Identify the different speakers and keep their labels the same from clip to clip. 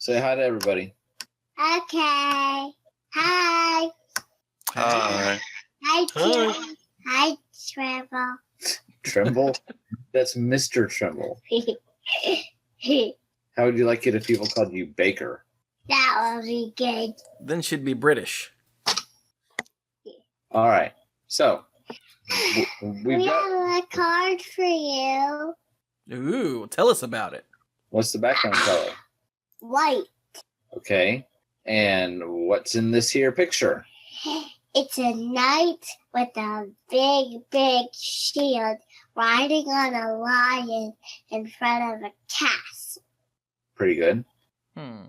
Speaker 1: Say hi to everybody.
Speaker 2: Okay. Hi.
Speaker 3: Hi.
Speaker 2: Hi, Trevor. Hi, Trevor.
Speaker 1: Tremble? That's Mr. Tremble. How would you like it if people called you Baker?
Speaker 2: That would be good.
Speaker 4: Then she'd be British.
Speaker 1: All right. So,
Speaker 2: We have a card for you.
Speaker 4: Ooh, tell us about it.
Speaker 1: What's the background color?
Speaker 2: White.
Speaker 1: Okay. And what's in this here picture?
Speaker 2: It's a knight with a big shield riding on a lion in front of a castle.
Speaker 1: Pretty good.
Speaker 2: And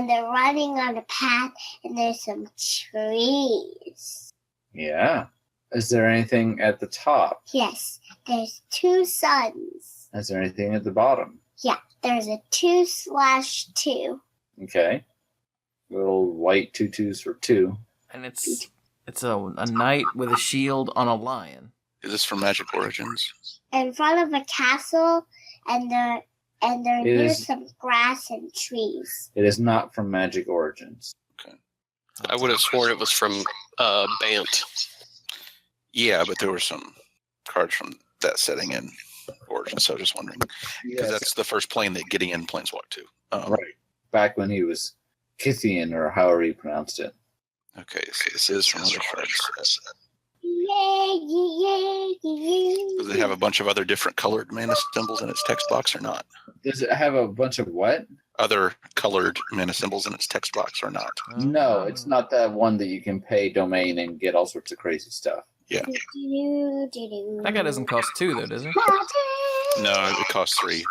Speaker 2: they're running on a path, and there's some trees.
Speaker 1: Yeah. Is there anything at the top?
Speaker 2: Yes, there's 2 suns.
Speaker 1: Is there anything at the bottom?
Speaker 2: Yeah, there's a 2/2.
Speaker 1: Okay. Little white tutus for 2.
Speaker 4: And it's a knight with a shield on a lion.
Speaker 3: Is this from Magic Origins?
Speaker 2: In front of a castle, and they're near some grass and trees.
Speaker 1: It is not from Magic Origins.
Speaker 3: Okay.
Speaker 5: I would have sworn it was from Bant.
Speaker 3: Yeah, but there were some cards from that setting in Origins, so I was just wondering. Because that's the first plane that Gideon planeswalked to.
Speaker 1: Right. Back when he was Kithian, or however you pronounced it.
Speaker 3: Okay, so this is from other cards.
Speaker 2: Yay.
Speaker 3: Does it have a bunch of other different colored mana symbols in its text box or not?
Speaker 1: Does it have a bunch of what?
Speaker 3: Other colored mana symbols in its text box or not?
Speaker 1: No, it's not that one that you can pay domain and get all sorts of crazy stuff.
Speaker 3: Yeah.
Speaker 4: That guy doesn't cost 2, though, does he?
Speaker 3: No, it costs 3.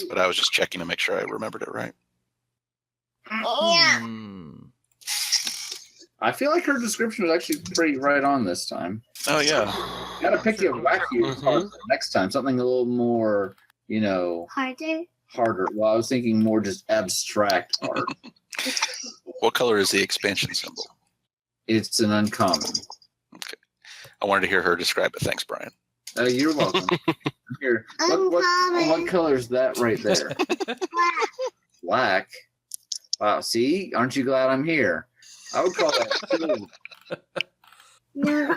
Speaker 3: But I was just checking to make sure I remembered it right.
Speaker 2: Yeah.
Speaker 1: I feel like her description was actually pretty right on this time.
Speaker 3: Oh, yeah.
Speaker 1: Gotta pick you a wacky card for next time. Something a little more, harder. Well, I was thinking more just abstract art.
Speaker 3: What color is the expansion symbol?
Speaker 1: It's an uncommon.
Speaker 3: Okay. I wanted to hear her describe it. Thanks, Brian.
Speaker 1: You're welcome. Here. What color is that right there? Black. Wow, see? Aren't you glad I'm here? I would call that blue.
Speaker 2: No.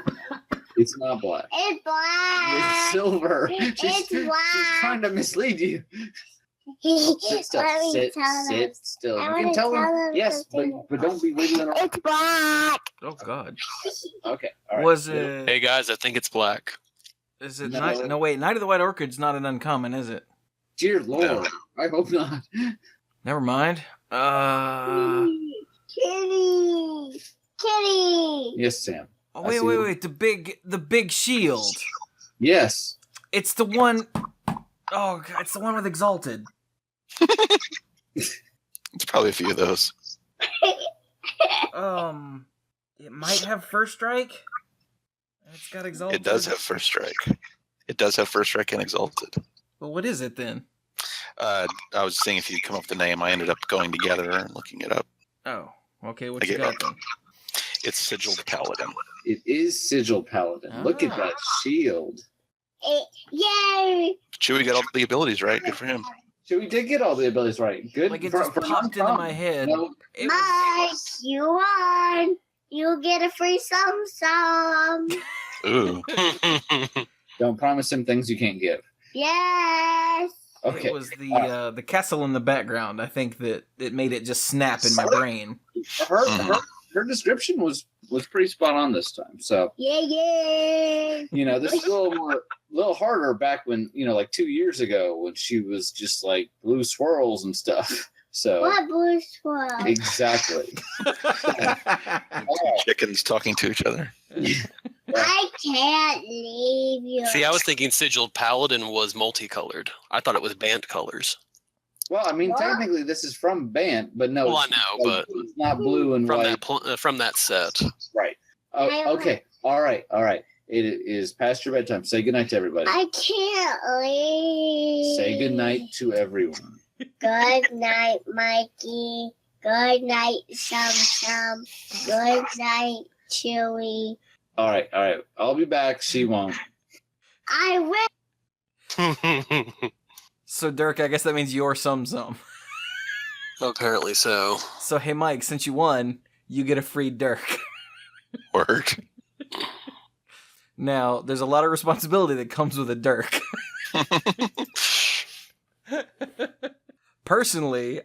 Speaker 1: It's not black.
Speaker 2: It's black.
Speaker 1: It's silver.
Speaker 2: It's
Speaker 1: She's trying to mislead you. Sit still. Sit still. You can tell them. Yes, but don't be wiggling around.
Speaker 2: It's black.
Speaker 4: Oh, God.
Speaker 1: Okay. All right.
Speaker 4: Was it...
Speaker 5: Hey, guys, I think it's black.
Speaker 4: Is it Night? No, wait. Kitty of the White Orchid's not an uncommon, is it?
Speaker 1: Dear Lord.
Speaker 3: No.
Speaker 1: I hope not.
Speaker 4: Never mind.
Speaker 2: Kitty.
Speaker 1: Yes, Sam.
Speaker 4: Oh, wait. The big shield.
Speaker 1: Yes.
Speaker 4: It's the one... Oh, God, it's the one with Exalted.
Speaker 3: It's probably a few of those.
Speaker 4: It might have First Strike. It's got Exalted.
Speaker 3: It does have First Strike. It does have First Strike and Exalted.
Speaker 4: Well, what is it then?
Speaker 3: I was seeing if you'd come up with the name. I ended up going together and looking it up.
Speaker 4: Oh, okay. What you got then?
Speaker 3: It's Sigiled Paladin.
Speaker 1: It is Sigiled Paladin. Look at that shield.
Speaker 2: Yay!
Speaker 3: Chewie got all the abilities right. Good for him.
Speaker 1: Chewie did get all the abilities right. Good.
Speaker 4: Like it just popped into my head.
Speaker 1: No.
Speaker 2: Mike, you won. You get a free sum.
Speaker 3: Ooh.
Speaker 1: Don't promise him things you can't give.
Speaker 2: Yes.
Speaker 1: Okay.
Speaker 4: It was the castle in the background. I think that it made it just snap in my brain.
Speaker 1: Her description was pretty spot on this time. So
Speaker 2: yeah.
Speaker 1: This is a little harder back when like 2 years ago when she was just like blue swirls and stuff. So
Speaker 2: what blue swirl?
Speaker 1: Exactly.
Speaker 3: Chickens talking to each other.
Speaker 2: I can't leave you.
Speaker 5: See, I was thinking Sigiled Paladin was multicolored. I thought it was Bant colors.
Speaker 1: Well, I mean, technically this is from Bant, but no.
Speaker 5: Well, I know, but
Speaker 1: it's not blue and white.
Speaker 5: From that set.
Speaker 1: Right. Oh, okay. All right. It is past your bedtime. Say goodnight to everybody.
Speaker 2: I can't leave.
Speaker 1: Say goodnight to everyone.
Speaker 2: Good night, Mikey. Good night, Sam. Good night, Chewie.
Speaker 1: All right. I'll be back. She won't.
Speaker 2: I will.
Speaker 4: So, Dirk, I guess that means you're some.
Speaker 5: Apparently so.
Speaker 4: So, hey, Mike, since you won, you get a free Dirk.
Speaker 3: Word.
Speaker 4: Now, there's a lot of responsibility that comes with a Dirk. Personally,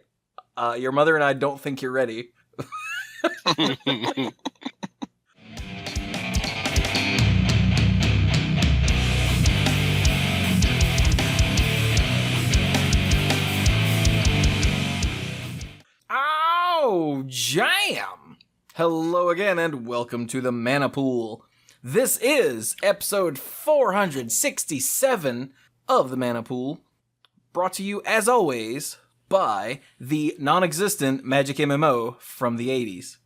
Speaker 4: your mother and I don't think you're ready. Oh, jam! Hello again, and welcome to the Mana Pool. This is episode 467 of the Mana Pool, brought to you, as always, by the non-existent Magic MMO from the 80s.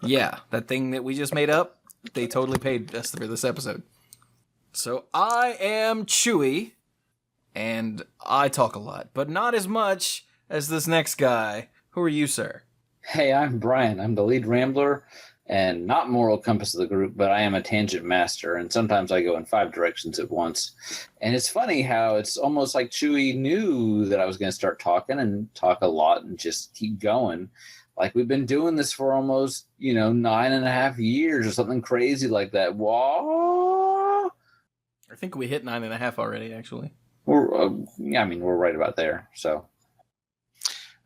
Speaker 4: Yeah, that thing that we just made up, they totally paid us for this episode. So I am Chewy, and I talk a lot, but not as much as this next guy. Who are you, sir?
Speaker 1: Hey, I'm Brian. I'm the lead rambler and not moral compass of the group, but I am a tangent master, and sometimes I go in 5 directions at once. And it's funny how it's almost like Chewy knew that I was going to start talking and talk a lot and just keep going. Like we've been doing this for almost, 9.5 years or something crazy like that. Whoa!
Speaker 4: I think we hit 9.5 already, actually.
Speaker 1: We're right about there. So,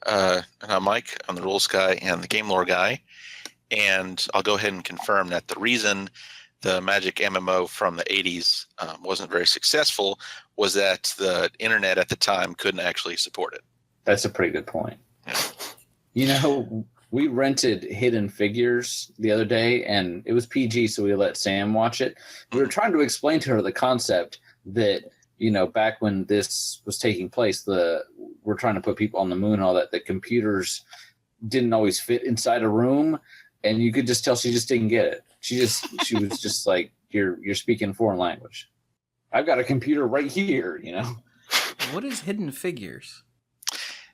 Speaker 3: And I'm Mike. I'm the rules guy and the game lore guy. And I'll go ahead and confirm that the reason the Magic MMO from the 80s wasn't very successful was that the internet at the time couldn't actually support it.
Speaker 1: That's a pretty good point. We rented Hidden Figures the other day, and it was PG, so we let Sam watch it. We were trying to explain to her the concept that, back when this was taking place, we're trying to put people on the moon and all that, the computers didn't always fit inside a room, and you could just tell she just didn't get it. She was just like, you're speaking foreign language. I've got a computer right here,
Speaker 4: What is Hidden Figures?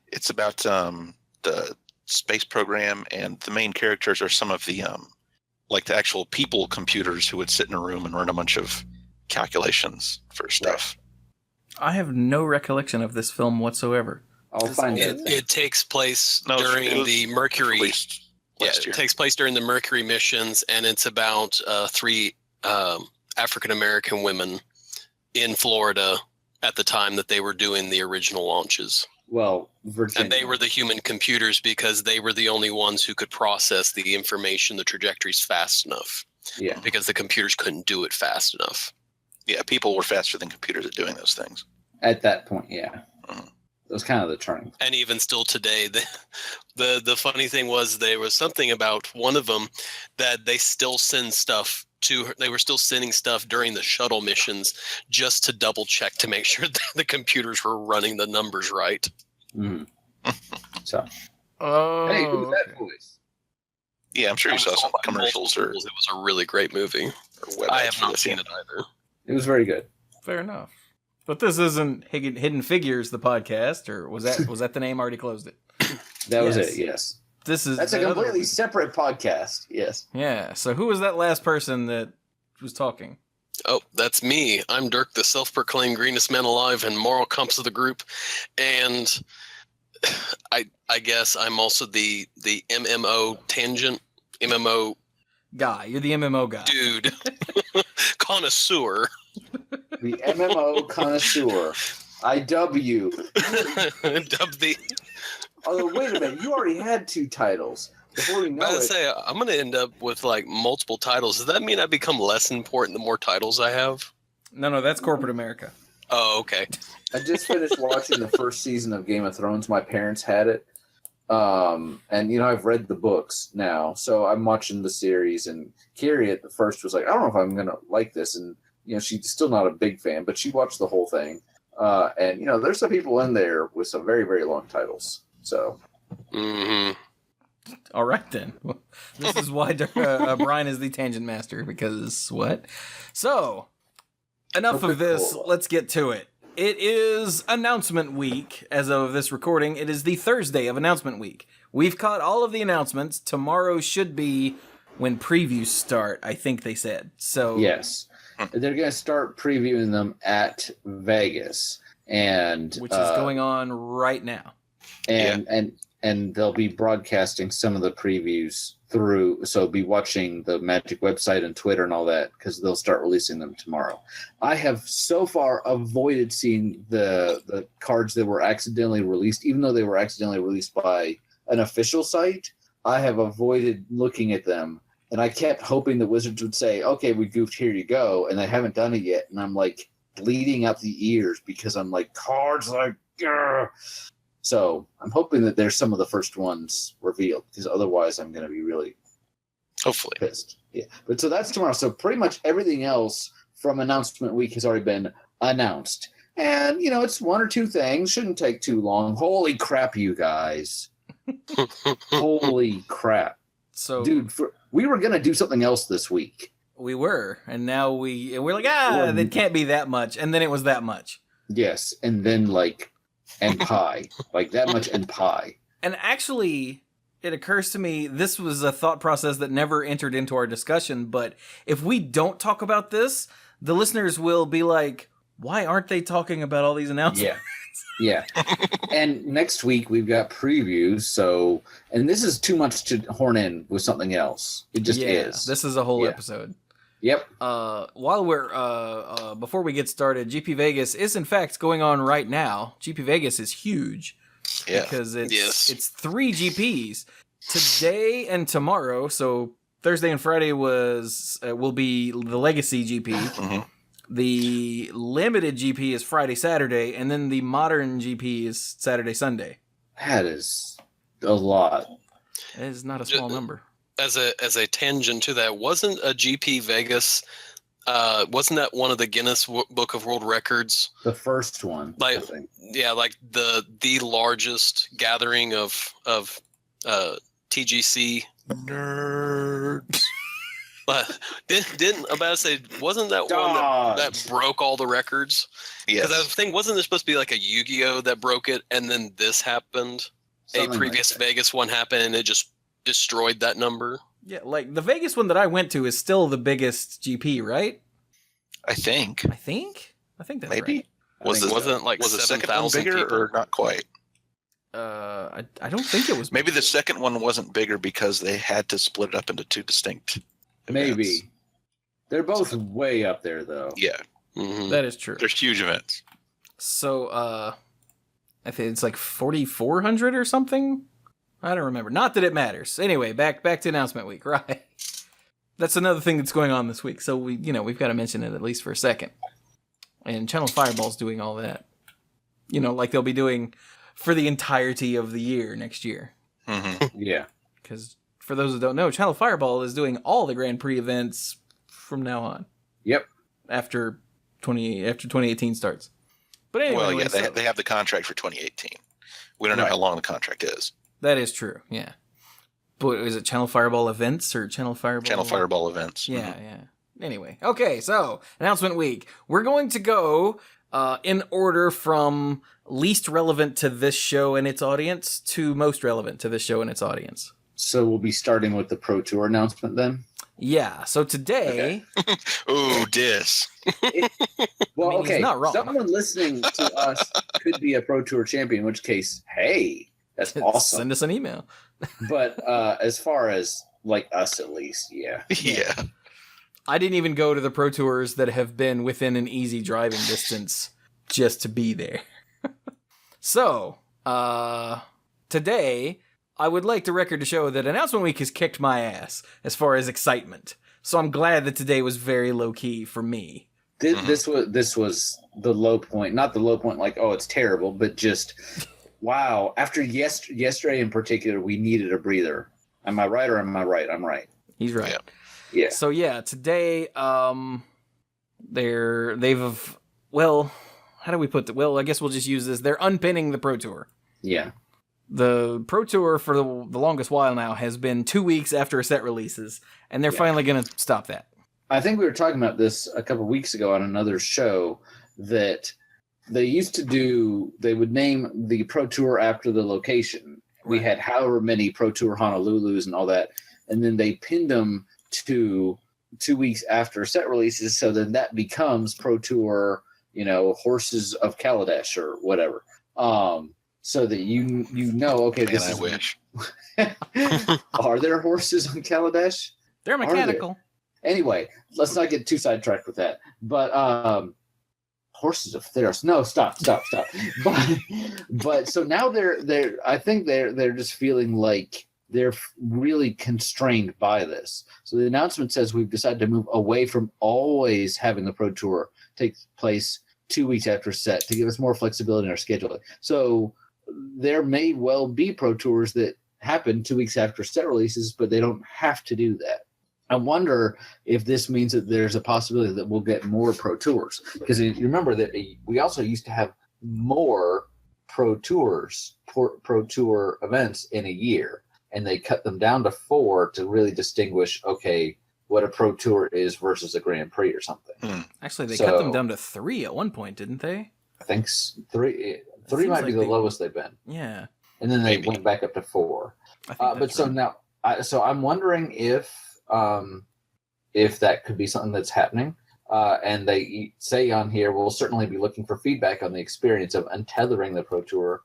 Speaker 3: It's about the space program, and the main characters are some of the the actual people computers who would sit in a room and run a bunch of calculations for stuff.
Speaker 4: I have no recollection of this film whatsoever.
Speaker 1: I'll find it.
Speaker 5: It takes place during the Mercury. It takes place during the Mercury missions, and it's about 3 African American women in Florida at the time that they were doing the original launches.
Speaker 1: Well, Virginia.
Speaker 5: And they were the human computers because they were the only ones who could process the information, the trajectories fast enough.
Speaker 1: Yeah.
Speaker 5: Because the computers couldn't do it fast enough.
Speaker 3: Yeah, people were faster than computers at doing those things.
Speaker 1: At that point, yeah.
Speaker 3: Mhm.
Speaker 1: It was kind of the turning.
Speaker 5: And even still today, the funny thing was there was something about one of them that they still send stuff to her. They were still sending stuff during the shuttle missions just to double check to make sure that the computers were running the numbers right.
Speaker 1: Mm-hmm. So,
Speaker 4: Oh,
Speaker 1: hey, who's that
Speaker 4: okay.
Speaker 1: voice?
Speaker 3: Yeah, I'm sure you saw some commercials or
Speaker 5: It was a really great movie.
Speaker 3: websites.
Speaker 5: I have
Speaker 3: for
Speaker 5: not
Speaker 3: this,
Speaker 5: seen
Speaker 3: yeah.
Speaker 5: it either.
Speaker 1: It was very good.
Speaker 4: Fair enough. But this isn't Hidden Figures, the podcast, or was that the name? Already closed it.
Speaker 1: That was
Speaker 4: Yes.
Speaker 1: it, yes.
Speaker 4: That's
Speaker 1: a completely separate podcast, yes.
Speaker 4: Yeah. So who was that last person that was talking?
Speaker 5: Oh, that's me. I'm Dirk, the self-proclaimed greenest man alive and moral compass of the group. And I guess I'm also the MMO tangent, MMO
Speaker 4: Guy. You're the MMO guy.
Speaker 5: dude, connoisseur.
Speaker 1: The MMO connoisseur. I dub you.
Speaker 5: Dubbed the.
Speaker 1: Although, wait a minute, you already had 2 titles. Before we know
Speaker 5: I
Speaker 1: it,
Speaker 5: say I'm going to end up with like multiple titles. Does that mean I become less important the more titles I have?
Speaker 4: No, that's corporate America.
Speaker 5: Oh, okay.
Speaker 1: I just finished watching the first season of Game of Thrones. My parents had it. And, I've read the books now. So I'm watching the series. And Carrie at the first was like, I don't know if I'm going to like this. And, she's still not a big fan, but she watched the whole thing. And, there's some people in there with some very, very long titles. So.
Speaker 5: Mm-hmm.
Speaker 4: All right, then. This is why Brian is the tangent master, because what? So, enough of this. Let's get to it. It is announcement week. As of this recording, it is the Thursday of announcement week. We've caught all of the announcements. Tomorrow should be when previews start, I think they said. So
Speaker 1: Yes. They're going to start previewing them at Vegas. and
Speaker 4: which is going on right now.
Speaker 1: And they'll be broadcasting some of the previews through. So be watching the Magic website and Twitter and all that, because they'll start releasing them tomorrow. I have so far avoided seeing the cards that were accidentally released, even though they were accidentally released by an official site. I have avoided looking at them, and I kept hoping the Wizards would say, "Okay, we goofed. Here you go," and they haven't done it yet. And I'm like bleeding out the ears because I'm like, cards like. Grr. So I'm hoping that there's some of the first ones revealed, because otherwise I'm going to be really
Speaker 3: Hopefully.
Speaker 1: pissed. Yeah, but so that's tomorrow. So pretty much everything else from announcement week has already been announced, and it's one or two things. Shouldn't take too long. Holy crap, you guys! Holy crap!
Speaker 4: So,
Speaker 1: dude, we were going to do something else this week.
Speaker 4: We were, and now we're like, that can't be that much, and then it was that much.
Speaker 1: Yes, and then and pie, like that much, and pie.
Speaker 4: And actually, it occurs to me, this was a thought process that never entered into our discussion, but if we don't talk about this, the listeners will be like, why aren't they talking about all these announcements?
Speaker 1: Yeah. And next week we've got previews, and this is too much to horn in with something else. It just is.
Speaker 4: This is a whole episode.
Speaker 1: Yep.
Speaker 4: While we're before we get started, GP Vegas is in fact going on right now. GP Vegas is huge because it's 3 GPs today and tomorrow. So Thursday and Friday will be the Legacy GP.
Speaker 3: Mm-hmm.
Speaker 4: The Limited GP is Friday, Saturday, and then the Modern GP is Saturday, Sunday.
Speaker 1: That is a lot.
Speaker 4: It is not a small number.
Speaker 5: As a tangent to that, wasn't a GP Vegas? Wasn't that one of the Guinness Book of World Records?
Speaker 1: The first one, I think.
Speaker 5: Yeah, like the largest gathering of TGC nerds. Didn't I'm about to say, wasn't that one that broke all the records?
Speaker 3: Yes.
Speaker 5: Because I think, wasn't there supposed to be like a Yu-Gi-Oh that broke it, and then this happened?
Speaker 1: Something
Speaker 5: a previous Vegas one happened, and it just destroyed that number.
Speaker 4: Yeah, like the Vegas one that I went to is still the biggest GP, right?
Speaker 3: I think
Speaker 4: that's
Speaker 3: maybe.
Speaker 4: right.
Speaker 3: Was the second one bigger
Speaker 5: people?
Speaker 3: or not quite?
Speaker 4: I don't think it was.
Speaker 3: Maybe the second one wasn't bigger because they had to split it up into two distinct events.
Speaker 1: Maybe. They're both way up there, though.
Speaker 3: Yeah.
Speaker 5: Mm-hmm.
Speaker 4: That is true.
Speaker 3: They're huge events.
Speaker 4: So, I think it's like 4,400 or something. I don't remember. Not that it matters. Anyway, back to announcement week, right? That's another thing that's going on this week. So we've got to mention it at least for a second. And Channel Fireball's doing all that. Like they'll be doing for the entirety of the year next year.
Speaker 3: Mm-hmm.
Speaker 1: Yeah.
Speaker 4: Because for those who don't know, Channel Fireball is doing all the Grand Prix events from now on.
Speaker 1: Yep.
Speaker 4: After 2018 starts. But anyway,
Speaker 3: well, yeah, they have the contract for 2018. We don't know how long the contract is.
Speaker 4: That is true, yeah. But is it Channel Fireball Events or Channel Fireball?
Speaker 3: Channel Fireball Events.
Speaker 4: Yeah, yeah. Anyway, okay, so announcement week. We're going to go in order from least relevant to this show and its audience to most relevant to this show and its audience.
Speaker 1: So we'll be starting with the Pro Tour announcement then?
Speaker 4: Yeah, so today...
Speaker 3: Okay. Ooh, dis.
Speaker 1: Well,
Speaker 4: he's not wrong.
Speaker 1: Someone listening to us could be a Pro Tour champion, in which case, hey, that's awesome.
Speaker 4: Send us an email.
Speaker 1: But as far as, like, us at least, yeah.
Speaker 3: Yeah.
Speaker 4: I didn't even go to the Pro Tours that have been within an easy driving distance just to be there. So, today, I would like the record to show that Announcement Week has kicked my ass as far as excitement. So I'm glad that today was very low-key for me.
Speaker 1: This was the low point. Not the low point like, oh, it's terrible, but just, wow. After yesterday in particular, we needed a breather. Am I right or am I right? I'm right.
Speaker 4: He's right.
Speaker 1: Yeah.
Speaker 4: So yeah, today, they've well, how do we put well, I guess we'll just use this. They're unpinning the Pro Tour.
Speaker 1: Yeah.
Speaker 4: The Pro Tour for the longest while now has been 2 weeks after a set releases, and they're finally going to stop that.
Speaker 1: I think we were talking about this a couple of weeks ago on another show that they used to do, they would name the Pro Tour after the location. We had however many Pro Tour Honolulus and all that, and then they pinned them to 2 weeks after set releases, so then that becomes Pro Tour horses of Kaladesh or whatever. So that okay,
Speaker 3: Man,
Speaker 1: this
Speaker 3: I
Speaker 1: is.
Speaker 3: wish.
Speaker 1: Are there horses on Kaladesh?
Speaker 4: They're mechanical.
Speaker 1: Anyway, let's not get too sidetracked with that. But horses of Theros. No, stop. But so now I think they're just feeling like they're really constrained by this. So the announcement says we've decided to move away from always having the Pro Tour take place 2 weeks after set to give us more flexibility in our scheduling. So there may well be Pro Tours that happen 2 weeks after set releases, but they don't have to do that. I wonder if this means that there's a possibility that we'll get more Pro Tours. Because you remember that we also used to have more Pro Tour events in a year, and they cut them down to 4 to really distinguish, okay, what a Pro Tour is versus a Grand Prix or something.
Speaker 4: Actually, they cut them down to 3 at one point, didn't they?
Speaker 1: I think 3 might be the lowest they've been.
Speaker 4: Yeah.
Speaker 1: And then they went back up to 4. So I'm wondering if that could be something that's happening. And they say on here, we'll certainly be looking for feedback on the experience of untethering the Pro Tour,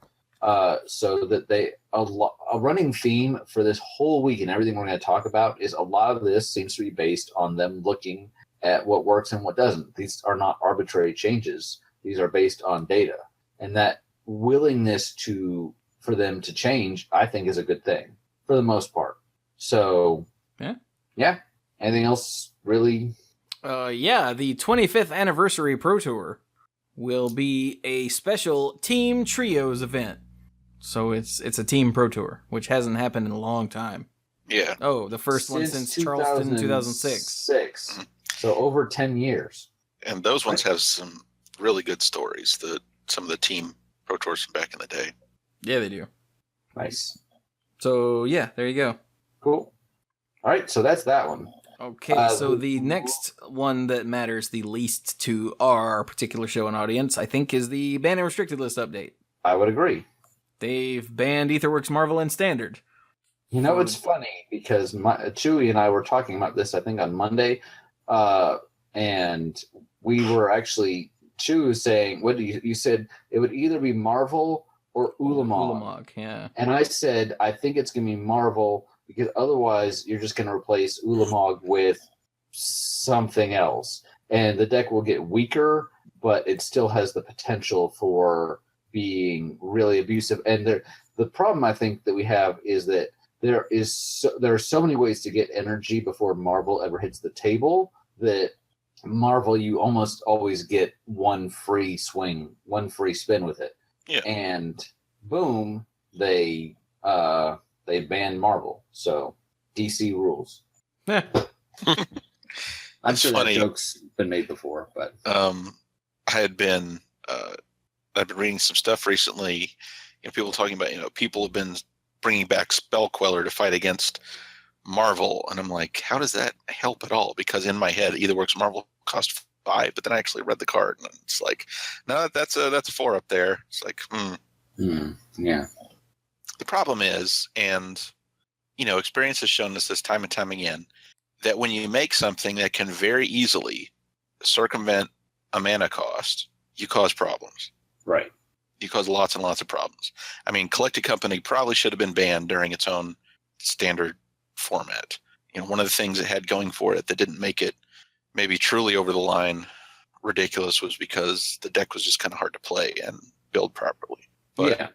Speaker 1: so that a running theme for this whole week and everything we're going to talk about is a lot of this seems to be based on them looking at what works and what doesn't. These are not arbitrary changes. These are based on data. And that willingness for them to change, I think, is a good thing for the most part. So, yeah. Anything else really?
Speaker 4: The 25th anniversary Pro Tour will be a special Team Trios event. So it's a Team Pro Tour, which hasn't happened in a long time.
Speaker 3: Yeah.
Speaker 4: Oh, the first one since Charleston 2006.
Speaker 1: So over 10 years.
Speaker 3: And those ones have some really good stories. Some of the Team Pro Tours from back in the day.
Speaker 4: Yeah, they do.
Speaker 1: Nice.
Speaker 4: So yeah, there you go.
Speaker 1: Cool. All right, so that's that one.
Speaker 4: Okay, so the next one that matters the least to our particular show and audience, I think, is the banned and restricted list update.
Speaker 1: I would agree.
Speaker 4: They've banned Etherworks Marvel and Standard.
Speaker 1: It's funny because Chewy and I were talking about this, I think, on Monday, and we were actually, Chewy was saying, what you said it would either be Marvel or Ulamog.
Speaker 4: Ulamog, yeah.
Speaker 1: And I said, I think it's going to be Marvel, because otherwise you're just going to replace Ulamog with something else. And the deck will get weaker, but it still has the potential for being really abusive. And the problem I think that we have is that there are so many ways to get energy before Marvel ever hits the table that Marvel, you almost always get one free spin with it.
Speaker 3: Yeah.
Speaker 1: And boom, they banned Marvel. So DC rules. I'm sure that joke's been made before, but
Speaker 3: I've been reading some stuff recently. People talking about people have been bringing back Spell Queller to fight against Marvel, and I'm like, how does that help at all? Because in my head, Etherworks Marvel cost 5, but then I actually read the card, and it's like, no, that's a 4 up there. It's like,
Speaker 1: yeah.
Speaker 3: The problem is, and experience has shown us this time and time again, that when you make something that can very easily circumvent a mana cost, you cause problems.
Speaker 1: Right.
Speaker 3: You cause lots and lots of problems. I mean, Collected Company probably should have been banned during its own standard format. One of the things it had going for it that didn't make it maybe truly over the line ridiculous was because the deck was just kind of hard to play and build properly. But,
Speaker 1: yeah.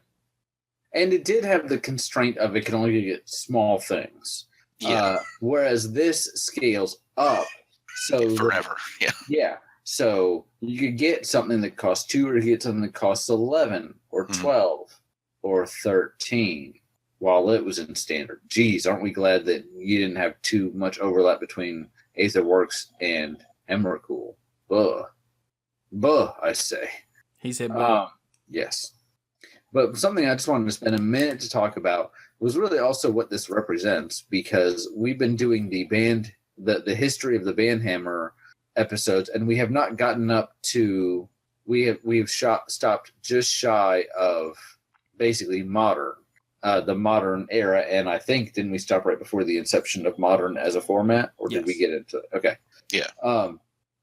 Speaker 1: And it did have the constraint of it can only get small things.
Speaker 3: Yeah.
Speaker 1: Whereas this scales up. So
Speaker 3: forever.
Speaker 1: Yeah. So you could get something that costs 2, or you get something that costs 11 or 12 or 13 while it was in standard. Geez, aren't we glad that you didn't have too much overlap between Aetherworks and Emrakul? Buh, I say.
Speaker 4: He said buh.
Speaker 1: Yes. But something I just wanted to spend a minute to talk about was really also what this represents, because we've been doing the history of the Banhammer episodes, and we have not gotten up to we've stopped just shy of basically modern, the modern era, and I think didn't we stop right before the inception of modern as a format, or did we get into it? Okay,
Speaker 3: yeah,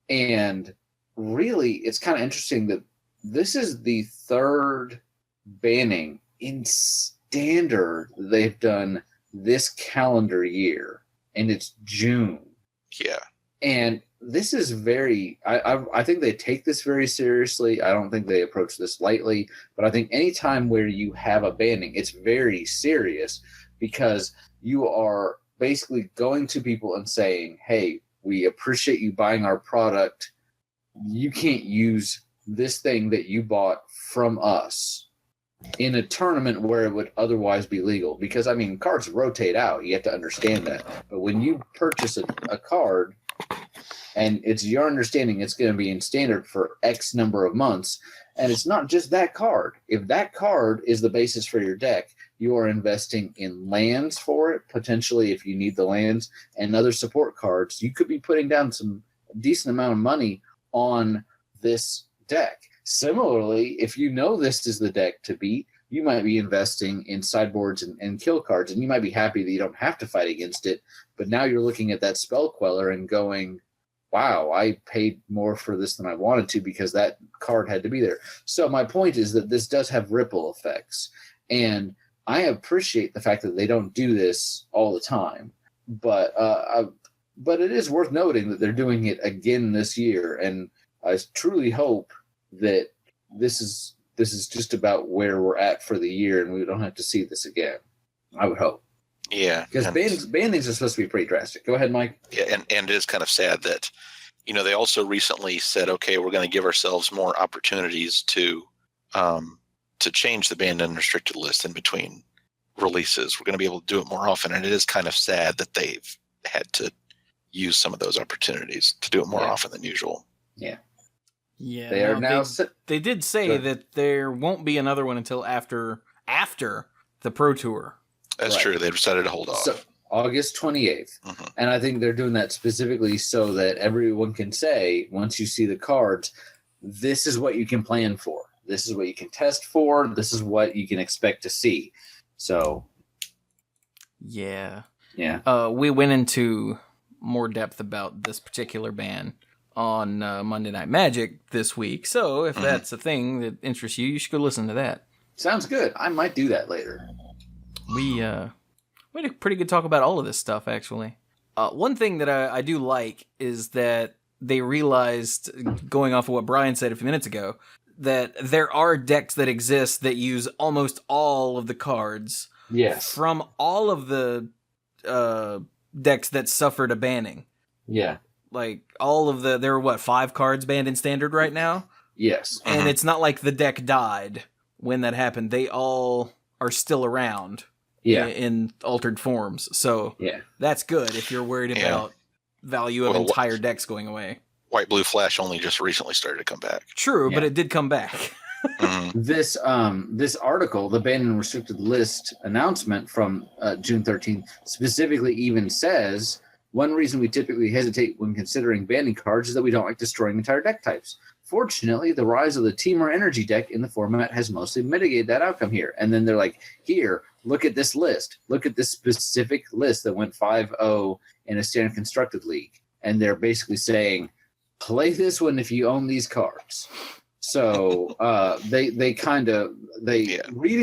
Speaker 1: and really, it's kind of interesting that this is the third banning in standard they've done this calendar year, and it's June.
Speaker 3: Yeah.
Speaker 1: And this is very, I think they take this very seriously. I don't think they approach this lightly, but I think anytime where you have a banning, it's very serious because you are basically going to people and saying, hey, we appreciate you buying our product. You can't use this thing that you bought from us in a tournament where it would otherwise be legal. Because, I mean, cards rotate out. You have to understand that. But when you purchase a card, and it's your understanding it's going to be in standard for X number of months, and it's not just that card. If that card is the basis for your deck, you are investing in lands for it, potentially if you need the lands, and other support cards. You could be putting down some decent amount of money on this deck. Similarly, if you know this is the deck to beat, you might be investing in sideboards and kill cards, and you might be happy that you don't have to fight against it, but now you're looking at that spell queller and going, wow, I paid more for this than I wanted to because that card had to be there. So my point is that this does have ripple effects, and I appreciate the fact that they don't do this all the time, but it is worth noting that they're doing it again this year, and I truly hope that this is just about where we're at for the year, and we don't have to see this again. I would hope.
Speaker 3: Yeah.
Speaker 1: Because bannings are supposed to be pretty drastic. Go ahead, Mike.
Speaker 3: Yeah, and it is kind of sad that, they also recently said, okay, we're going to give ourselves more opportunities to change the banned and restricted list in between releases. We're going to be able to do it more often, and it is kind of sad that they've had to use some of those opportunities to do it more often than usual.
Speaker 1: Yeah.
Speaker 4: Yeah,
Speaker 1: they are now.
Speaker 4: They did say that there won't be another one until after the Pro Tour.
Speaker 3: That's true. They decided to hold off.
Speaker 1: So, August 28th.
Speaker 3: Mm-hmm.
Speaker 1: And I think they're doing that specifically so that everyone can say, once you see the cards, this is what you can plan for. This is what you can test for. This is what you can expect to see. So.
Speaker 4: Yeah.
Speaker 1: Yeah.
Speaker 4: We went into more depth about this particular ban on Monday Night Magic this week. So if that's a thing that interests you, you should go listen to that.
Speaker 1: Sounds good. I might do that later.
Speaker 4: We had a pretty good talk about all of this stuff, actually. One thing that I do like is that they realized, going off of what Brian said a few minutes ago, that there are decks that exist that use almost all of the cards from all of the decks that suffered a banning.
Speaker 1: Yeah.
Speaker 4: Like, there are 5 cards banned in Standard right now?
Speaker 1: Yes.
Speaker 4: And it's not like the deck died when that happened. They all are still around in altered forms. So that's good if you're worried about value of entire decks going away.
Speaker 3: White Blue Flash only just recently started to come back.
Speaker 4: True, but it did come back.
Speaker 1: This article, the banned and restricted list announcement from June 13th, specifically even says, one reason we typically hesitate when considering banning cards is that we don't like destroying entire deck types. Fortunately, the rise of the Temur Energy deck in the format has mostly mitigated that outcome here. And then they're like, here, look at this list. Look at this specific list that went 5-0 in a standard constructed league. And they're basically saying, play this one if you own these cards. So reading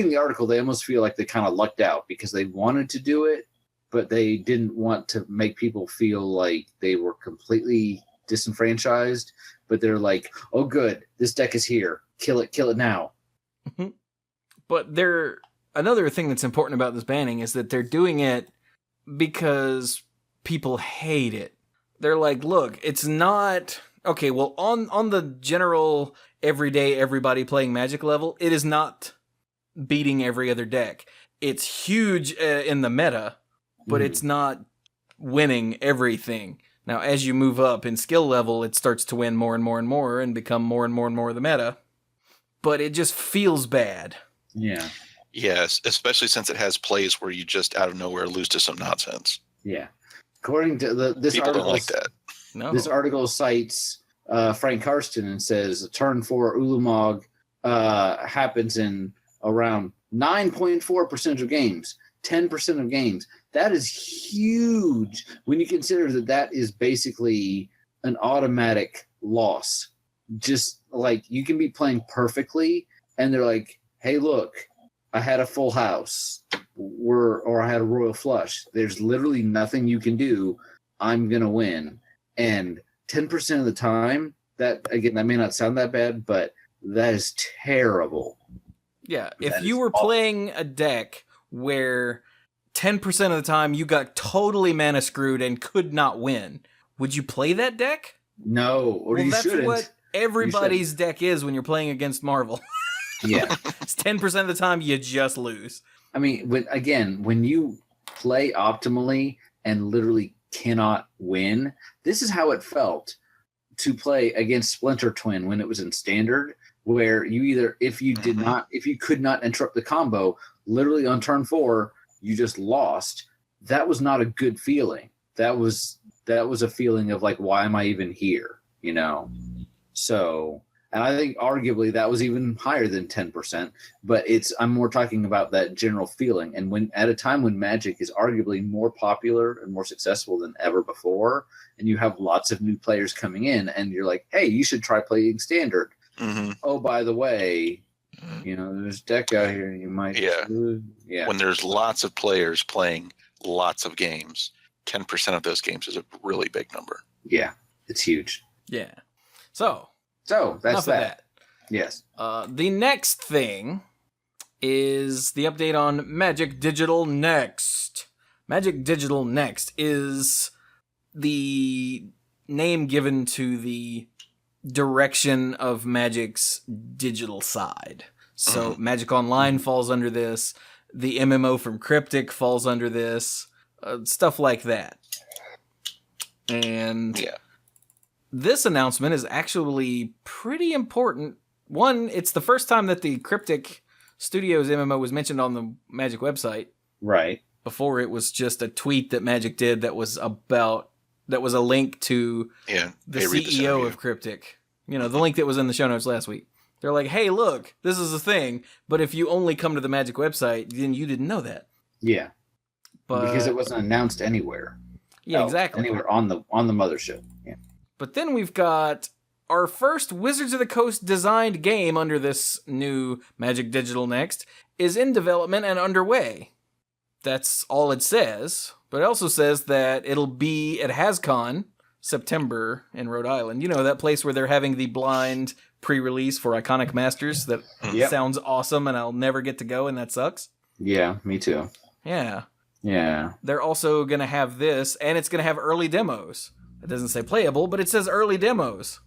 Speaker 1: the article, they almost feel like they kind of lucked out because they wanted to do it, but they didn't want to make people feel like they were completely disenfranchised. But they're like, oh, good, this deck is here. Kill it now.
Speaker 4: But another thing that's important about this banning is that they're doing it because people hate it. They're like, look, it's not... Okay, well, on the general, everyday, everybody playing Magic level, it is not beating every other deck. It's huge in the meta, but it's not winning everything. Now, as you move up in skill level, it starts to win more and more and more and become more and more and more of the meta. But it just feels bad.
Speaker 1: Yeah.
Speaker 3: Yes, especially since it has plays where you just out of nowhere lose to some nonsense.
Speaker 1: Yeah. According to this
Speaker 3: People
Speaker 1: article,
Speaker 3: don't like that.
Speaker 4: No.
Speaker 1: This article cites Frank Karsten and says turn 4 Ulamog happens in around 9.4% of games, 10% of games. That is huge when you consider that is basically an automatic loss just like you can be playing perfectly, and they're like, "Hey, look, I had a full house, or I had a royal flush. There's literally nothing you can do. I'm gonna win." And 10% of the time, that may not sound that bad, but that is terrible.
Speaker 4: Yeah,
Speaker 1: That
Speaker 4: if you
Speaker 1: is
Speaker 4: were
Speaker 1: awful.
Speaker 4: playing a deck where 10% of the time you got totally mana screwed and could not win, would you play that deck?
Speaker 1: No, or you
Speaker 4: that's
Speaker 1: shouldn't.
Speaker 4: what everybody's deck is when you're playing against Marvel.
Speaker 1: Yeah.
Speaker 4: It's 10% of the time you just lose.
Speaker 1: I mean, when you play optimally and literally cannot win, this is how it felt to play against Splinter Twin when it was in Standard, where you either, if you could not interrupt the combo, literally on turn 4, you just lost. That was not a good feeling. That was a feeling of like, why am I even here? You know? So, and I think arguably that was even higher than 10%, but I'm more talking about that general feeling. And when at a time when Magic is arguably more popular and more successful than ever before, and you have lots of new players coming in, and you're like, hey, you should try playing Standard.
Speaker 3: Mm-hmm.
Speaker 1: Oh, by the way, there's a deck out here you might lose. Yeah.
Speaker 3: When there's lots of players playing lots of games, 10% of those games is a really big number.
Speaker 1: Yeah, it's huge.
Speaker 4: Yeah. So
Speaker 1: that's
Speaker 4: enough of that.
Speaker 1: Yes.
Speaker 4: The next thing is the update on Magic Digital Next. Magic Digital Next is the name given to the direction of Magic's digital side. So Magic Online falls under this. The MMO from Cryptic falls under this. Stuff like that. And this announcement is actually pretty important. One, it's the first time that the Cryptic Studios MMO was mentioned on the Magic website.
Speaker 1: Right.
Speaker 4: Before it was just a tweet that Magic did that was a link to the CEO of Cryptic. The link that was in the show notes last week. They're like, hey, look, this is a thing, but if you only come to the Magic website, then you didn't know that.
Speaker 1: Yeah.
Speaker 4: But
Speaker 1: because it wasn't announced anywhere.
Speaker 4: Yeah, exactly.
Speaker 1: Anywhere on the mothership. Yeah.
Speaker 4: But then we've got our first Wizards of the Coast designed game under this new Magic Digital Next is in development and underway. That's all it says. But it also says that it'll be at HasCon, September in Rhode Island. That place where they're having the blind pre-release for Iconic Masters that sounds awesome and I'll never get to go and that sucks.
Speaker 1: Yeah, me too.
Speaker 4: Yeah.
Speaker 1: Yeah.
Speaker 4: They're also going to have this, and it's going to have early demos. It doesn't say playable, but it says early demos.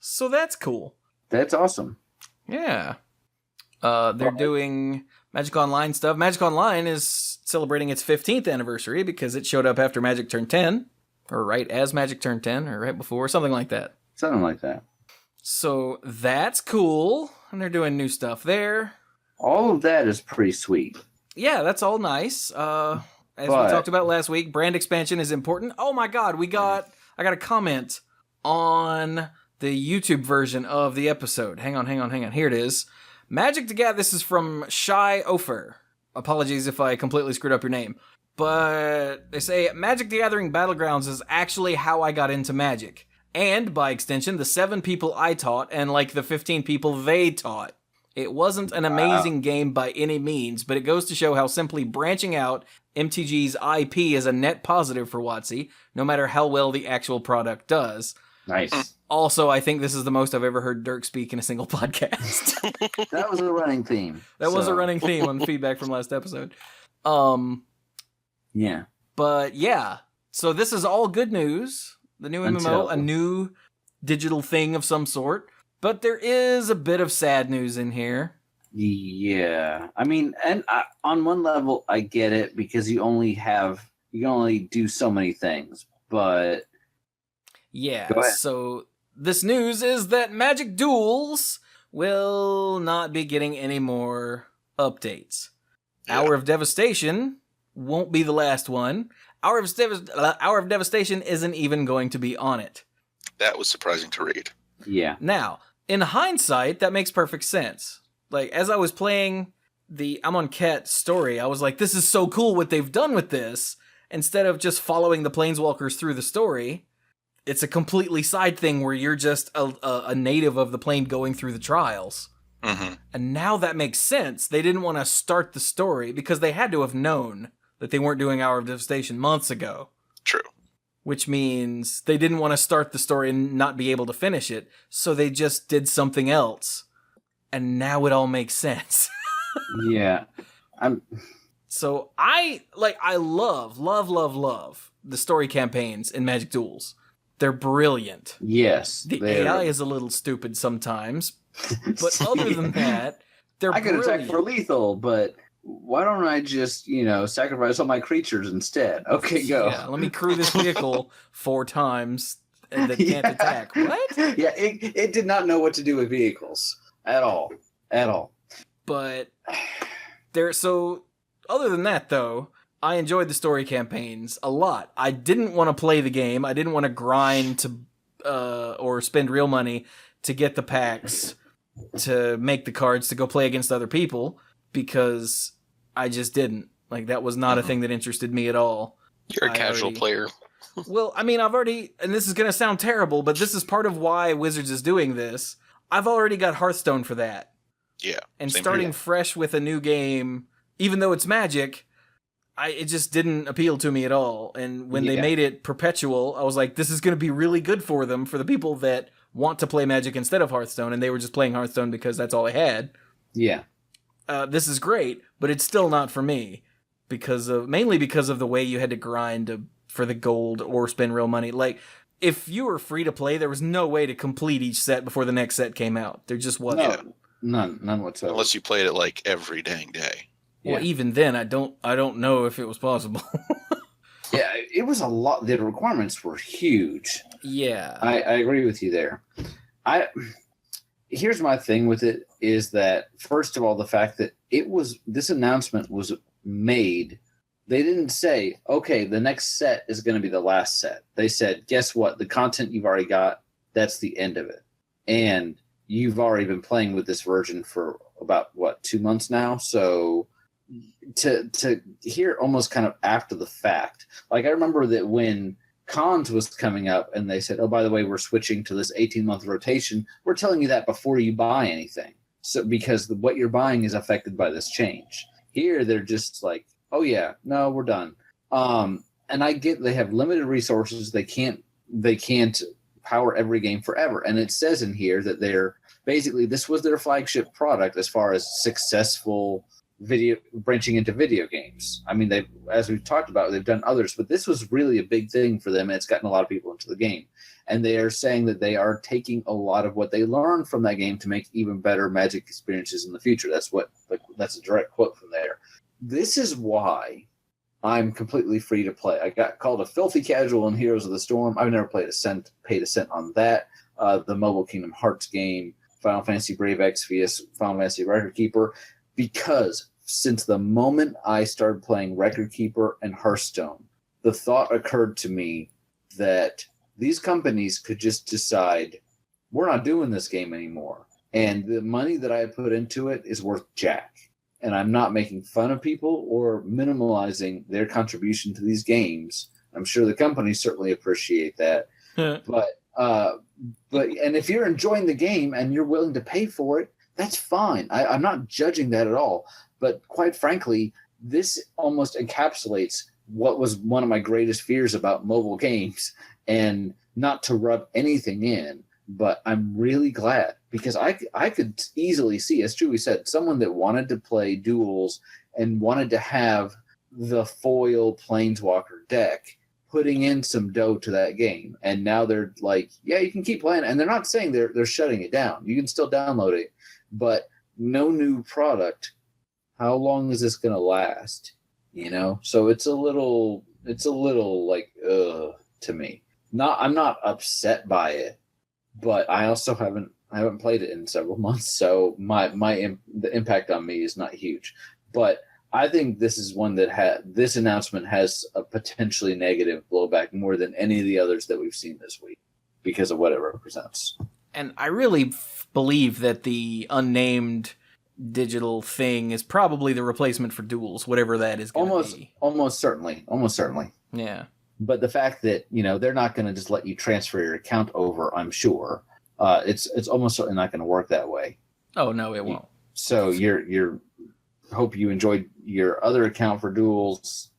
Speaker 4: So that's cool.
Speaker 1: That's awesome.
Speaker 4: Yeah. They're doing Magic Online stuff. Magic Online is celebrating its 15th anniversary because it showed up after Magic turned 10, or right as Magic turned 10, or right before, something like that.
Speaker 1: Something like that.
Speaker 4: So that's cool, and they're doing new stuff there.
Speaker 1: All of that is pretty sweet.
Speaker 4: Yeah, that's all nice. As we talked about last week, brand expansion is important. Oh my god, I got a comment on the YouTube version of the episode. Hang on. Here it is. Magic the Gathering, this is from Shy Ofer. Apologies if I completely screwed up your name. But they say, Magic the Gathering Battlegrounds is actually how I got into Magic. And, by extension, the 7 people I taught and like the 15 people they taught. It wasn't an amazing game by any means, but it goes to show how simply branching out MTG's IP is a net positive for WotC, no matter how well the actual product does.
Speaker 1: Nice.
Speaker 4: Also, I think this is the most I've ever heard Dirk speak in a single podcast.
Speaker 1: That was a running theme.
Speaker 4: That was a running theme on feedback from last episode.
Speaker 1: Yeah.
Speaker 4: But yeah, so this is all good news. The new MMO, a new digital thing of some sort. But there is a bit of sad news in here.
Speaker 1: Yeah. I mean, on one level, I get it because you can only do so many things. But
Speaker 4: yeah, so this news is that Magic Duels will not be getting any more updates. Yeah. Hour of Devastation won't be the last one. Hour of Devastation isn't even going to be on it.
Speaker 3: That was surprising to read.
Speaker 1: Yeah.
Speaker 4: Now, in hindsight, that makes perfect sense. Like, as I was playing the I'm on Cat story, I was like, this is so cool what they've done with this. Instead of just following the Planeswalkers through the story, it's a completely side thing where you're just a native of the plane going through the trials.
Speaker 3: Mm-hmm.
Speaker 4: And now that makes sense. They didn't want to start the story because they had to have known that they weren't doing Hour of Devastation months ago.
Speaker 3: True.
Speaker 4: Which means they didn't want to start the story and not be able to finish it, so they just did something else. And now it all makes sense.
Speaker 1: Yeah.
Speaker 4: So I love the story campaigns in Magic Duels. They're brilliant.
Speaker 1: Yes.
Speaker 4: The AI is a little stupid sometimes, but other than that, they're
Speaker 1: I could
Speaker 4: brilliant.
Speaker 1: attack for lethal, but why don't I just, sacrifice all my creatures instead? Okay, go.
Speaker 4: Yeah, let me crew this vehicle 4 times that can't attack. What?
Speaker 1: Yeah, it did not know what to do with vehicles at all.
Speaker 4: But other than that, though, I enjoyed the story campaigns a lot. I didn't want to play the game. I didn't want to grind to or spend real money to get the packs, to make the cards, to go play against other people, because I just didn't. Like, that was not a thing that interested me at all.
Speaker 5: You're a casual player.
Speaker 4: Well, I mean, I've already, and this is going to sound terrible, but this is part of why Wizards is doing this. I've already got Hearthstone for that.
Speaker 3: Yeah.
Speaker 4: And
Speaker 3: same
Speaker 4: starting
Speaker 3: here.
Speaker 4: fresh with a new game, even though it's Magic, it just didn't appeal to me at all. And when they made it perpetual, I was like, this is going to be really good for them, for the people that want to play Magic instead of Hearthstone, and they were just playing Hearthstone because that's all they had.
Speaker 1: Yeah.
Speaker 4: This is great, but it's still not for me, mainly because of the way you had to grind for the gold or spend real money. Like, if you were free to play, there was no way to complete each set before the next set came out. There just wasn't.
Speaker 1: No, none whatsoever.
Speaker 3: Unless you played it like every dang day.
Speaker 4: Well, even then, I don't know if it was possible.
Speaker 1: Yeah, it was a lot. The requirements were huge.
Speaker 4: Yeah.
Speaker 1: I agree with you there. Here's my thing with it is that, first of all, the fact that this announcement was made, they didn't say, okay, the next set is going to be the last set. They said, guess what? The content you've already got, that's the end of it. And you've already been playing with this version for about, 2 months now? So to hear almost kind of after the fact, like, I remember that when Cons was coming up and they said, oh, by the way, we're switching to this 18-month rotation, we're telling you that before you buy anything. So because what you're buying is affected by this change. Here, they're just like, oh, yeah, no, we're done. And I get they have limited resources. They can't power every game forever. And it says in here that this was their flagship product as far as successful branching into video games. I mean, as we've talked about, they've done others, but this was really a big thing for them, and it's gotten a lot of people into the game. And they are saying that they are taking a lot of what they learned from that game to make even better Magic experiences in the future. That's a direct quote from there. This is why I'm completely free to play. I got called a filthy casual in Heroes of the Storm. I've never paid a cent on that. The mobile Kingdom Hearts game, Final Fantasy Brave Exvius, Final Fantasy Record Keeper, because since the moment I started playing Record Keeper and Hearthstone, the thought occurred to me that these companies could just decide, we're not doing this game anymore. And the money that I put into it is worth jack. And I'm not making fun of people or minimalizing their contribution to these games. I'm sure the companies certainly appreciate that. But if you're enjoying the game and you're willing to pay for it, that's fine. I'm not judging that at all. But quite frankly, this almost encapsulates what was one of my greatest fears about mobile games. And not to rub anything in, but I'm really glad, because I could easily see, as Chewie said, someone that wanted to play duels and wanted to have the foil Planeswalker deck putting in some dough to that game. And now they're like, yeah, you can keep playing. And they're not saying they're shutting it down. You can still download it, but no new product. How long is this going to last? So it's a little like, to me. I'm not upset by it, but I also haven't played it in several months, so the impact on me is not huge. But I think this is one that this announcement has a potentially negative blowback more than any of the others that we've seen this week because of what it represents.
Speaker 4: And I really believe that the unnamed digital thing is probably the replacement for duels, whatever that is going to be.
Speaker 1: Almost certainly.
Speaker 4: Yeah.
Speaker 1: But the fact that they're not going to just let you transfer your account over, I'm sure it's almost certainly not going to work that way.
Speaker 4: Oh no, it won't.
Speaker 1: So you're hope you enjoyed your other account for duels.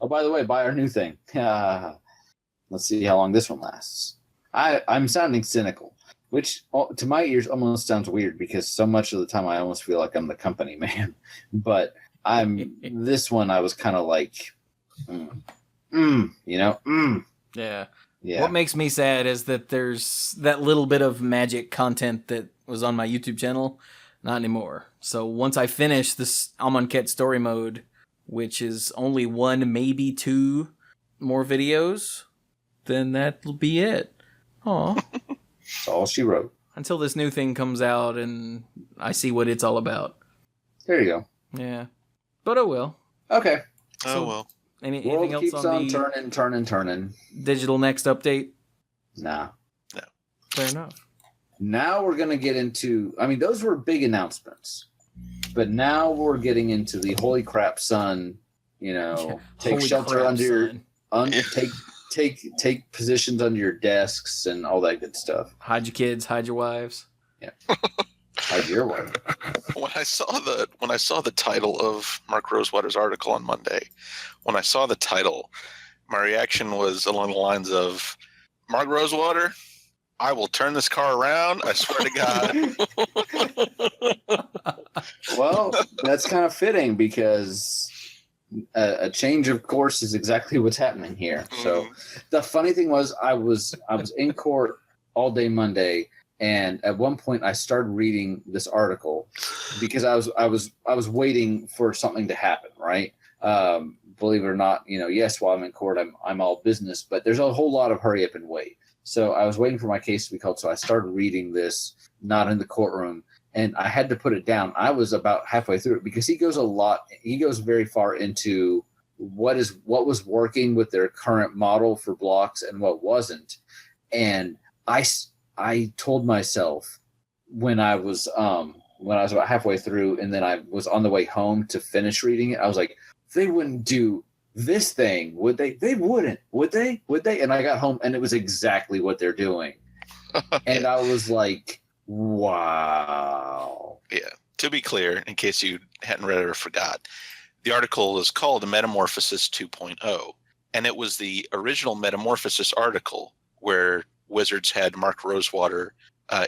Speaker 1: Oh, by the way, buy our new thing. Let's see how long this one lasts. I'm sounding cynical, which to my ears almost sounds weird because so much of the time I almost feel like I'm the company man. But this one I was kind of like,
Speaker 4: Yeah.
Speaker 1: Yeah.
Speaker 4: What makes me sad is that there's that little bit of magic content that was on my YouTube channel. Not anymore. So once I finish this Amonkhet story mode, which is only 1, maybe 2 more videos, then that'll be it. Aw.
Speaker 1: That's all she wrote.
Speaker 4: Until this new thing comes out and I see what it's all about.
Speaker 1: There you go.
Speaker 4: Yeah. But oh well.
Speaker 1: Okay.
Speaker 3: Oh well.
Speaker 4: Anything else
Speaker 1: keeps
Speaker 4: on
Speaker 1: the turning.
Speaker 4: digital next update?
Speaker 1: Nah.
Speaker 3: No.
Speaker 4: Fair enough.
Speaker 1: Now we're going to get into, those were big announcements, but now we're getting into the holy crap, son, take
Speaker 4: Holy
Speaker 1: shelter
Speaker 4: crap,
Speaker 1: under
Speaker 4: son.
Speaker 1: take positions under your desks and all that good stuff.
Speaker 4: Hide your kids, hide your wives.
Speaker 1: Yeah. Hide your wife.
Speaker 3: When I saw the title of Mark Rosewater's article on Monday, when I saw the title, my reaction was along the lines of, Mark Rosewater, I will turn this car around. I swear to God.
Speaker 1: Well, that's kind of fitting because a change of course is exactly what's happening here. So the funny thing was I was in court all day Monday, and at one point I started reading this article because I was waiting for something to happen, right? Believe it or not, yes, while I'm in court, I'm all business, but there's a whole lot of hurry up and wait. So I was waiting for my case to be called. So I started reading this, not in the courtroom, and I had to put it down. I was about halfway through it because he goes very far into what was working with their current model for blocks and what wasn't. And I told myself when I was about halfway through and then I was on the way home to finish reading it, I was like, they wouldn't do this thing, would they? They wouldn't, would they? Would they? And I got home and it was exactly what they're doing. And I was like, wow.
Speaker 3: Yeah. To be clear, in case you hadn't read it or forgot, the article is called Metamorphosis 2.0. And it was the original Metamorphosis article where Wizards had Mark Rosewater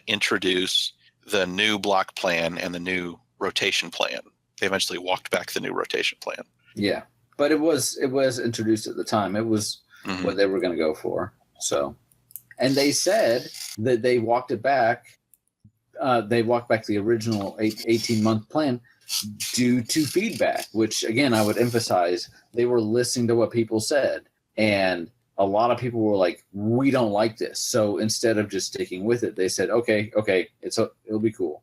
Speaker 3: introduce the new block plan and the new rotation plan. They eventually walked back the new rotation plan.
Speaker 1: Yeah. But it was introduced at the time. It was what they were going to go for. So, and they said that they walked it back. They walked back the original 18-month plan due to feedback, which again, I would emphasize they were listening to what people said. And a lot of people were like, we don't like this. So instead of just sticking with it, they said, okay, it'll be cool.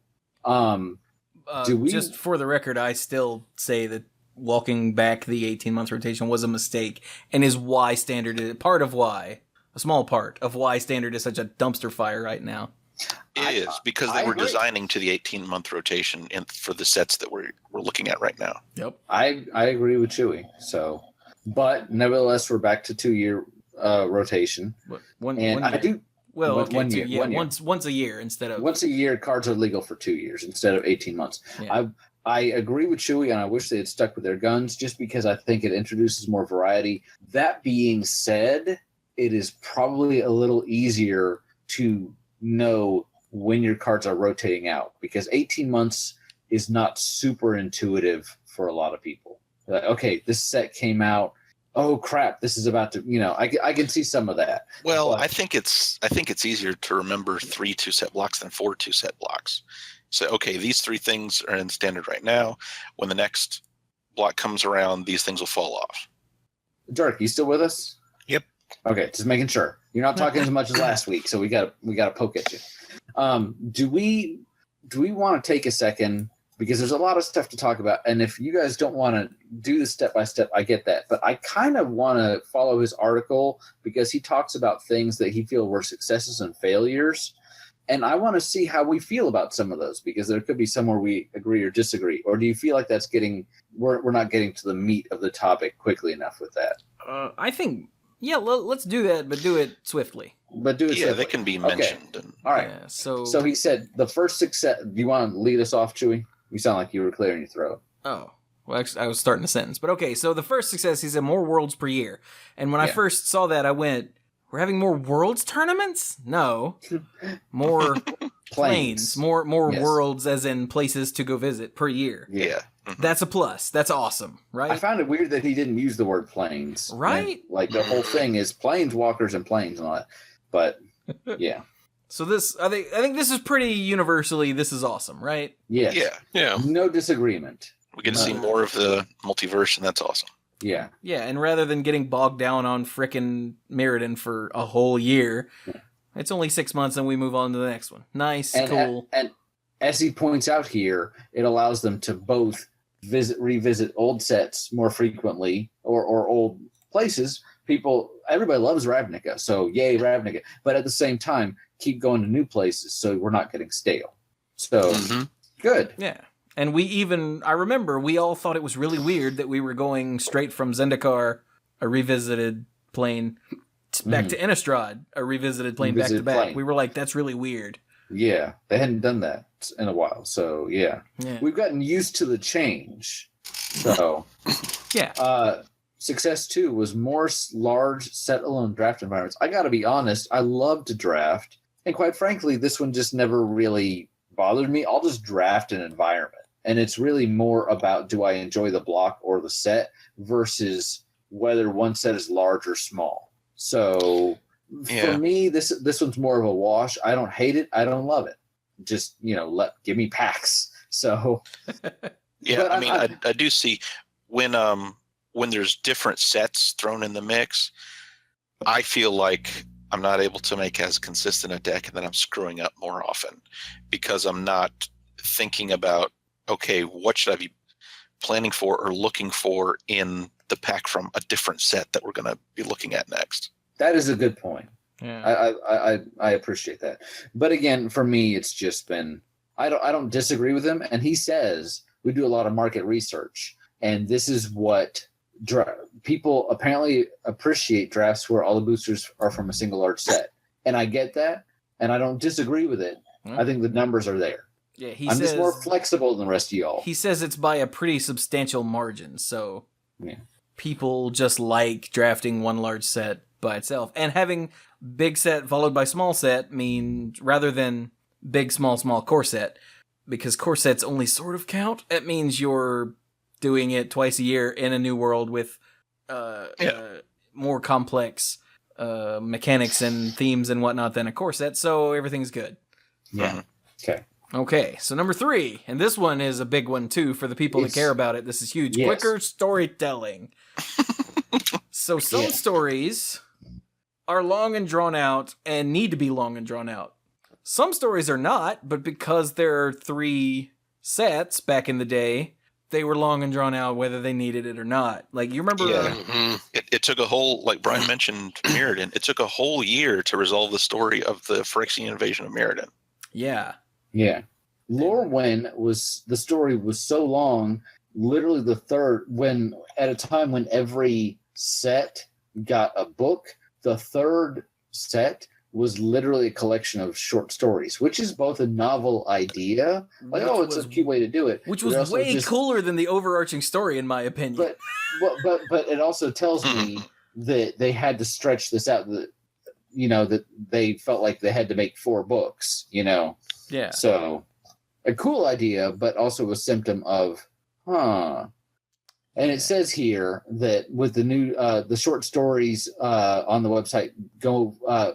Speaker 4: Just for the record, I still say that walking back the 18-month rotation was a mistake and is why standard is a small part of why standard is such a dumpster fire right now.
Speaker 3: It is because they were
Speaker 1: agree.
Speaker 3: designing to the 18-month rotation for the sets that we're looking at right now.
Speaker 4: Yep.
Speaker 1: I agree with Chewy. So, but nevertheless, we're back to 2-year rotation.
Speaker 4: One
Speaker 1: year. One year.
Speaker 4: Once a year instead of
Speaker 1: once a year. Cards are legal for 2 years instead of 18 months.
Speaker 4: Yeah.
Speaker 1: I agree with Chewy, and I wish they had stuck with their guns just because I think it introduces more variety. That being said, it is probably a little easier to know when your cards are rotating out because 18 months is not super intuitive for a lot of people. Like, okay, this set came out. Oh crap! This is about to. I can see some of that.
Speaker 3: Well, but I think it's easier to remember 3 2-set blocks than 4 2-set blocks. So, okay, these 3 things are in standard right now. When the next block comes around, these things will fall off.
Speaker 1: Dirk, you still with us?
Speaker 3: Yep.
Speaker 1: Okay, just making sure. You're not talking as much as last week, so we got to poke at you. Do we want to take a second because there's a lot of stuff to talk about, and if you guys don't want to do this step by step, I get that. But I kind of want to follow his article because he talks about things that he feels were successes and failures. And I want to see how we feel about some of those because there could be some where we agree or disagree. Or do you feel like we're not getting to the meat of the topic quickly enough with that?
Speaker 4: I think Yeah, let's do that, but do it swiftly.
Speaker 1: But do it.
Speaker 3: Yeah,
Speaker 1: swiftly.
Speaker 3: they can be mentioned. And
Speaker 1: All right.
Speaker 4: Yeah, so
Speaker 1: So he said the first success. Do you want to lead us off, Chewy? You sound like you were clearing your throat.
Speaker 4: Oh, well, actually, I was starting a sentence. But okay, so the first success, he said more worlds per year. And when I first saw that, I went, we're having more worlds tournaments? No. More planes. More worlds as in places to go visit per year.
Speaker 3: Yeah.
Speaker 4: That's a plus. That's awesome, right?
Speaker 1: I found it weird that he didn't use the word planes.
Speaker 4: Right?
Speaker 1: And, like the whole thing is planes, walkers, and planes and all that. But yeah.
Speaker 4: So this, I think this is pretty universally, this is awesome, right?
Speaker 1: Yes.
Speaker 5: Yeah.
Speaker 1: No disagreement.
Speaker 3: We get to see more of the multiverse, and that's awesome.
Speaker 1: Yeah.
Speaker 4: Yeah, and rather than getting bogged down on frickin' Meriden for a whole year, it's only 6 months and we move on to the next one. Nice, cool.
Speaker 1: And as he points out here, it allows them to both revisit old sets more frequently or old places. Everybody loves Ravnica, so yay Ravnica. But at the same time, keep going to new places so we're not getting stale. So good.
Speaker 4: Yeah. And I remember we all thought it was really weird that we were going straight from Zendikar, a revisited plane, back to Innistrad, a revisited plane back to back. We were like, that's really weird.
Speaker 1: Yeah, they hadn't done that in a while. So yeah. We've gotten used to the change. So
Speaker 4: yeah.
Speaker 1: Success 2 was more large set-alone draft environments. I got to be honest, I love to draft. And quite frankly, this one just never really bothered me. I'll just draft an environment. And it's really more about, do I enjoy the block or the set versus whether one set is large or small. So for me, this one's more of a wash. I don't hate it. I don't love it. Just, give me packs. So
Speaker 3: yeah, I do see when there's different sets thrown in the mix, I feel like I'm not able to make as consistent a deck, and then I'm screwing up more often because I'm not thinking about, okay, what should I be planning for or looking for in the pack from a different set that we're going to be looking at next.
Speaker 1: That is a good point.
Speaker 4: Yeah.
Speaker 1: I appreciate that. But again, for me, it's just been, I don't disagree with him. And he says we do a lot of market research, and this is what people apparently appreciate drafts where all the boosters are from a single large set. And I get that, and I don't disagree with it. I think the numbers are there.
Speaker 4: Yeah,
Speaker 1: I'm just more flexible than the rest of y'all.
Speaker 4: He says it's by a pretty substantial margin, so people just like drafting one large set by itself. And having big set followed by small set means, rather than big, small core set, because core sets only sort of count, it means you're doing it twice a year in a new world with more complex mechanics and themes and whatnot than a core set, so everything's good.
Speaker 1: Yeah.
Speaker 4: Okay, so number 3, and this one is a big one too for the people that care about it. This is huge.
Speaker 1: Yes.
Speaker 4: Quicker storytelling. So some stories are long and drawn out and need to be long and drawn out. Some stories are not, but because there are 3 sets back in the day, they were long and drawn out whether they needed it or not. Like, you remember...
Speaker 3: It took a whole, like Brian mentioned, Mirrodin. It took a whole year to resolve the story of the Phyrexian invasion of Mirrodin.
Speaker 4: Yeah.
Speaker 1: Yeah. Lorwyn the story was so long, literally the third, at a time when every set got a book, the third set was literally a collection of short stories, which is both a novel idea, like, it's a cute way to do it.
Speaker 4: Which was way cooler than the overarching story, in my opinion.
Speaker 1: But it also tells me that they had to stretch this out, that they felt like they had to make 4 books,
Speaker 4: Yeah.
Speaker 1: So a cool idea, but also a symptom of, And it says here that with the new, the short stories on the website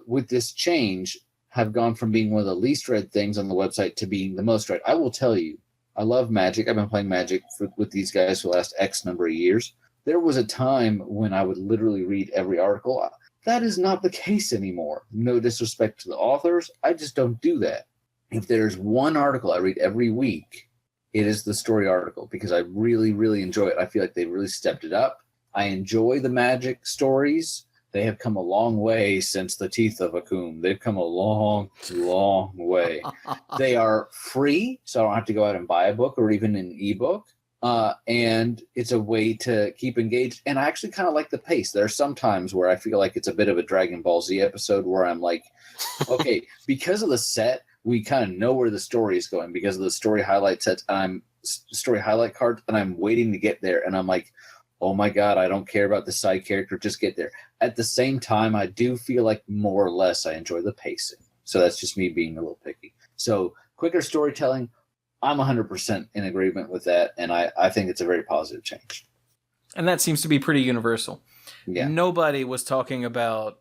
Speaker 1: with this change have gone from being one of the least read things on the website to being the most read. I will tell you, I love Magic. I've been playing Magic with these guys for the last X number of years. There was a time when I would literally read every article. That is not the case anymore. No disrespect to the authors. I just don't do that. If there's one article I read every week, it is the story article, because I really, really enjoy it. I feel like they really stepped it up. I enjoy the Magic stories. They have come a long way since the Teeth of Akum. They've come a long, long way. They are free, so I don't have to go out and buy a book or even an ebook. And it's a way to keep engaged. And I actually kind of like the pace. There are some times where I feel like it's a bit of a Dragon Ball Z episode where I'm like, okay, because of the set, we kind of know where the story is going because of the story highlight sets. Story highlight cards, and I'm waiting to get there. And I'm like, oh my God, I don't care about the side character. Just get there. At the same time, I do feel like more or less I enjoy the pacing. So that's just me being a little picky. So quicker storytelling, I'm 100% in agreement with that. And I think it's a very positive change.
Speaker 4: And that seems to be pretty universal.
Speaker 1: Yeah.
Speaker 4: Nobody was talking about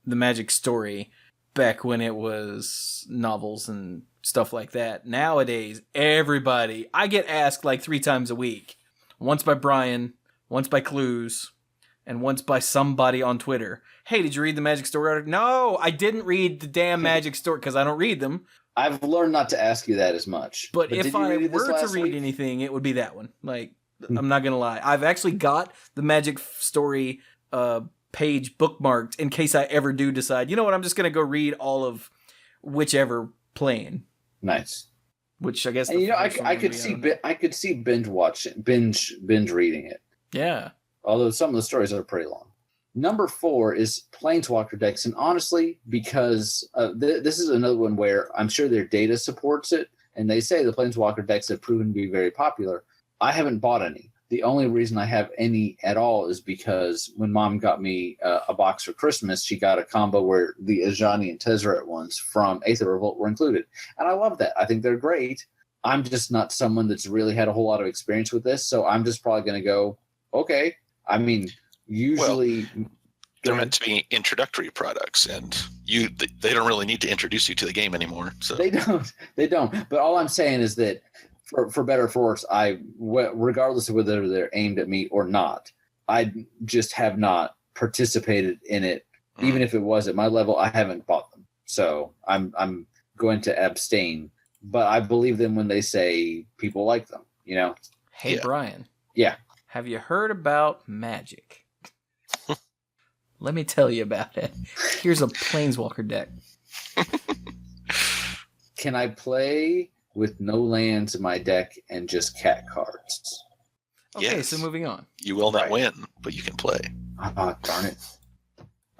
Speaker 4: the Magic story back when it was novels and stuff like that. Nowadays, everybody, I get asked like 3 times a week. Once by Brian, once by Clues, and once by somebody on Twitter. Hey, did you read the Magic story article? No, I didn't read the damn Magic story because I don't read them.
Speaker 1: I've learned not to ask you that as much.
Speaker 4: But if
Speaker 1: did you
Speaker 4: I
Speaker 1: read
Speaker 4: were to read
Speaker 1: week?
Speaker 4: anything, it would be that one. Like, I'm not going to lie. I've actually got the Magic story page bookmarked in case I ever do decide, you know what, I'm just going to go read all of whichever plane.
Speaker 1: Nice.
Speaker 4: Which I guess,
Speaker 1: and I could see binge reading it.
Speaker 4: Yeah.
Speaker 1: Although some of the stories are pretty long. Number 4 is Planeswalker decks. And honestly, because this is another one where I'm sure their data supports it, and they say the Planeswalker decks have proven to be very popular. I haven't bought any. The only reason I have any at all is because when Mom got me a box for Christmas, she got a combo where the Ajani and Tezzeret ones from Aether Revolt were included. And I love that. I think they're great. I'm just not someone that's really had a whole lot of experience with this, so I'm just probably going to go, okay. I mean, usually
Speaker 3: they're meant to be introductory products, and they don't really need to introduce you to the game anymore. So
Speaker 1: they don't. But all I'm saying is that for better or for worse, regardless of whether they're aimed at me or not, I just have not participated in it. Even if it was at my level, I haven't bought them. So I'm going to abstain. But I believe them when they say people like them. You know.
Speaker 4: Hey, yeah. Brian.
Speaker 1: Yeah.
Speaker 4: Have you heard about Magic? Let me tell you about it. Here's a Planeswalker deck.
Speaker 1: Can I play with no lands in my deck and just cat cards?
Speaker 4: Okay,
Speaker 3: yes.
Speaker 4: So moving on.
Speaker 3: You will not win, but you can play.
Speaker 1: Oh, darn it.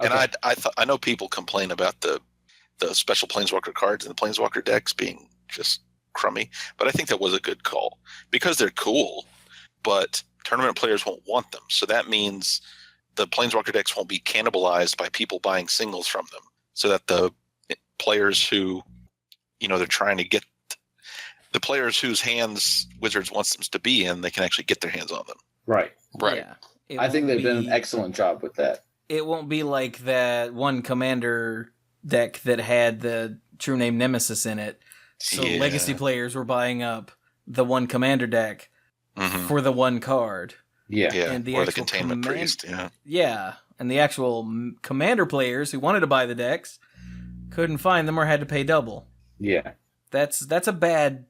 Speaker 3: Okay. And I know people complain about the special Planeswalker cards and the Planeswalker decks being just crummy, but I think that was a good call because they're cool, but tournament players won't want them. So that means the Planeswalker decks won't be cannibalized by people buying singles from them, so that the players who, they're trying to get the players whose hands Wizards wants them to be in, they can actually get their hands on them.
Speaker 1: Right.
Speaker 4: Yeah,
Speaker 1: I think they've done an excellent job with that.
Speaker 4: It won't be like that one commander deck that had the True Name Nemesis in it. So Legacy players were buying up the one commander deck for the one card.
Speaker 1: Yeah.
Speaker 4: And
Speaker 3: or the Containment Priest.
Speaker 4: Yeah. And the actual commander players who wanted to buy the decks couldn't find them or had to pay double.
Speaker 1: Yeah.
Speaker 4: That's a bad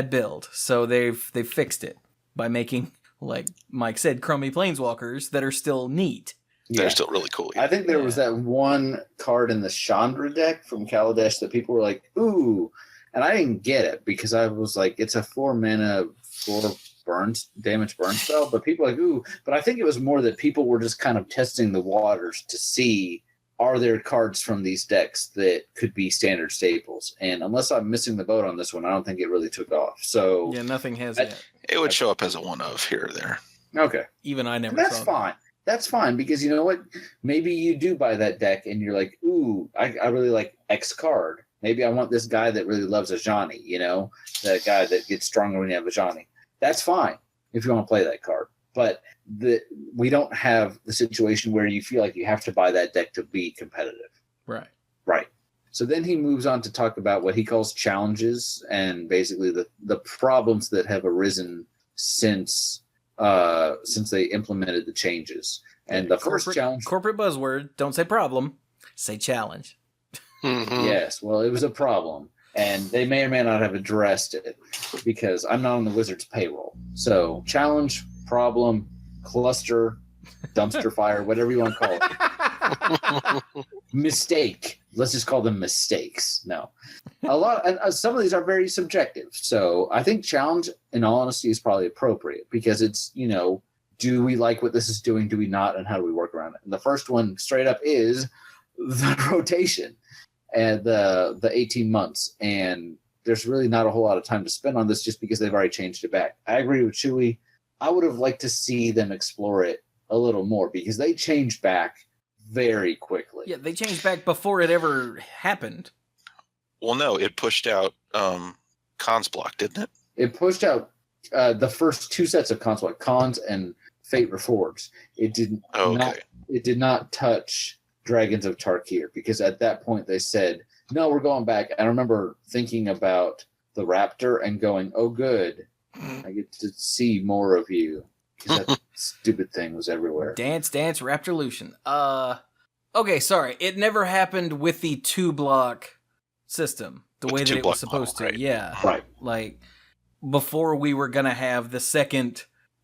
Speaker 4: build. So they've fixed it by making, like Mike said, crummy Planeswalkers that are still neat.
Speaker 3: They're still really cool. Yeah.
Speaker 1: I think there was that one card in the Chandra deck from Kaladesh that people were like, ooh. And I didn't get it because I was like, it's a 4-mana, 4 damage burn spell. But people were like, ooh. But I think it was more that people were just kind of testing the waters to see, are there cards from these decks that could be standard staples? And unless I'm missing the boat on this one, I don't think it really took off. So
Speaker 4: yeah, nothing has yet.
Speaker 3: It would show up as a one of here or there.
Speaker 1: Okay.
Speaker 4: Even I never
Speaker 1: That's
Speaker 4: saw
Speaker 1: fine.
Speaker 4: that.
Speaker 1: That's fine, because you know what? Maybe you do buy that deck and you're like, ooh, I really like X card. Maybe I want this guy that really loves Ajani, that guy that gets stronger when you have Ajani. That's fine if you want to play that card. But we don't have the situation where you feel like you have to buy that deck to be competitive.
Speaker 4: Right.
Speaker 1: Right. So then he moves on to talk about what he calls challenges and basically the problems that have arisen since they implemented the changes. And the first challenge...
Speaker 4: Corporate buzzword, don't say problem, say challenge.
Speaker 1: Yes, well, it was a problem. And they may or may not have addressed it because I'm not on the Wizards payroll. So challenge, problem, cluster, dumpster fire, whatever you want to call it. mistake. Let's just call them mistakes. No, some of these are very subjective. So I think challenge, in all honesty, is probably appropriate because it's, do we like what this is doing? Do we not? And how do we work around it? And the first one straight up is the rotation and the 18 months. And there's really not a whole lot of time to spend on this just because they've already changed it back. I agree with Chewy. I would have liked to see them explore it a little more because they changed back very quickly.
Speaker 4: Yeah, they changed back before it ever happened.
Speaker 3: Well, no, it pushed out Cons block, didn't it?
Speaker 1: It pushed out the first two sets of Cons block, Cons and Fate Reforged. It did not touch Dragons of Tarkir because at that point they said, no, we're going back. I remember thinking about the Raptor and going, oh, good. I get to see more of you. Because that stupid thing was everywhere.
Speaker 4: Dance, Raptorlution. Okay, sorry. It never happened with the 2-block system. The way that it was supposed to.
Speaker 3: Right.
Speaker 4: Yeah.
Speaker 1: Right.
Speaker 4: Like, before we were going to have the second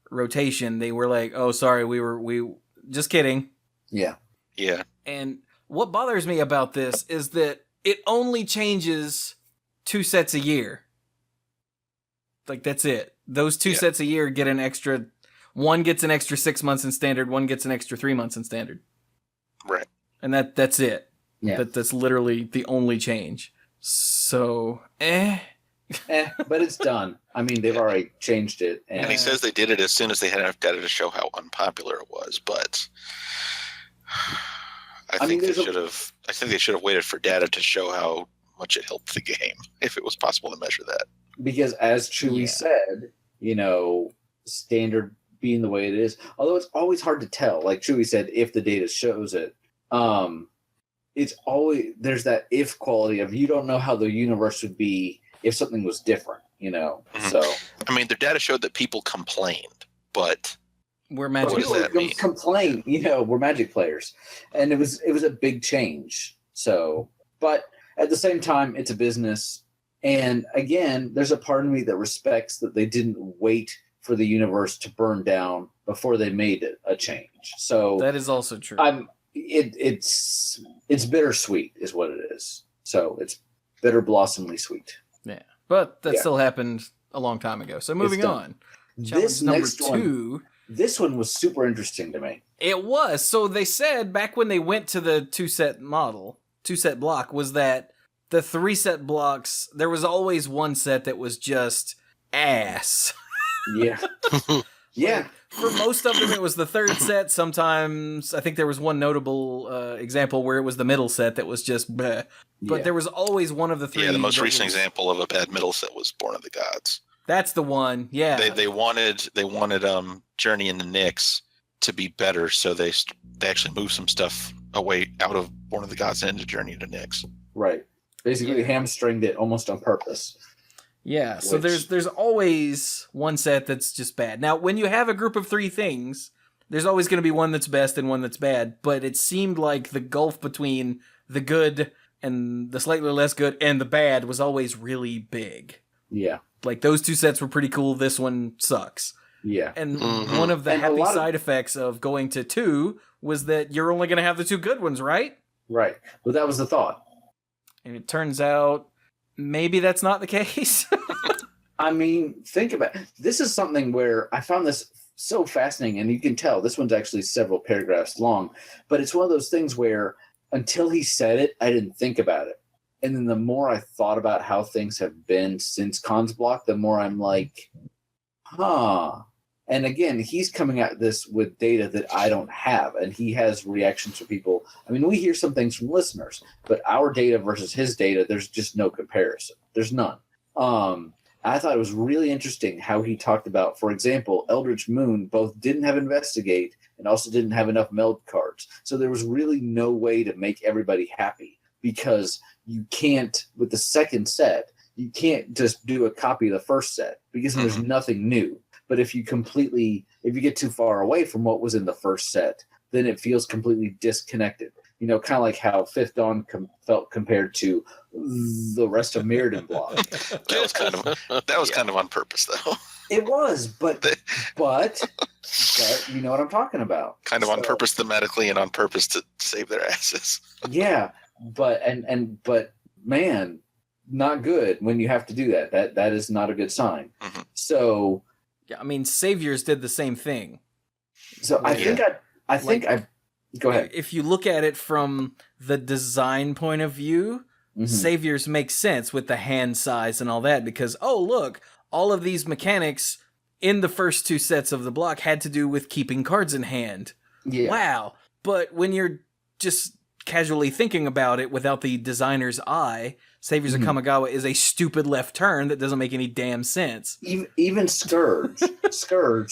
Speaker 4: rotation, they were like, oh, sorry, we just kidding.
Speaker 1: Yeah.
Speaker 3: Yeah.
Speaker 4: And what bothers me about this is that it only changes 2 sets a year. Like, that's it. Those 2 sets a year get an extra... One gets an extra 6 months in standard, one gets an extra 3 months in standard.
Speaker 3: Right.
Speaker 4: And that's it.
Speaker 1: Yeah.
Speaker 4: That's literally the only change. So,
Speaker 1: but it's done. I mean, they've already changed it.
Speaker 3: And he says they did it as soon as they had enough data to show how unpopular it was, but I think they should have waited for data to show how much it helped the game, if it was possible to measure that. Because as Chewy
Speaker 1: said, standard being the way it is, although it's always hard to tell, like Chewy said, if the data shows it, it's always, there's that if quality of, you don't know how the universe would be if something was different,
Speaker 3: Mm-hmm.
Speaker 1: So
Speaker 3: I mean, their data showed that people complained, but
Speaker 4: we're Magic.
Speaker 3: What does that mean?
Speaker 1: Complain, we're Magic players, and it was a big change. So, but at the same time, it's a business, and again, there's a part of me that respects that they didn't wait for the universe to burn down before they made it a change. So
Speaker 4: that is also true.
Speaker 1: It's bittersweet is what it is. So it's bitter blossomly sweet.
Speaker 4: Yeah. But that still happened a long time ago. So moving on.
Speaker 1: This
Speaker 4: next two.
Speaker 1: This one was super interesting to me.
Speaker 4: It was. So they said back when they went to the 2-set model, 2-set block, was that the 3-set blocks, there was always one set that was just ass.
Speaker 1: Yeah. Yeah.
Speaker 4: For most of them, it was the 3rd set. Sometimes, I think there was one notable example where it was the middle set that was just bleh. But there was always one of the 3.
Speaker 3: Yeah, the most recent example of a bad middle set was Born of the Gods.
Speaker 4: That's the one, yeah.
Speaker 3: They wanted Journey into Nyx to be better, so they actually moved some stuff away out of Born of the Gods and into Journey into Nyx.
Speaker 1: Right. Basically hamstringed it almost on purpose.
Speaker 4: Yeah, so there's always one set that's just bad. Now, when you have a group of 3 things, there's always going to be one that's best and one that's bad, but it seemed like the gulf between the good and the slightly less good and the bad was always really big.
Speaker 1: Yeah.
Speaker 4: Like, those 2 sets were pretty cool, this one sucks.
Speaker 1: Yeah.
Speaker 4: And one of the happy side effects of going to 2 was that you're only going to have the 2 good ones, right?
Speaker 1: Right. But that was the thought.
Speaker 4: And it turns out maybe that's not the case.
Speaker 1: I mean, think about it. This is something where I found this so fascinating, and you can tell this one's actually several paragraphs long, but it's one of those things where until he said it, I didn't think about it. And then the more I thought about how things have been since Cons Block, the more I'm like, huh. And again, he's coming at this with data that I don't have, and he has reactions from people. I mean, we hear some things from listeners, but our data versus his data, there's just no comparison. There's none. I thought it was really interesting how he talked about, for example, Eldritch Moon both didn't have Investigate and also didn't have enough meld cards. So there was really no way to make everybody happy because you can't, with the second set, you can't just do a copy of the first set because there's nothing new. But if you get too far away from what was in the first set, then it feels completely disconnected. Kind of like how Fifth Dawn felt compared to the rest of Mirrodin block.
Speaker 3: That was kind of on purpose, though.
Speaker 1: It was, but but you know what I'm talking about.
Speaker 3: Kind of on
Speaker 1: So,
Speaker 3: purpose thematically and on purpose to save their asses.
Speaker 1: Yeah, but but man, not good when you have to do that. That is not a good sign.
Speaker 3: Mhm.
Speaker 1: So
Speaker 4: Yeah, I mean, Saviors did the same thing.
Speaker 1: I think I go ahead.
Speaker 4: If you look at it from the design point of view,
Speaker 1: Mhm.
Speaker 4: Saviors make sense with the hand size and all that because, oh, look, all of these mechanics in the first 2 sets of the block had to do with keeping cards in hand.
Speaker 1: Yeah.
Speaker 4: Wow. But when you're just casually thinking about it without the designer's eye, Saviors of Kamigawa is a stupid left turn that doesn't make any damn sense.
Speaker 1: Even Scourge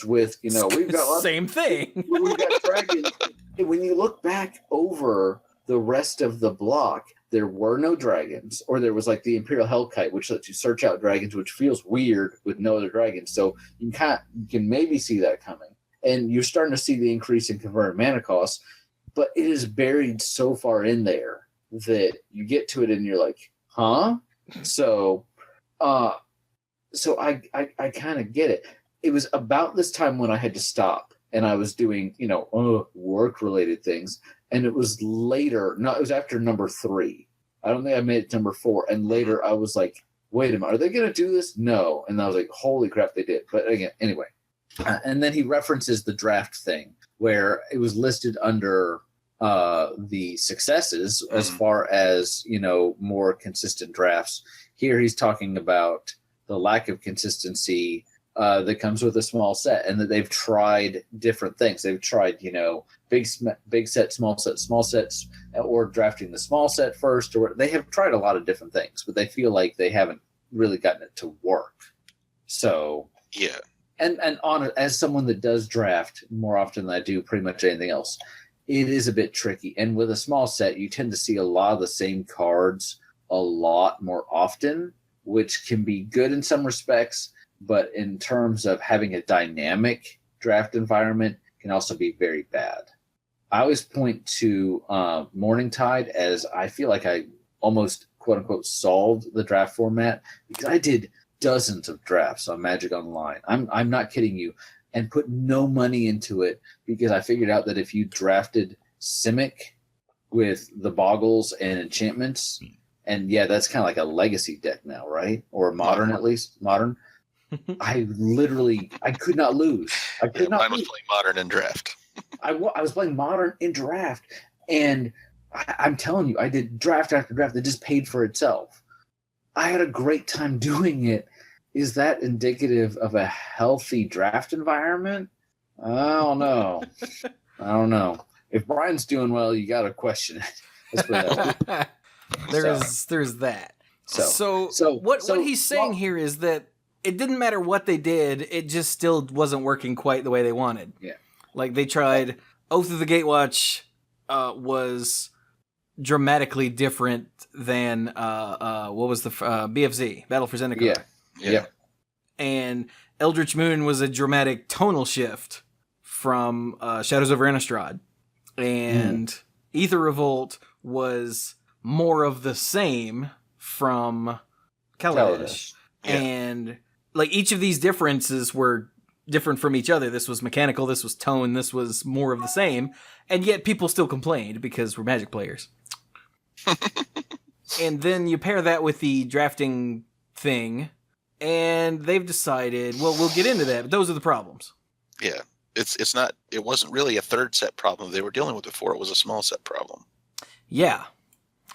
Speaker 1: with, we've got
Speaker 4: same thing.
Speaker 1: we've got dragons. When you look back over the rest of the block, there were no dragons, or there was like the Imperial Hellkite, which lets you search out dragons, which feels weird with no other dragons. So you can maybe see that coming, and you're starting to see the increase in converted mana costs, but it is buried so far in there that you get to it and you're like, huh? So I kind of get it. It was about this time when I had to stop, and I was doing work related things. And it was later. No, it was after number 3. I don't think I made it to number 4. And later, I was like, "Wait a minute, are they going to do this?" No. And I was like, "Holy crap, they did!" But again, anyway. And then he references the draft thing, where it was listed under the successes as far as more consistent drafts. Here, he's talking about the lack of consistency that comes with a small set, and that they've tried different things. They've tried, big set, small sets, or drafting the small set first, or they have tried a lot of different things, but they feel like they haven't really gotten it to work. So
Speaker 3: yeah,
Speaker 1: and as someone that does draft more often than I do pretty much anything else, it is a bit tricky. And with a small set, you tend to see a lot of the same cards a lot more often, which can be good in some respects. But in terms of having a dynamic draft environment, can also be very bad. I always point to Morningtide as I feel like I almost, quote unquote, solved the draft format, because I did dozens of drafts on Magic Online. I'm not kidding you, and put no money into it because I figured out that if you drafted Simic with the boggles and enchantments, and yeah, that's kind of like a legacy deck now, right? Or modern, at least modern. I could not lose.
Speaker 3: Mine was playing modern in draft.
Speaker 1: I was playing modern in draft, and I'm telling you, I did draft after draft that just paid for itself. I had a great time doing it. Is that indicative of a healthy draft environment? I don't know. If Brian's doing well, you got to question it. Let's put it that way.
Speaker 4: There's that.
Speaker 1: So
Speaker 4: what he's saying here is that it didn't matter what they did, it just still wasn't working quite the way they wanted.
Speaker 1: Yeah.
Speaker 4: Like they tried Oath of the Gatewatch was dramatically different than what was the BFZ, Battle for Zendikar.
Speaker 1: Yeah.
Speaker 4: And Eldritch Moon was a dramatic tonal shift from Shadows over Innistrad. And Aether Revolt was more of the same from Kaladesh.
Speaker 3: Yeah.
Speaker 4: And like each of these differences were different from each other. This was mechanical, this was tone, this was more of the same. And yet people still complained because we're Magic players. And then you pair that with the drafting thing, and they've decided, well, we'll get into that, but those are the problems.
Speaker 3: Yeah. It wasn't really a third set problem they were dealing with before. It was a small set problem.
Speaker 4: Yeah.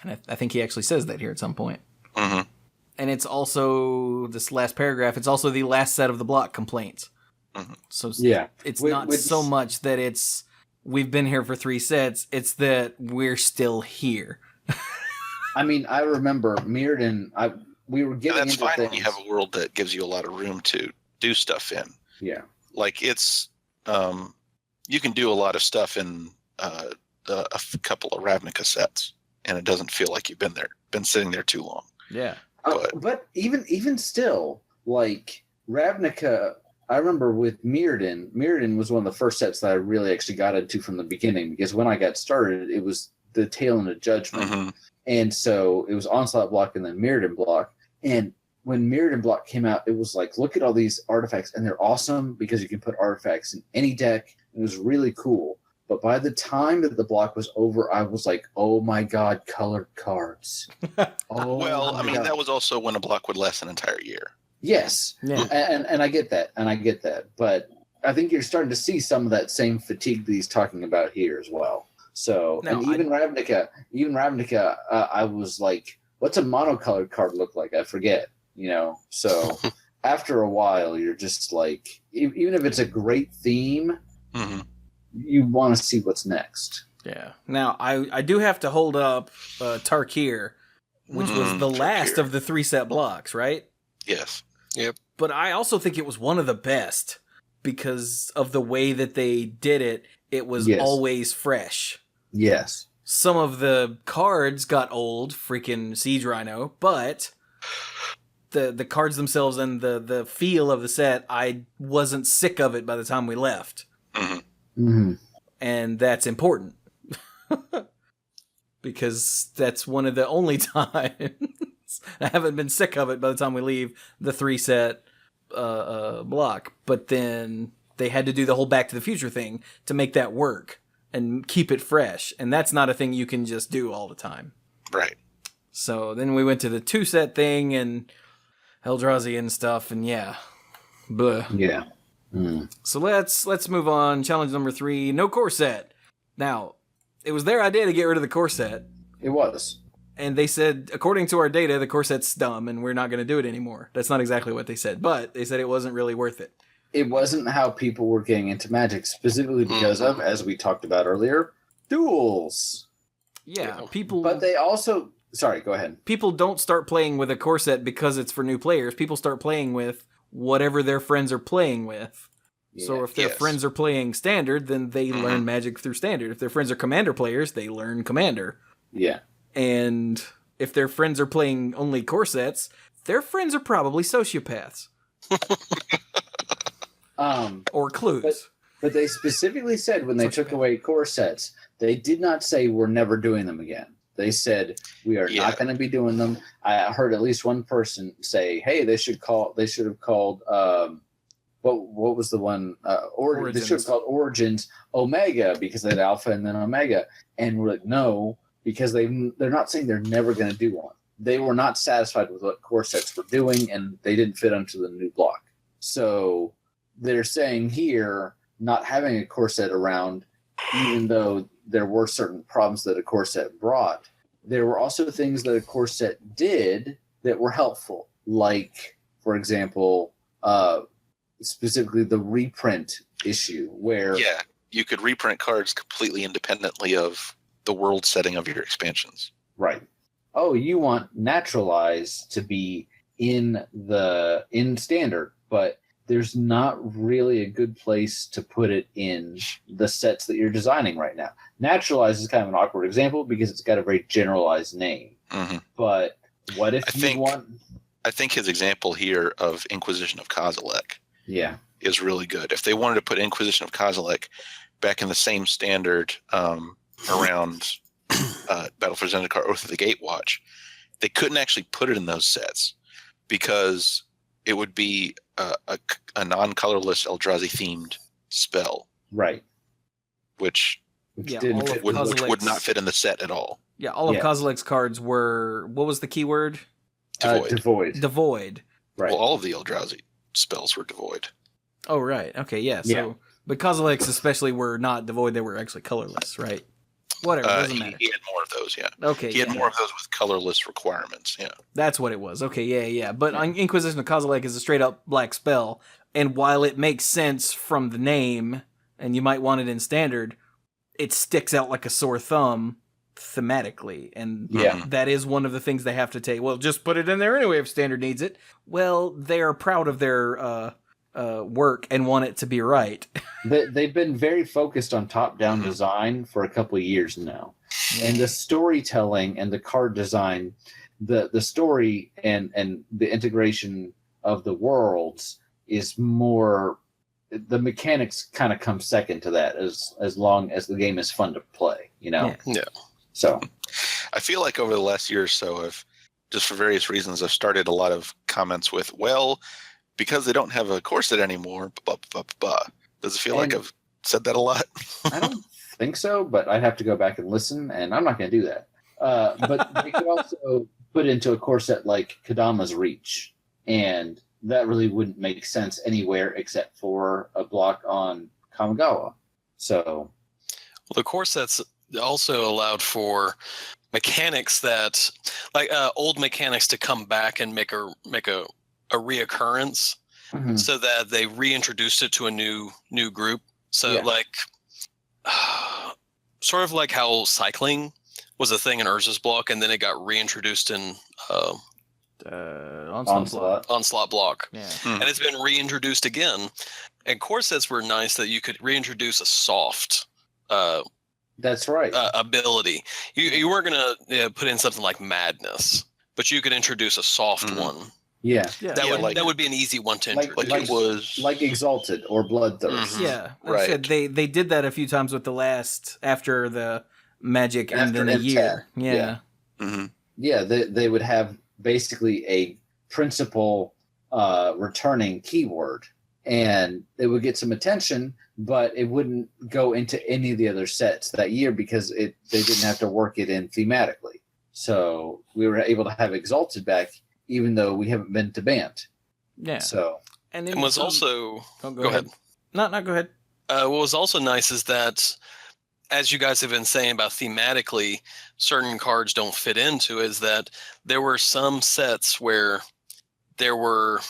Speaker 4: And I think he actually says that here at some point.
Speaker 3: Mm-hmm.
Speaker 4: And it's also, this last paragraph, it's also the last set of the block complaints.
Speaker 3: Mm-hmm.
Speaker 4: So
Speaker 1: yeah,
Speaker 4: it's not so much that we've been here for 3 sets, it's that we're still here.
Speaker 1: I mean, I remember Mirrodin, we were getting
Speaker 3: into
Speaker 1: into
Speaker 3: fine
Speaker 1: things.
Speaker 3: when you have a world that gives you a lot of room to do stuff in.
Speaker 1: Yeah.
Speaker 3: Like it's, you can do a lot of stuff in a couple of Ravnica sets, and it doesn't feel like you've been sitting there too long.
Speaker 4: Yeah.
Speaker 1: But even still, like Ravnica, I remember with Mirrodin was one of the first sets that I really actually got into from the beginning, because when I got started, it was the Tail End of Judgment.
Speaker 3: Mm-hmm.
Speaker 1: And so it was Onslaught block and then Mirrodin block. And when Mirrodin Block came out, it was like, look at all these artifacts, and they're awesome because you can put artifacts in any deck. It was really cool. But by the time that the block was over, I was like, oh my God, colored cards. Oh,
Speaker 3: Well, I mean,
Speaker 1: God.
Speaker 3: that was also when a block would last an entire year.
Speaker 1: Yes.
Speaker 4: Yeah.
Speaker 1: And I get that. And I get that. But I think you're starting to see some of that same fatigue that he's talking about here as well. So,
Speaker 4: No,
Speaker 1: and even Ravnica, I was like, what's a monocolored card look like? I forget, So after a while, you're just like, even if it's a great theme,
Speaker 3: Mm-hmm.
Speaker 1: you want to see what's next.
Speaker 4: Yeah. Now, I do have to hold up Tarkir, which was the last of the 3-set blocks, right?
Speaker 3: Yes.
Speaker 5: Yep.
Speaker 4: But I also think it was one of the best because of the way that they did it. It was always fresh.
Speaker 1: Yes.
Speaker 4: Some of the cards got old, freaking Siege Rhino, but the cards themselves and the feel of the set, I wasn't sick of it by the time we left.
Speaker 3: Mm-hmm.
Speaker 1: Mm-hmm.
Speaker 4: And that's important. Because that's one of the only times I haven't been sick of it by the time we leave the 3-set block. But then they had to do the whole Back to the Future thing to make that work and keep it fresh. And that's not a thing you can just do all the time.
Speaker 3: Right.
Speaker 4: So then we went to the 2-set thing and Eldrazi and stuff, and yeah. Blah.
Speaker 1: Yeah. Mm.
Speaker 4: So let's move on. Challenge number 3, no core set. Now, it was their idea to get rid of the core set.
Speaker 1: It was.
Speaker 4: And they said, according to our data, the core set's dumb and we're not going to do it anymore. That's not exactly what they said, but they said it wasn't really worth it.
Speaker 1: It wasn't how people were getting into Magic, specifically because of, as we talked about earlier, duels.
Speaker 4: Yeah, people...
Speaker 1: But they also... Sorry, go ahead.
Speaker 4: People don't start playing with a core set because it's for new players. People start playing with whatever their friends are playing with.
Speaker 1: Yeah.
Speaker 4: So if their friends are playing Standard, then they learn Magic through Standard. If their friends are Commander players, they learn Commander.
Speaker 1: Yeah.
Speaker 4: And if their friends are playing only core sets, their friends are probably sociopaths. Or clues.
Speaker 1: But they specifically said when they took away core sets, they did not say we're never doing them again. They said we are not going to be doing them. I heard at least one person say, "Hey, they should have called what was the one? They should have called Origins Omega because they had Alpha and then Omega." And we're like, no, because they're not saying they're never going to do one. They were not satisfied with what core sets were doing, and they didn't fit onto the new block. So they're saying here, not having a core set around, even though there were certain problems that a core set brought, there were also things that a core set did that were helpful. Like, for example, specifically the reprint issue where...
Speaker 3: Yeah, you could reprint cards completely independently of the world setting of your expansions.
Speaker 1: Right. Oh, you want Naturalize to be in Standard, but there's not really a good place to put it in the sets that you're designing right now. Naturalize is kind of an awkward example because it's got a very generalized name.
Speaker 3: Mm-hmm.
Speaker 1: But what if
Speaker 3: I think his example here of Inquisition of Kozilek is really good. If they wanted to put Inquisition of Kozilek back in the same Standard around Battle for Zendikar Oath of the Gatewatch, they couldn't actually put it in those sets because it would be a non-colorless Eldrazi themed spell,
Speaker 1: right?
Speaker 3: Which
Speaker 1: didn't
Speaker 3: would not fit in the set at all.
Speaker 4: Yeah, all of Kozilek's cards were, what was the keyword?
Speaker 3: Devoid.
Speaker 4: Devoid.
Speaker 1: Right.
Speaker 3: Well, all of the Eldrazi spells were devoid.
Speaker 4: Oh, right. Okay, yeah. So, but Kozilek's especially were not devoid; they were actually colorless, right? Whatever, doesn't matter.
Speaker 3: He had more of those, yeah.
Speaker 4: Okay,
Speaker 3: he had more of those with colorless requirements, yeah.
Speaker 4: That's what it was. Okay, yeah. But Inquisition of Kozilek is a straight up black spell, and while it makes sense from the name, and you might want it in Standard, it sticks out like a sore thumb thematically, and that is one of the things they have to take. Well, just put it in there anyway if Standard needs it. Well, they are proud of their work and want it to be right.
Speaker 1: They've been very focused on top-down design for a couple of years now, and the storytelling and the card design, the story and the integration of the worlds is more. The mechanics kind of come second to that, as long as the game is fun to play,
Speaker 3: Yeah.
Speaker 1: So,
Speaker 3: I feel like over the last year or so, just for various reasons, I've started a lot of comments with, well, because they don't have a core set anymore, blah, blah, blah, blah. Does it feel like I've said that a lot?
Speaker 1: I don't think so, but I'd have to go back and listen, and I'm not going to do that. But they could also put into a core set like Kadama's Reach, and that really wouldn't make sense anywhere except for a block on Kamigawa. So,
Speaker 5: well, the core sets also allowed for mechanics that, like old mechanics, to come back and make a reoccurrence, so that they reintroduced it to a new group. So like, sort of like how cycling was a thing in Urza's block, and then it got reintroduced in Onslaught block.
Speaker 4: Yeah.
Speaker 5: And it's been reintroduced again. And core sets were nice that you could reintroduce a soft
Speaker 1: that's right.
Speaker 5: ability. You weren't going to put in something like Madness, but you could introduce a soft one.
Speaker 1: Yeah.
Speaker 5: That would be an easy one to introduce.
Speaker 3: Like it was
Speaker 1: like Exalted or Bloodthirst.
Speaker 4: Yeah,
Speaker 3: Right.
Speaker 4: Said they did that a few times with the last after the Magic and then a year. Yeah.
Speaker 1: Yeah, they would have basically a principal returning keyword, and it would get some attention, but it wouldn't go into any of the other sets that year because they didn't have to work it in thematically. So we were able to have Exalted back, even though we haven't been to Bant.
Speaker 4: Yeah.
Speaker 1: So
Speaker 5: and was also
Speaker 4: go ahead. No, go ahead.
Speaker 5: What was also nice is that, as you guys have been saying about thematically, certain cards don't fit into, is that there were some sets where there were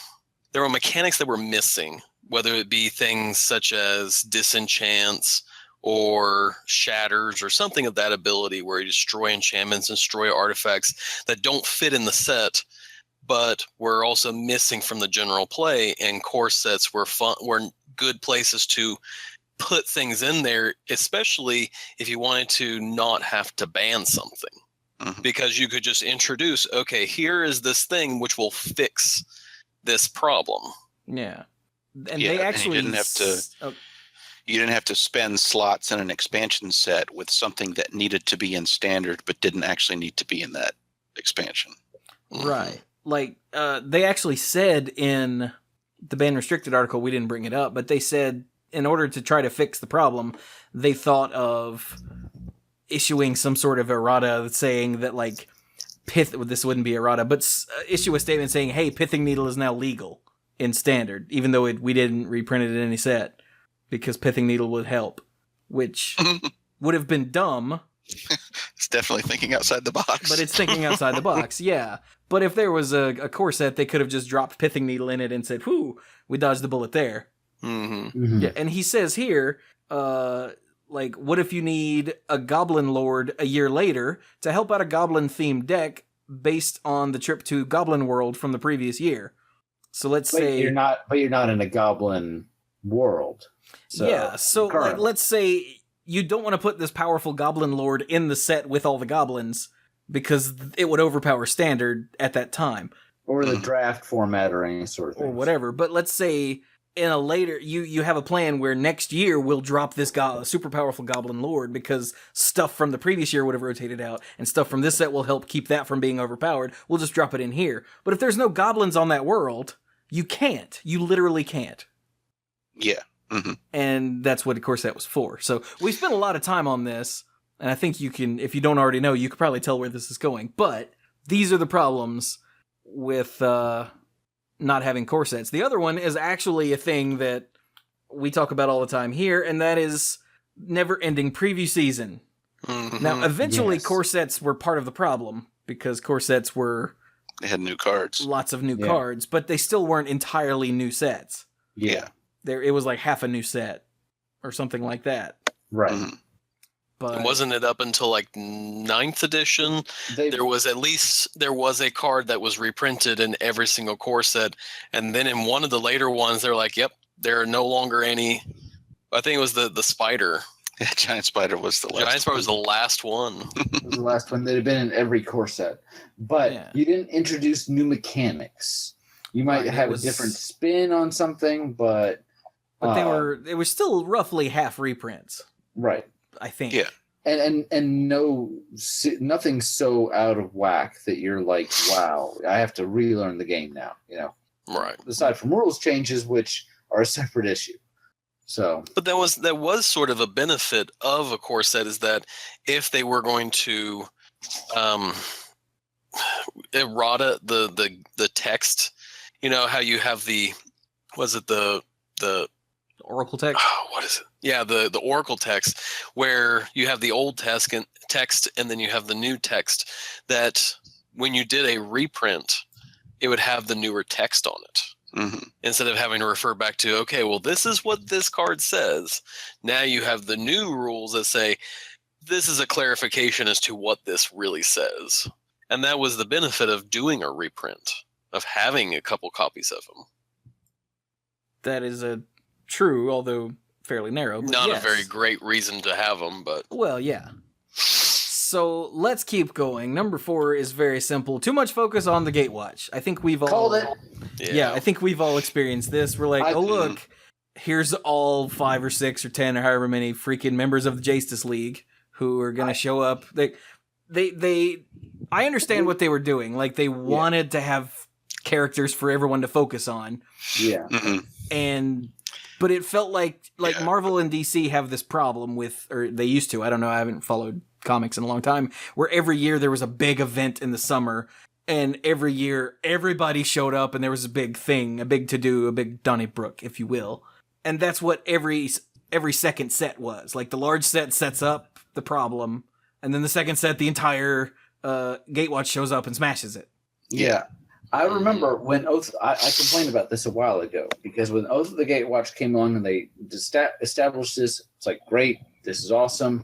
Speaker 5: mechanics that were missing, whether it be things such as disenchants or shatters or something of that ability where you destroy enchantments and destroy artifacts that don't fit in the set, but were also missing from the general play, and core sets were good places to put things in there, especially if you wanted to not have to ban something. Because you could just introduce, okay, here is this thing which will fix this problem.
Speaker 4: Yeah. And they actually
Speaker 3: you didn't have to spend slots in an expansion set with something that needed to be in standard but didn't actually need to be in that expansion.
Speaker 4: Right. Like they actually said in the ban restricted article, we didn't bring it up, but they said in order to try to fix the problem, they thought of issuing some sort of errata saying that, like, this wouldn't be errata, but issue a statement saying, hey, Pithing Needle is now legal in standard, even though we didn't reprint it in any set, because Pithing Needle would help, which would have been dumb.
Speaker 3: It's definitely thinking outside the box.
Speaker 4: But it's thinking outside the box, yeah. But if there was a core set, they could have just dropped Pithing Needle in it and said, whew, we dodged the bullet there. Yeah, and he says here, like, what if you need a Goblin Lord a year later to help out a Goblin-themed deck based on the trip to Goblin World from the previous year? So let's say
Speaker 1: you're not in a Goblin world.
Speaker 4: So like, let's say you don't want to put this powerful Goblin Lord in the set with all the goblins because it would overpower standard at that time,
Speaker 1: or the draft format or any sort of thing,
Speaker 4: or whatever. But let's say in a later, you have a plan where next year we'll drop this super powerful Goblin Lord because stuff from the previous year would have rotated out, and stuff from this set will help keep that from being overpowered. We'll just drop it in here. But if there's no goblins on that world, you can't. You literally can't.
Speaker 3: Yeah.
Speaker 4: And that's what the core set was for. So we spent a lot of time on this, and I think you can, if you don't already know, you could probably tell where this is going. But these are the problems with not having core sets. The other one is actually a thing that we talk about all the time here, and that is never-ending preview season. Now, eventually, core sets were part of the problem, because core sets
Speaker 3: they had new cards.
Speaker 4: Lots of new cards, but they still weren't entirely new sets.
Speaker 3: Yeah.
Speaker 4: It was like half a new set, or something like that.
Speaker 1: Right.
Speaker 4: But
Speaker 5: wasn't it up until like 9th edition? There was a card that was reprinted in every single core set, and then in one of the later ones, they're like, "Yep, there are no longer any." I think it was the spider.
Speaker 3: Yeah, Giant Spider was the last.
Speaker 5: Giant Spider was the last one.
Speaker 1: It was the last one that had been in every core set, but you didn't introduce new mechanics. You might have a different spin on something, but
Speaker 4: they were still roughly half reprints.
Speaker 1: Right.
Speaker 4: I think.
Speaker 3: Yeah.
Speaker 1: and no, nothing so out of whack that you're like, wow, I have to relearn the game now.
Speaker 5: Right.
Speaker 1: Aside from rules changes, which are a separate issue. So,
Speaker 5: but that was sort of a benefit of a core set, is that if they were going to errata the text, how you have the
Speaker 4: Oracle text.
Speaker 5: Oh, what is it? Yeah, the Oracle text, where you have the old text and then you have the new text, that when you did a reprint, it would have the newer text on it.
Speaker 3: Mm-hmm.
Speaker 5: Instead of having to refer back to, okay, well, this is what this card says. Now you have the new rules that say, this is a clarification as to what this really says. And that was the benefit of doing a reprint, of having a couple copies of them.
Speaker 4: That is true, although fairly narrow. But
Speaker 5: Not
Speaker 4: yes.
Speaker 5: a very great reason to have them, but...
Speaker 4: Well, yeah. So let's keep going. Number 4 is very simple. Too much focus on the Gatewatch. I think we've all...
Speaker 1: Called it.
Speaker 4: Yeah, I think we've all experienced this. We're like, look, here's all 5 or 6 or 10 or however many freaking members of the Justice League who are going to show up. I understand what they were doing. Like, they wanted to have characters for everyone to focus on.
Speaker 1: Yeah.
Speaker 3: Mm-hmm.
Speaker 4: But it felt like Marvel and DC have this problem with, or they used to, I don't know, I haven't followed comics in a long time, where every year there was a big event in the summer, and every year everybody showed up and there was a big thing, a big to-do, a big Donnybrook, if you will. And that's what every second set was. Like, the large set sets up the problem, and then the second set, the entire Gatewatch shows up and smashes it.
Speaker 1: Yeah. I remember when I complained about this a while ago, because when Oath of the Gatewatch came along and they established this, it's like, great, this is awesome.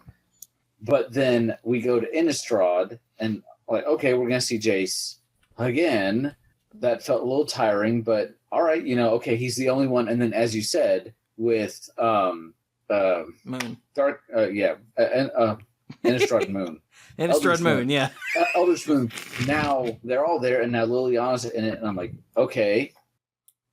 Speaker 1: But then we go to Innistrad and like, okay, we're going to see Jace again. That felt a little tiring, but all right, okay, he's the only one. And then, as you said, with
Speaker 4: Moon.
Speaker 1: Dark, Innistrad Moon.
Speaker 4: Innistrad Moon, yeah.
Speaker 1: Eldritch Moon. Now they're all there, and now Liliana's in it, and I'm like, okay.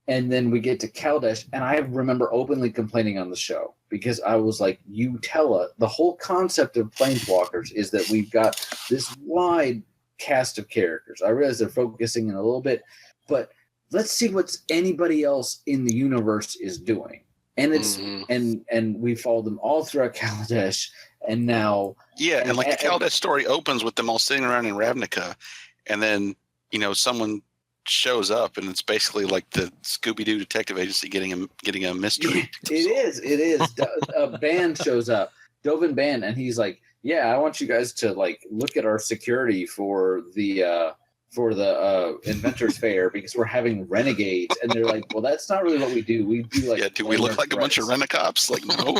Speaker 1: And then we get to Kaladesh, and I remember openly complaining on the show because I was like, the whole concept of Planeswalkers is that we've got this wide cast of characters. I realize they're focusing in a little bit, but let's see what anybody else in the universe is doing. And it's and we followed them all throughout Kaladesh, and now
Speaker 3: and like the Kaladesh story opens with them all sitting around in Ravnica, and then someone shows up, and it's basically like the Scooby-Doo detective agency getting a mystery.
Speaker 1: It is. A band shows up, Dovin Band, and he's like, "Yeah, I want you guys to like look at our security for the Inventors Fair because we're having renegades." And they're like, "Well, that's not really what we do. We do like
Speaker 3: do we look like a bunch of rent-a-cops?" Like, no.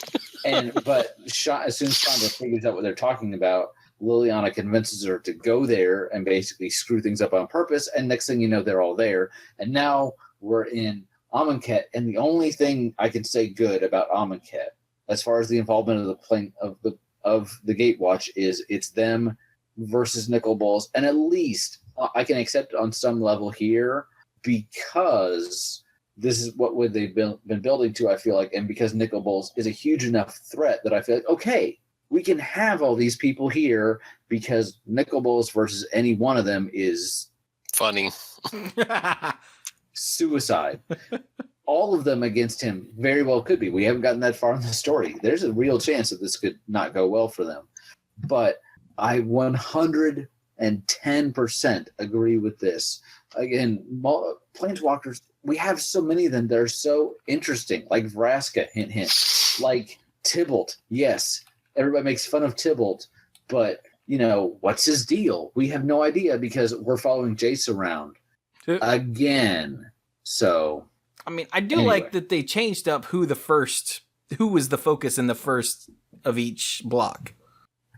Speaker 1: But as soon as Chandra figures out what they're talking about, Liliana convinces her to go there and basically screw things up on purpose. And next thing you know, they're all there. And now we're in Amonkhet. And the only thing I can say good about Amonkhet, as far as the involvement of the plane of the Gatewatch, is it's them versus Nicol Bolas. And at least I can accept it on some level here because this is what they've been building to, I feel like. And because Nicol Bolas is a huge enough threat that I feel like, okay, we can have all these people here because Nicol Bolas versus any one of them is
Speaker 5: funny.
Speaker 1: Suicide. All of them against him very well could be. We haven't gotten that far in the story. There's a real chance that this could not go well for them. But I 110% agree with this. Again, Planeswalkers, we have so many of them that are so interesting, like Vraska, hint, hint, like Tybalt, yes. Everybody makes fun of Tybalt, but, what's his deal? We have no idea because we're following Jace around again. So,
Speaker 4: I mean, I do like that they changed up who was the focus in the first of each block.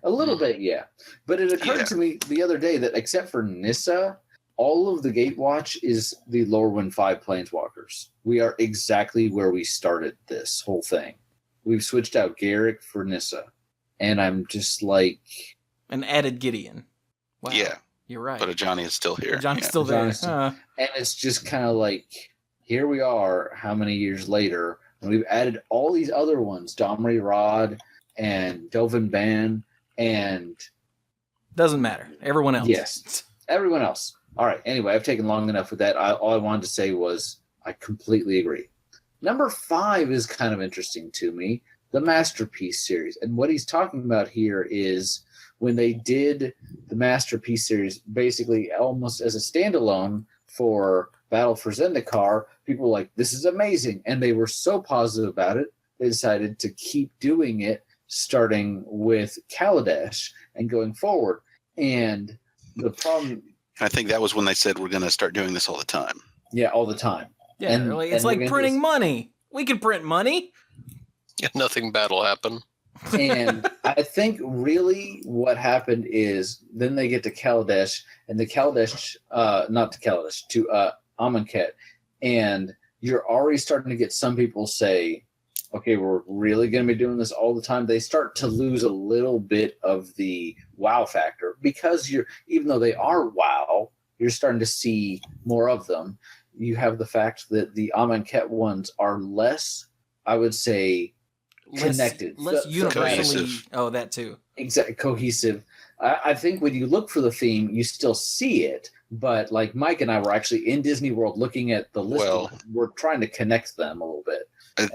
Speaker 1: A little bit, yeah. But it occurred to me the other day that except for Nissa, all of the Gatewatch is the Lorwyn 5 Planeswalkers. We are exactly where we started this whole thing. We've switched out Garrick for Nissa. And I'm just like...
Speaker 4: And added Gideon. Wow.
Speaker 3: Yeah.
Speaker 4: You're right.
Speaker 3: But Ajani is still here.
Speaker 4: Ajani's still there.
Speaker 1: And it's just kind of like, here we are, how many years later, and we've added all these other ones, Domri Rod and Dovin Ban, And
Speaker 4: doesn't matter. Everyone else.
Speaker 1: Yes, everyone else. All right. Anyway, I've taken long enough with that. All I wanted to say was I completely agree. Number 5 is kind of interesting to me, the Masterpiece series. And what he's talking about here is when they did the Masterpiece series, basically almost as a standalone for Battle for Zendikar, people were like, this is amazing. And they were so positive about it, they decided to keep doing it, starting with Kaladesh and going forward. And the problem...
Speaker 6: I think that was when they said we're going to start doing this all the time.
Speaker 1: Yeah, all the time.
Speaker 4: Yeah, it's like printing money. We can print money.
Speaker 5: Yeah, nothing bad will happen.
Speaker 1: And I think really what happened is then they get to Kaladesh, and the Kaladesh, not to Kaladesh, to Amonkhet, and you're already starting to get some people say, okay, we're really going to be doing this all the time. They start to lose a little bit of the wow factor because even though they are wow, you're starting to see more of them. You have the fact that the Amonkhet ones are less, I would say, connected.
Speaker 4: Less universally.
Speaker 3: Cohesive.
Speaker 4: Oh, that too.
Speaker 1: Exactly, cohesive. I think when you look for the theme, you still see it. But like Mike and I were actually in Disney World looking at the list. We're trying to connect them a little bit.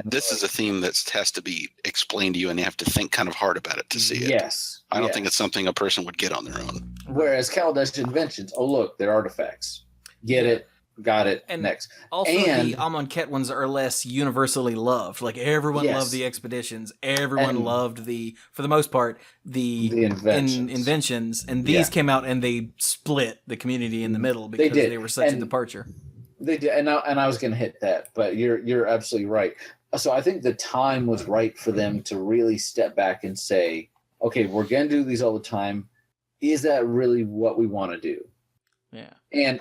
Speaker 6: This is a theme that has to be explained to you, and you have to think kind of hard about it to see it.
Speaker 1: Yes.
Speaker 6: I don't think it's something a person would get on their own.
Speaker 1: Whereas Kaladesh Inventions, oh, look, they're artifacts. Get it. Got it.
Speaker 4: And
Speaker 1: next.
Speaker 4: Also, the Amonkhet ones are less universally loved. Like, everyone loved the expeditions. Everyone loved for the most part, the inventions. And these came out and they split the community in the middle because they were such a departure.
Speaker 1: They did, and I was going to hit that, but you're absolutely right. So I think the time was right for them to really step back and say, okay, we're going to do these all the time. Is that really what we want to do?
Speaker 4: Yeah.
Speaker 1: And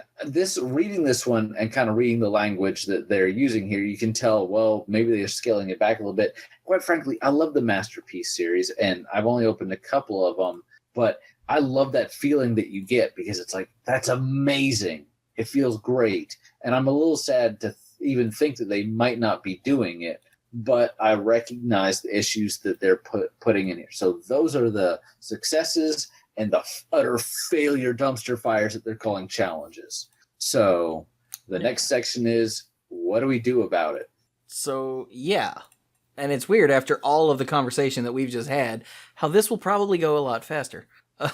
Speaker 1: reading this one and kind of reading the language that they're using here, you can tell, well, maybe they're scaling it back a little bit. Quite frankly, I love the Masterpiece series, and I've only opened a couple of them, but I love that feeling that you get because it's like, that's amazing. It feels great. And I'm a little sad to even think that they might not be doing it, but I recognize the issues that they're putting in here. So those are the successes and the utter failure dumpster fires that they're calling challenges. So the next section is, what do we do about it?
Speaker 4: So, yeah. And it's weird after all of the conversation that we've just had, how this will probably go a lot faster.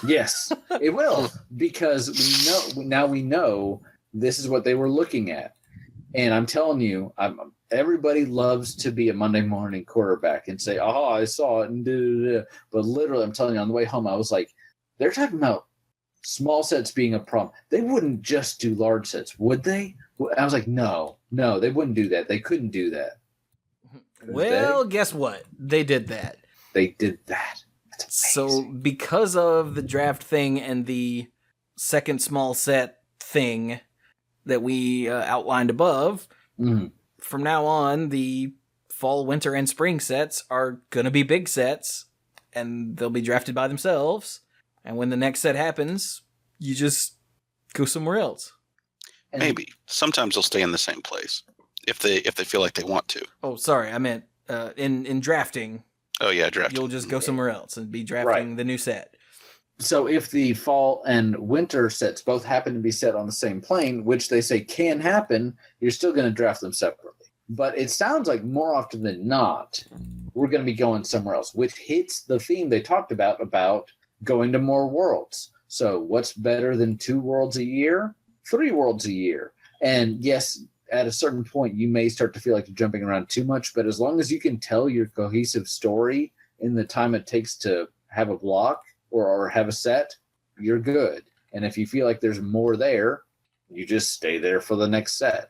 Speaker 1: Yes, it will, because we know this is what they were looking at. And I'm telling you, everybody loves to be a Monday morning quarterback and say, oh, I saw it. And but literally, I'm telling you, on the way home, I was like, they're talking about small sets being a problem. They wouldn't just do large sets, would they? I was like, no, they wouldn't do that. They couldn't do that.
Speaker 4: Well, guess what? They did that.
Speaker 1: They did that.
Speaker 4: So because of the draft thing and the second small set thing that we outlined above, from now on, the fall, winter, and spring sets are going to be big sets, and they'll be drafted by themselves. And when the next set happens, you just go somewhere else.
Speaker 6: Maybe. Sometimes they'll stay in the same place if they feel like they want to.
Speaker 4: Oh, sorry. I meant in drafting.
Speaker 6: Oh, yeah, drafting.
Speaker 4: You'll just go somewhere else and be drafting the new set.
Speaker 1: So if the fall and winter sets both happen to be set on the same plane, which they say can happen, you're still going to draft them separately. But it sounds like more often than not, we're going to be going somewhere else, which hits the theme they talked about going to more worlds. So what's better than 2 worlds a year? 3 worlds a year. And yes, at a certain point, you may start to feel like you're jumping around too much, but as long as you can tell your cohesive story in the time it takes to have a block or have a set, you're good. And if you feel like there's more there, you just stay there for the next set.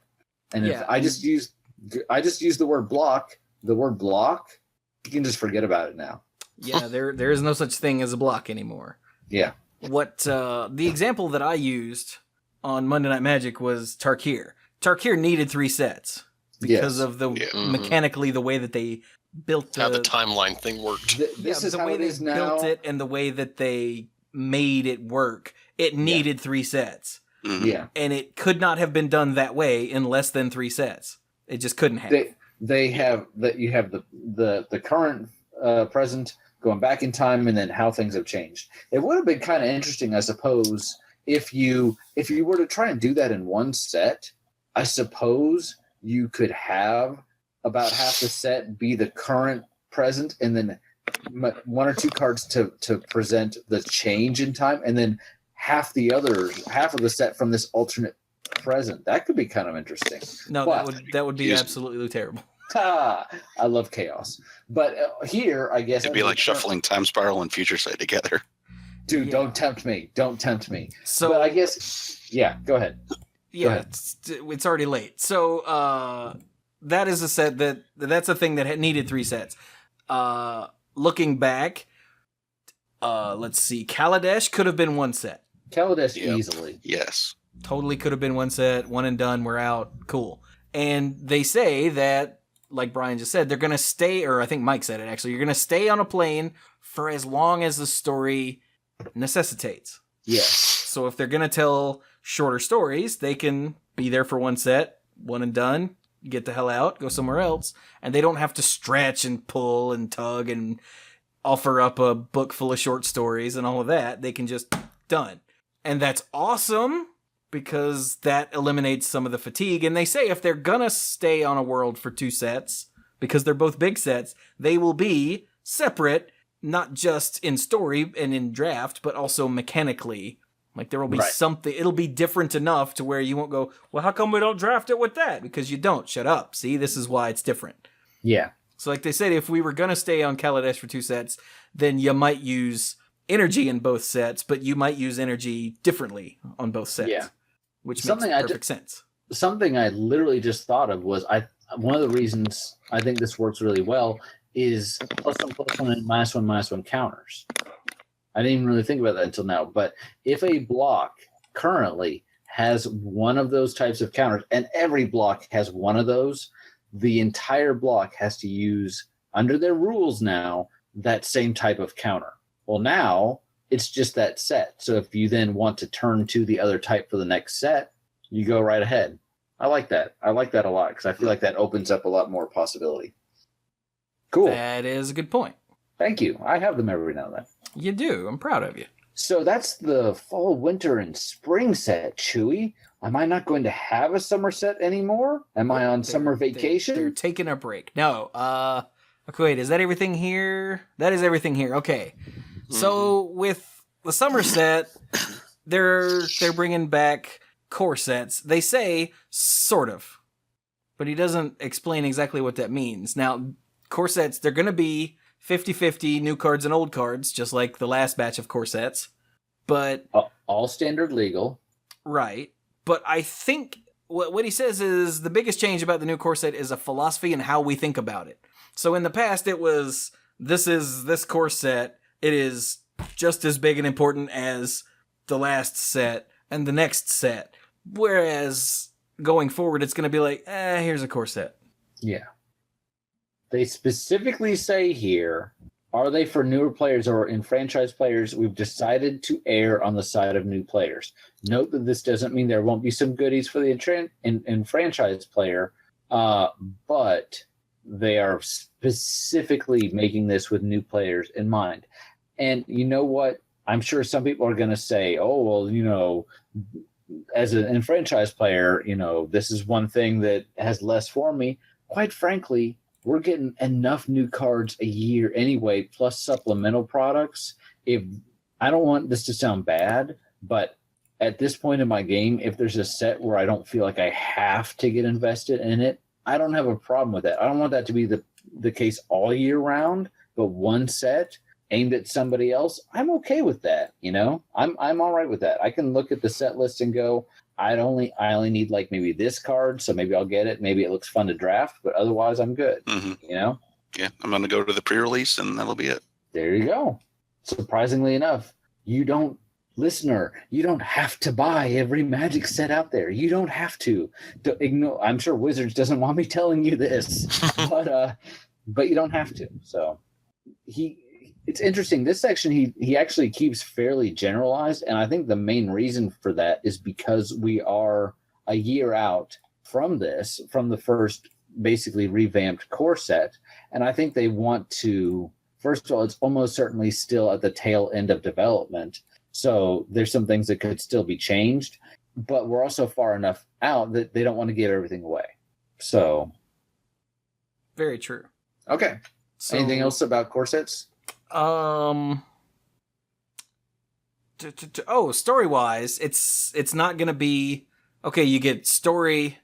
Speaker 1: And if I just use the word block, you can just forget about it now.
Speaker 4: Yeah, there is no such thing as a block anymore.
Speaker 1: Yeah.
Speaker 4: What the example that I used on Monday Night Magic was Tarkir. Tarkir needed 3 sets because of the mechanically the way that they built
Speaker 5: how the timeline thing worked.
Speaker 1: This is
Speaker 4: the
Speaker 1: how
Speaker 4: way
Speaker 1: it
Speaker 4: they
Speaker 1: is now.
Speaker 4: built it and the way that they made it work. It needed 3 sets.
Speaker 6: Mm-hmm.
Speaker 1: Yeah.
Speaker 4: And it could not have been done that way in less than 3 sets. It just couldn't have.
Speaker 1: They have that. You have the current present going back in time, and then how things have changed. It would have been kind of interesting, I suppose, if you were to try and do that in one set. I suppose you could have about half the set be the current present, and then one or two cards to present the change in time, and then half of the set from this alternate present. That could be kind of interesting.
Speaker 4: No, that would be absolutely terrible.
Speaker 1: I love chaos. But here, I guess
Speaker 6: it'd be like shuffling Time Spiral and Future Sight together.
Speaker 1: Dude,
Speaker 4: Yeah.
Speaker 1: Don't tempt me. Don't tempt me.
Speaker 4: So
Speaker 1: but I guess, yeah, go ahead.
Speaker 4: Yeah, it's already late. So that is a set that's a thing that had needed 3 sets. Looking back, let's see. Kaladesh could have been 1 set.
Speaker 1: Kaladesh easily.
Speaker 6: Yes.
Speaker 4: Totally could have been 1 set, 1 and done, we're out, cool. And they say that, like Brian just said, they're going to stay, or I think Mike said it actually, you're going to stay on a plane for as long as the story necessitates.
Speaker 1: Yes.
Speaker 4: So if they're going to tell shorter stories, they can be there for 1 set, 1 and done, get the hell out, go somewhere else, and they don't have to stretch and pull and tug and offer up a book full of short stories and all of that. They can just done. And that's awesome because that eliminates some of the fatigue. And they say if they're gonna stay on a world for 2 sets, because they're both big sets, they will be separate, not just in story and in draft, but also mechanically. Like there will be something, it'll be different enough to where you won't go, well, how come we don't draft it with that? Because you don't. Shut up. See, this is why it's different.
Speaker 1: Yeah.
Speaker 4: So like they said, if we were going to stay on Kaladesh for 2 sets, then you might use energy in both sets, but you might use energy differently on both sets.
Speaker 1: Yeah.
Speaker 4: Which makes perfect sense.
Speaker 1: Something I literally just thought of was one of the reasons I think this works really well is +1/+1 and -1/-1 counters. I didn't even really think about that until now. But if a block currently has one of those types of counters, and every block has one of those, the entire block has to use, under their rules now, that same type of counter. Well, now it's just that set. So if you then want to turn to the other type for the next set, you go right ahead. I like that. I like that a lot because I feel like that opens up a lot more possibility. Cool.
Speaker 4: That is a good point.
Speaker 1: Thank you. I have them every now and then.
Speaker 4: You do. I'm proud of you.
Speaker 1: So that's the fall, winter, and spring set, Chewy. Am I not going to have a summer set anymore? Am I on summer vacation?
Speaker 4: They're taking a break. No. Okay, wait. Is that everything here? That is everything here. Okay. So with the summer set, they're bringing back core sets. They say sort of, but he doesn't explain exactly what that means. Now, core sets, they're going to be 50-50 new cards and old cards, just like the last batch of core sets. But
Speaker 1: all standard legal.
Speaker 4: Right. But I think what he says is the biggest change about the new core set is a philosophy and how we think about it. So in the past, it was, this is this core set. It is just as big and important as the last set and the next set. Whereas going forward, it's going to be like, here's a core set.
Speaker 1: Yeah. They specifically say here, are they for newer players or enfranchised players? We've decided to err on the side of new players. Note that this doesn't mean there won't be some goodies for the enfranchised player, but they are specifically making this with new players in mind. And you know what? I'm sure some people are going to say, oh, well, as an enfranchised player, this is one thing that has less for me. Quite frankly, we're getting enough new cards a year anyway, plus supplemental products. If I don't want this to sound bad, but at this point in my game, if there's a set where I don't feel like I have to get invested in it, I don't have a problem with that. I don't want that to be the case all year round, but one set aimed at somebody else, I'm okay with that. I'm all right with that. I can look at the set list and go, I only need like maybe this card, so maybe I'll get it. Maybe it looks fun to draft, but otherwise I'm good.
Speaker 6: Mm-hmm.
Speaker 1: Yeah,
Speaker 6: I'm going to go to the pre-release, and that'll be it.
Speaker 1: There you go. Surprisingly enough, listener, you don't have to buy every Magic set out there. You don't have to. I'm sure Wizards doesn't want me telling you this, but you don't have to. So it's interesting. This section, he actually keeps fairly generalized, and I think the main reason for that is because we are a year out from the first basically revamped core set, and I think they want to first of all, it's almost certainly still at the tail end of development. So there's some things that could still be changed, but we're also far enough out that they don't want to give everything away. So.
Speaker 4: Very true.
Speaker 1: Okay.
Speaker 4: So,
Speaker 1: anything else about core sets?
Speaker 4: Story-wise, it's not going to be... Okay, you get story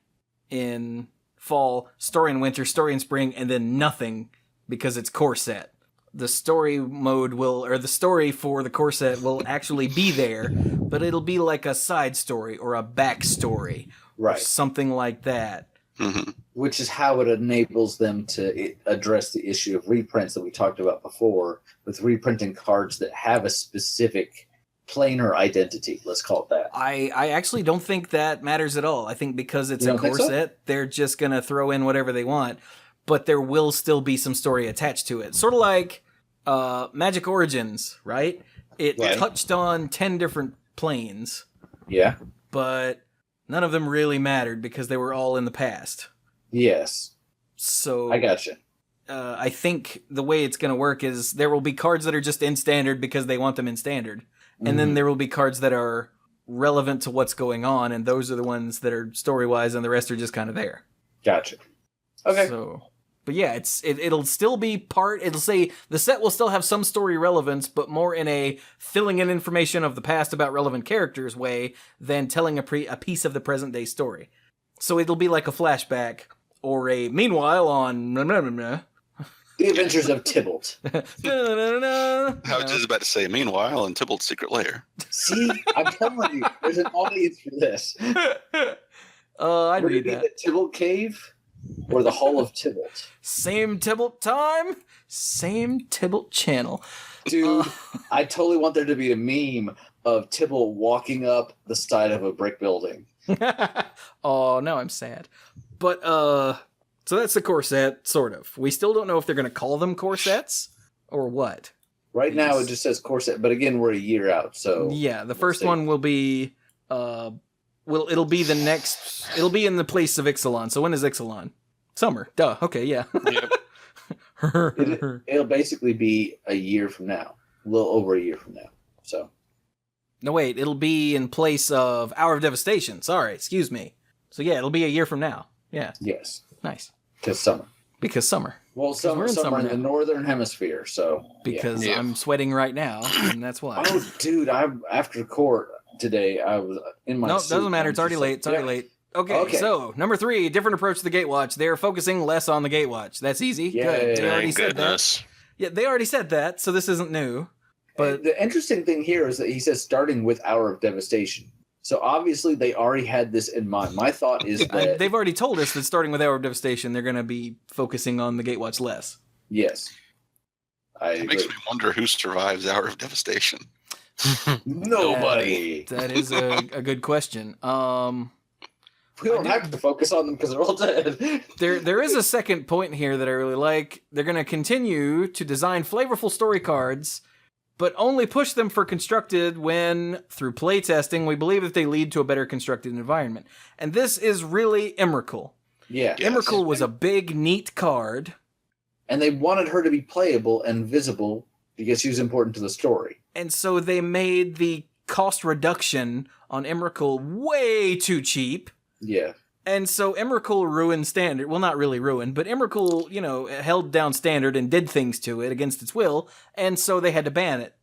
Speaker 4: in fall, story in winter, story in spring, and then nothing because it's core set. The story mode the story for the core set will actually be there, but it'll be like a side story or a backstory.
Speaker 1: Right.
Speaker 4: Or something like that.
Speaker 6: Mm-hmm.
Speaker 1: Which is how it enables them to address the issue of reprints that we talked about before, with reprinting cards that have a specific planar identity. Let's call it that.
Speaker 4: I actually don't think that matters at all. I think because it's
Speaker 1: You
Speaker 4: a
Speaker 1: don't think
Speaker 4: core
Speaker 1: so?
Speaker 4: set, they're just going to throw in whatever they want, but there will still be some story attached to it. Sort of like Magic Origins, right? It
Speaker 1: Right.
Speaker 4: touched on 10 different planes,
Speaker 1: Yeah.
Speaker 4: but none of them really mattered because they were all in the past.
Speaker 1: Yes.
Speaker 4: So
Speaker 1: I gotcha.
Speaker 4: I think the way it's going to work is there will be cards that are just in standard because they want them in standard. And then there will be cards that are relevant to what's going on, and those are the ones that are story-wise, and the rest are just kind of there.
Speaker 1: Gotcha. Okay.
Speaker 4: So, but yeah, it'll still be part. It'll say the set will still have some story relevance, but more in a filling in information of the past about relevant characters way than telling a piece of the present day story. So it'll be like a flashback or a meanwhile on.
Speaker 1: The Adventures of Tybalt.
Speaker 6: I was just about to say, meanwhile, in Tybalt's secret lair.
Speaker 1: See, I'm telling you, there's an audience for this.
Speaker 4: I'd
Speaker 1: Would it
Speaker 4: read
Speaker 1: be
Speaker 4: that.
Speaker 1: the Tybalt Cave or the Hall of Tybalt?
Speaker 4: Same Tybalt time, same Tybalt channel.
Speaker 1: Dude, I totally want there to be a meme of Tybalt walking up the side of a brick building.
Speaker 4: Oh, now I'm sad. But, so that's the core set, sort of. We still don't know if they're going to call them core sets or what.
Speaker 1: Right now, it just says core set, but again, we're a year out, so...
Speaker 4: Yeah, the
Speaker 1: we'll
Speaker 4: first
Speaker 1: see.
Speaker 4: one will be, it'll be the next, it'll be in the place of Ixalan. So when is Ixalan? Summer. Duh. Okay, yeah.
Speaker 5: Yep.
Speaker 1: It'll basically be a year from now. A little over a year from now, so...
Speaker 4: No, wait, it'll be in place of Hour of Devastation. Sorry, excuse me. So yeah, it'll be a year from now. Yeah,
Speaker 1: Yes,
Speaker 4: nice.
Speaker 1: because summer.
Speaker 4: Because summer.
Speaker 1: Well,
Speaker 4: we're
Speaker 1: summer
Speaker 4: in
Speaker 1: in
Speaker 4: summer
Speaker 1: the
Speaker 4: now.
Speaker 1: northern hemisphere, so...
Speaker 4: Because
Speaker 5: Yeah.
Speaker 4: I'm sweating right now, and that's why.
Speaker 1: Oh, dude, after court today, I was in my
Speaker 4: No,
Speaker 1: suit.
Speaker 4: doesn't matter.
Speaker 1: I'm
Speaker 4: It's already
Speaker 1: just
Speaker 4: late.
Speaker 1: like,
Speaker 4: It's already
Speaker 1: yeah.
Speaker 4: late. Okay,
Speaker 1: Okay.
Speaker 4: so number 3, different approach to the Gatewatch. They are focusing less on the Gatewatch. That's easy.
Speaker 1: Yay.
Speaker 4: Good. They already
Speaker 5: Thank
Speaker 4: said that.
Speaker 5: goodness.
Speaker 4: Yeah, they already said that, so this isn't new. But
Speaker 1: The interesting thing here is that he says starting with Hour of Devastation. So obviously they already had this in mind. My thought is that...
Speaker 4: they've already told us that starting with Hour of Devastation, they're going to be focusing on the Gatewatch less.
Speaker 1: Yes. I
Speaker 6: It
Speaker 1: agree.
Speaker 6: makes me wonder who survives Hour of Devastation.
Speaker 1: Nobody.
Speaker 4: That is a good question.
Speaker 1: We don't have to focus on them because they're all dead.
Speaker 4: There is a second point here that I really like. They're going to continue to design flavorful story cards, but only push them for constructed when, through playtesting, we believe that they lead to a better constructed environment. And this is really Emrakul.
Speaker 1: Yeah.
Speaker 6: Yes.
Speaker 4: Emrakul was a big, neat card,
Speaker 1: And they wanted her to be playable and visible because she was important to the story.
Speaker 4: and so they made the cost reduction on Emrakul way too cheap.
Speaker 1: Yeah.
Speaker 4: And so Emrakul ruined standard. Well, not really ruined, but Emrakul, held down standard and did things to it against its will, and so they had to ban it.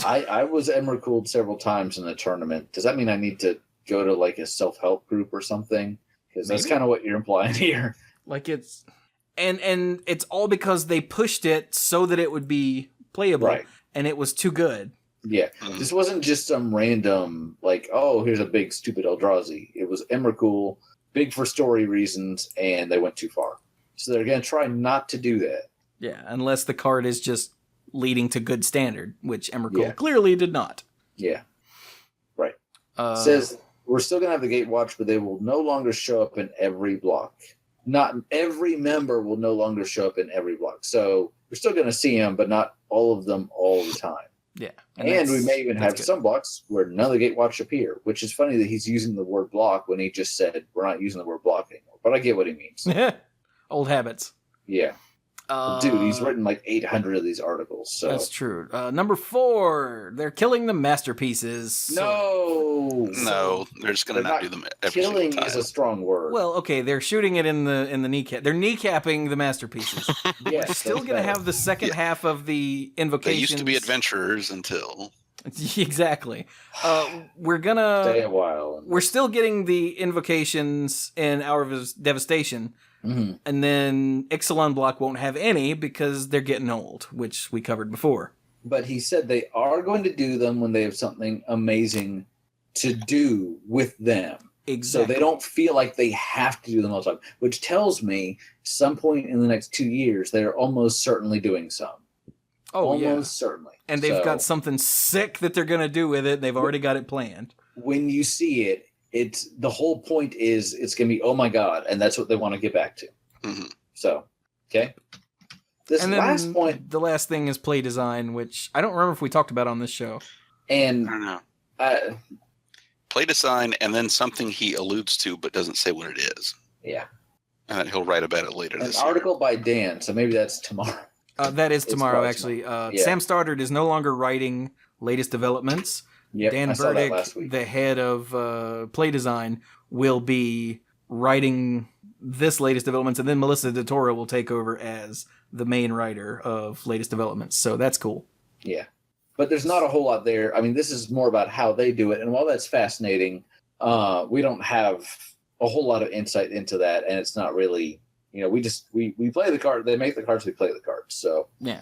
Speaker 1: I was Emrakul several times in the tournament. Does that mean I need to go to like a self-help group or something? Because that's
Speaker 4: Maybe.
Speaker 1: kind of what you're implying here.
Speaker 4: Like it's, and it's all because they pushed it so that it would be playable,
Speaker 1: Right.
Speaker 4: and it was too good.
Speaker 1: Yeah. This wasn't just some random, like, oh, here's a big stupid Eldrazi. It was Emrakul, big for story reasons, and they went too far. So they're going to try not to do that.
Speaker 4: Yeah, unless the card is just leading to good standard, which Emrakul
Speaker 1: Yeah.
Speaker 4: clearly did not.
Speaker 1: Yeah. Right.
Speaker 4: Uh,
Speaker 1: Says, we're still going to have the Gatewatch, but they will no longer show up in every block. Not every member will no longer show up in every block. So we're still going to see them, but not all of them all the time.
Speaker 4: yeah,
Speaker 1: And we
Speaker 4: that's-
Speaker 1: may even
Speaker 4: that's
Speaker 1: have
Speaker 4: good.
Speaker 1: some blocks where none of the Gatewatch appear, which is funny that he's using the word block when he just said we're not using the word block anymore. But I get what he means.
Speaker 4: Old habits.
Speaker 1: Yeah. Dude, he's written like 800 of these articles. So
Speaker 4: That's true. Number 4, they're killing the masterpieces.
Speaker 6: No, they're just going to not do them every single
Speaker 1: killing
Speaker 6: time.
Speaker 1: is a strong word.
Speaker 4: Well, okay, they're shooting it in the kneecap. They're kneecapping the masterpieces.
Speaker 1: yes,
Speaker 4: We're still going to have the second half of the invocations.
Speaker 6: They used to be adventurers until...
Speaker 4: Exactly. We're
Speaker 1: stay
Speaker 4: gonna.
Speaker 1: a while.
Speaker 4: We're still getting the invocations in Hour of Devastation, and then Ixalan block won't have any because they're getting old, which we covered before.
Speaker 1: But he said they are going to do them when they have something amazing to do with them.
Speaker 4: Exactly.
Speaker 1: So they don't feel like they have to do them all the time, which tells me some point in the next 2 years they're almost certainly doing some. Almost certainly.
Speaker 4: And they've got something sick that they're going to do with it. They've already got it planned.
Speaker 1: When you see it, it's the whole point is it's going to be, oh my God. And that's what they want to get back to.
Speaker 6: Mm-hmm.
Speaker 1: So, okay. This
Speaker 4: and
Speaker 1: last point.
Speaker 4: The last thing is play design, which I don't remember if we talked about on this show.
Speaker 1: And
Speaker 6: I don't know. Play design and then something he alludes to but doesn't say what it is.
Speaker 1: Yeah.
Speaker 6: And he'll write about it later this year.
Speaker 1: An article by Dan, so maybe that's tomorrow.
Speaker 4: That is tomorrow, actually. Sam Stoddard is no longer writing latest developments.
Speaker 1: Yep,
Speaker 4: Dan Burdick, the head of play design, will be writing this latest developments, and then Melissa DeTora will take over as the main writer of latest developments. So that's cool.
Speaker 1: Yeah. But there's not a whole lot there. I mean, this is more about how they do it. And while that's fascinating, we don't have a whole lot of insight into that. And it's not really... You know, we play the card. They make the cards. We play the cards. So
Speaker 4: yeah,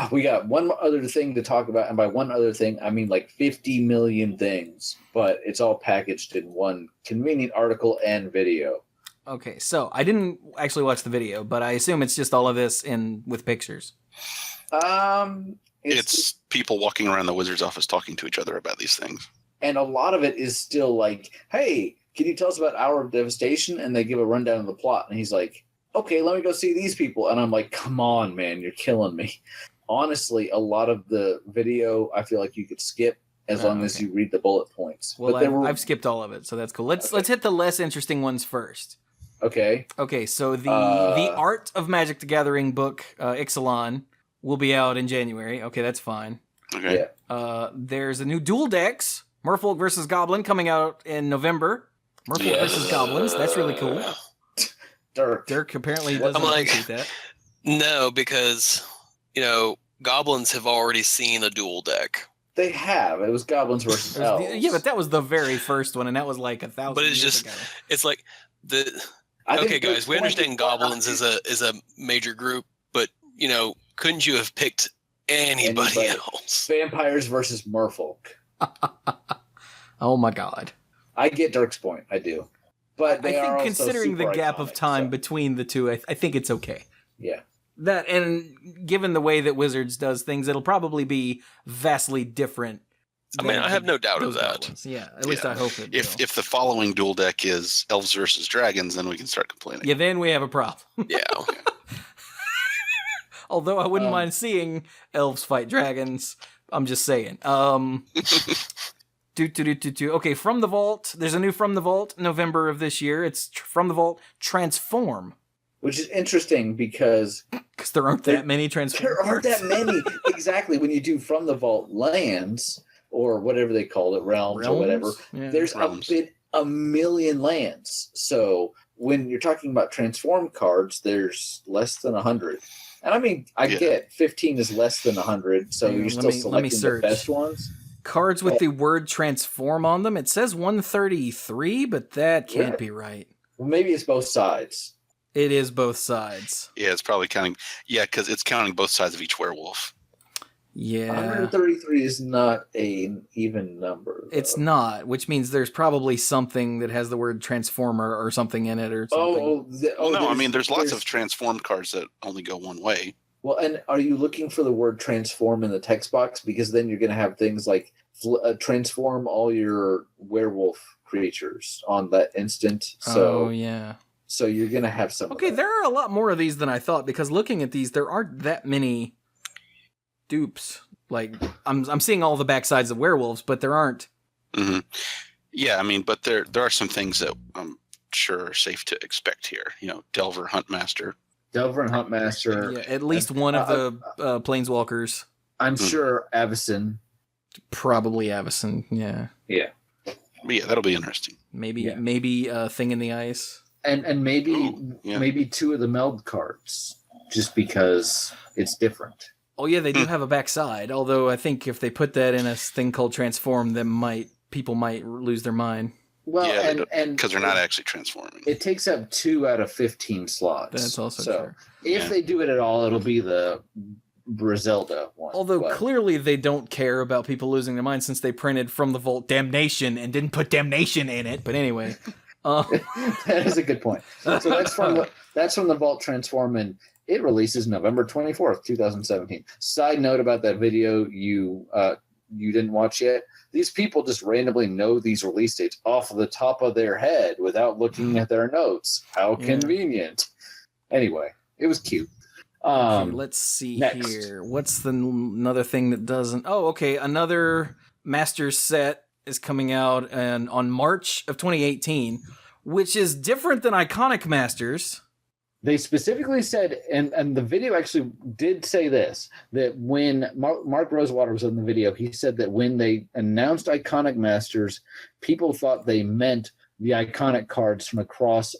Speaker 1: we got one other thing to talk about, and by one other thing, I mean like 50 million things. But it's all packaged in one convenient article and video.
Speaker 4: Okay, so I didn't actually watch the video, but I assume it's just all of this with pictures.
Speaker 6: It's people walking around the wizard's office talking to each other about these things,
Speaker 1: and a lot of it is still like, hey. Can you tell us about Hour of Devastation? And they give a rundown of the plot. And he's like, okay, let me go see these people. And I'm like, come on, man, you're killing me. Honestly, a lot of the video, I feel like you could skip as long as you read the bullet points.
Speaker 4: Well, I've skipped all of it, so that's cool. Let's hit the less interesting ones first.
Speaker 1: Okay.
Speaker 4: Okay, so the Art of Magic the Gathering book, Ixalan, will be out in January. Okay, that's fine.
Speaker 6: Okay.
Speaker 1: Yeah.
Speaker 4: There's a new Duel Decks, Merfolk versus Goblin, coming out in November. Merfolk versus Goblins. That's really cool. Dirk apparently doesn't appreciate that.
Speaker 5: No, because, Goblins have already seen a dual deck.
Speaker 1: They have. It was Goblins versus Elves.
Speaker 4: Yeah, but that was the very first one, and that was like 1,000
Speaker 5: But it's
Speaker 4: years
Speaker 5: just,
Speaker 4: ago.
Speaker 5: it's like, okay, guys, we understand Goblins is a major group, but, couldn't you have picked anybody else?
Speaker 1: Vampires versus Merfolk.
Speaker 4: Oh my God.
Speaker 1: I get Dirk's point. I do. But
Speaker 4: I
Speaker 1: they are
Speaker 4: think
Speaker 1: also
Speaker 4: considering the
Speaker 1: super
Speaker 4: gap
Speaker 1: iconic,
Speaker 4: of time between the two, I think it's okay.
Speaker 1: Yeah.
Speaker 4: That, and given the way that Wizards does things, it'll probably be vastly different.
Speaker 5: I mean, I have no doubt of that.
Speaker 4: Goblins. Yeah, at least I hope it will.
Speaker 6: If the following duel deck is Elves versus Dragons, then we can start complaining.
Speaker 4: Yeah, then we have a problem.
Speaker 5: Yeah.
Speaker 4: Although I wouldn't mind seeing Elves fight Dragons. I'm just saying. Okay, From the Vault. There's a new From the Vault, November of this year. It's From the Vault Transform.
Speaker 1: Which is interesting because
Speaker 4: there aren't that many Transform
Speaker 1: There aren't
Speaker 4: cards.
Speaker 1: that many. Exactly. When you do From the Vault lands, or whatever they called it, realms or whatever, there's a million lands. So when you're talking about Transform cards, there's less than 100. And I mean, I get 15 is less than 100, so you're still selecting the best ones.
Speaker 4: Cards with the word transform on them. It says 133, but that can't be right.
Speaker 1: Well, maybe it's both sides.
Speaker 4: It is both sides.
Speaker 6: Yeah, it's probably counting. Yeah, because it's counting both sides of each werewolf.
Speaker 4: Yeah.
Speaker 1: 133 is not an even number. Though.
Speaker 4: It's not, which means there's probably something that has the word transformer or something in it or something.
Speaker 6: No, I mean, there's lots of transformed cards that only go one way.
Speaker 1: Well, and are you looking for the word transform in the text box? Because then you're going to have things like transform all your werewolf creatures on that instant. So,
Speaker 4: yeah.
Speaker 1: So you're going to have some.
Speaker 4: Okay, there are a lot more of these than I thought, because looking at these, there aren't that many dupes. Like, I'm seeing all the backsides of werewolves, but there aren't.
Speaker 6: Mm-hmm. Yeah, I mean, but there are some things that I'm sure are safe to expect here. Delver, Huntmaster.
Speaker 1: Delver and Huntmaster.
Speaker 4: Yeah, at least one of the planeswalkers.
Speaker 1: I'm sure Avacyn.
Speaker 4: Probably Avacyn. Yeah.
Speaker 1: Yeah.
Speaker 6: But yeah, that'll be interesting.
Speaker 4: Maybe
Speaker 1: Yeah.
Speaker 4: maybe Thing in the Ice.
Speaker 1: And maybe
Speaker 6: Ooh, yeah.
Speaker 1: maybe 2 of the meld cards, just because it's different.
Speaker 4: Oh yeah, they do have a backside. Although I think if they put that in a thing called Transform, people might lose their mind.
Speaker 1: Well,
Speaker 6: Yeah,
Speaker 1: and
Speaker 6: because they're not actually transforming.
Speaker 1: it takes up 2 out of 15 slots.
Speaker 4: That's also
Speaker 1: so
Speaker 4: true.
Speaker 1: If they do it at all, it'll be the Griselda one.
Speaker 4: Although
Speaker 1: but-
Speaker 4: clearly they don't care about people losing their mind since they printed from the vault Damnation and didn't put Damnation in it. But anyway,
Speaker 1: that is a good point. So that's from the Vault Transform, and it releases November 24th, 2017. Side note about that video you didn't watch yet. These people just randomly know these release dates off the top of their head without looking at their notes. How convenient. Anyway, it was cute.
Speaker 4: okay, let's see
Speaker 1: next.
Speaker 4: here. What's another thing that doesn't? Oh, okay. Another Masters set is coming out on March of 2018, which is different than Iconic Masters.
Speaker 1: They specifically said, and the video actually did say this, that when Mark Rosewater was in the video, he said that when they announced Iconic Masters, people thought they meant the iconic cards from across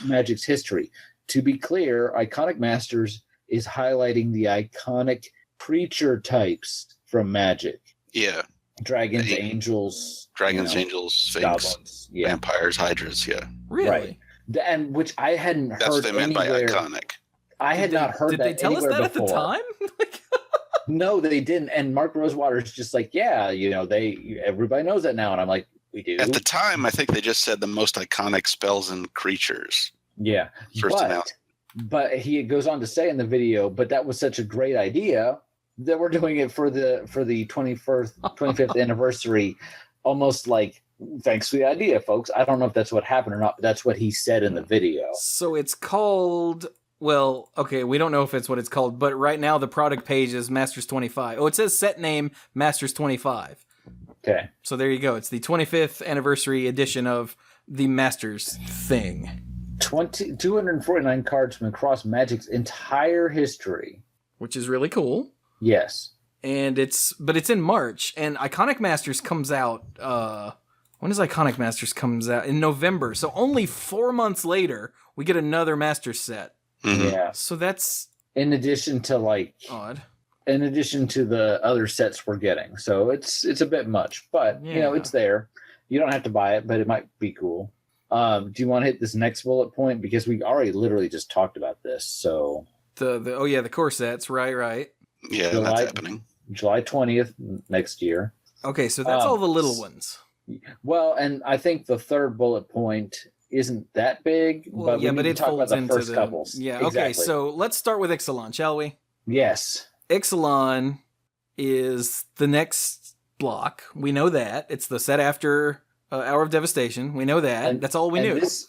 Speaker 1: Magic's history. To be clear, Iconic Masters is highlighting the iconic creature types from Magic.
Speaker 6: Yeah.
Speaker 1: Dragons, angels.
Speaker 6: Angels, Sphinx,
Speaker 1: goblins. Yeah.
Speaker 6: vampires, hydras, yeah.
Speaker 4: Really?
Speaker 1: Right. And which I hadn't heard.
Speaker 6: That's what they meant
Speaker 1: anywhere.
Speaker 6: by iconic.
Speaker 1: I had not heard
Speaker 4: Did
Speaker 1: that
Speaker 4: they tell us
Speaker 1: anywhere
Speaker 4: that
Speaker 1: before.
Speaker 4: at the time?
Speaker 1: No, they didn't. And Mark Rosewater is just like, yeah, everybody knows that now. And I'm like, we do.
Speaker 6: At the time, I think they just said the most iconic spells and creatures.
Speaker 1: Yeah.
Speaker 6: First announced.
Speaker 1: But he goes on to say in the video, but that was such a great idea that we're doing it for the 25th anniversary, almost like, thanks for the idea, folks. I don't know if that's what happened or not, but that's what he said in the video.
Speaker 4: So it's called, well, okay, we don't know if it's what it's called, but right now the product page is Masters 25. Oh, it says set name Masters 25.
Speaker 1: Okay.
Speaker 4: So there you go. It's the 25th anniversary edition of the Masters thing.
Speaker 1: 249 cards from across Magic's entire history.
Speaker 4: Which is really cool.
Speaker 1: Yes.
Speaker 4: And it's in March, and Iconic Masters comes out, when does Iconic Masters comes out? In November. So only 4 months later, we get another Master set.
Speaker 6: Mm-hmm.
Speaker 1: Yeah.
Speaker 4: So that's
Speaker 1: in addition to
Speaker 4: odd.
Speaker 1: In addition to the other sets we're getting. So it's a bit much, but it's there. You don't have to buy it, but it might be cool. Do you want to hit this next bullet point? Because we already literally just talked about this. So
Speaker 4: the core sets, right.
Speaker 6: Yeah, that's happening.
Speaker 1: July 20th next year.
Speaker 4: Okay, so that's all the little ones.
Speaker 1: Well, and I think the third bullet point isn't that big, but we need to talk about the first couples.
Speaker 4: Yeah,
Speaker 1: exactly.
Speaker 4: Okay, so let's start with Ixalan, shall we?
Speaker 1: Yes.
Speaker 4: Ixalan is the next block. We know that. It's the set after Hour of Devastation. We know that. And that's all we knew.
Speaker 1: This,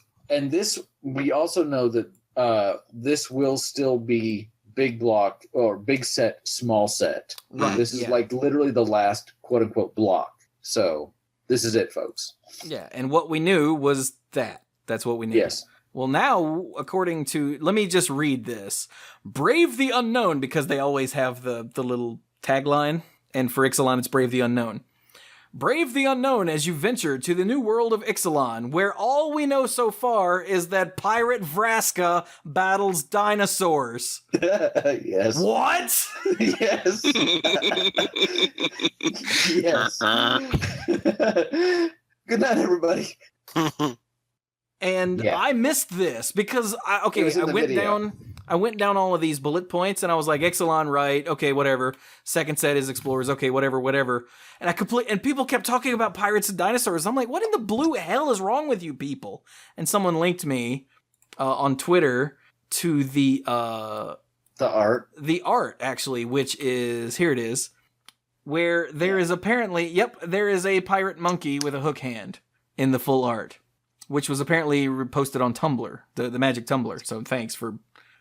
Speaker 1: we also know that this will still be big block or big set, small set.
Speaker 4: Right.
Speaker 1: This is like literally the last quote unquote block. So this is it, folks.
Speaker 4: Yeah, and what we knew was that. That's what we knew.
Speaker 1: Yes.
Speaker 4: Well, now, according to... Let me just read this. Brave the Unknown, because they always have the little tagline. And for Ixalan, it's Brave the Unknown. Brave the unknown as you venture to the new world of Ixalan, where all we know so far is that Pirate Vraska battles dinosaurs.
Speaker 1: Yes.
Speaker 4: What?
Speaker 1: Yes. Yes. Good night, everybody.
Speaker 4: And I missed this because I went down all of these bullet points and I was like, Ixalan, right? Okay, whatever. Second set is Explorers. Okay, whatever. And people kept talking about pirates and dinosaurs. I'm like, what in the blue hell is wrong with you people? And someone linked me on Twitter to the
Speaker 1: art.
Speaker 4: The art, actually, which is, here it is, where there is apparently, there is a pirate monkey with a hook hand in the full art, which was apparently posted on Tumblr, the Magic Tumblr. So thanks for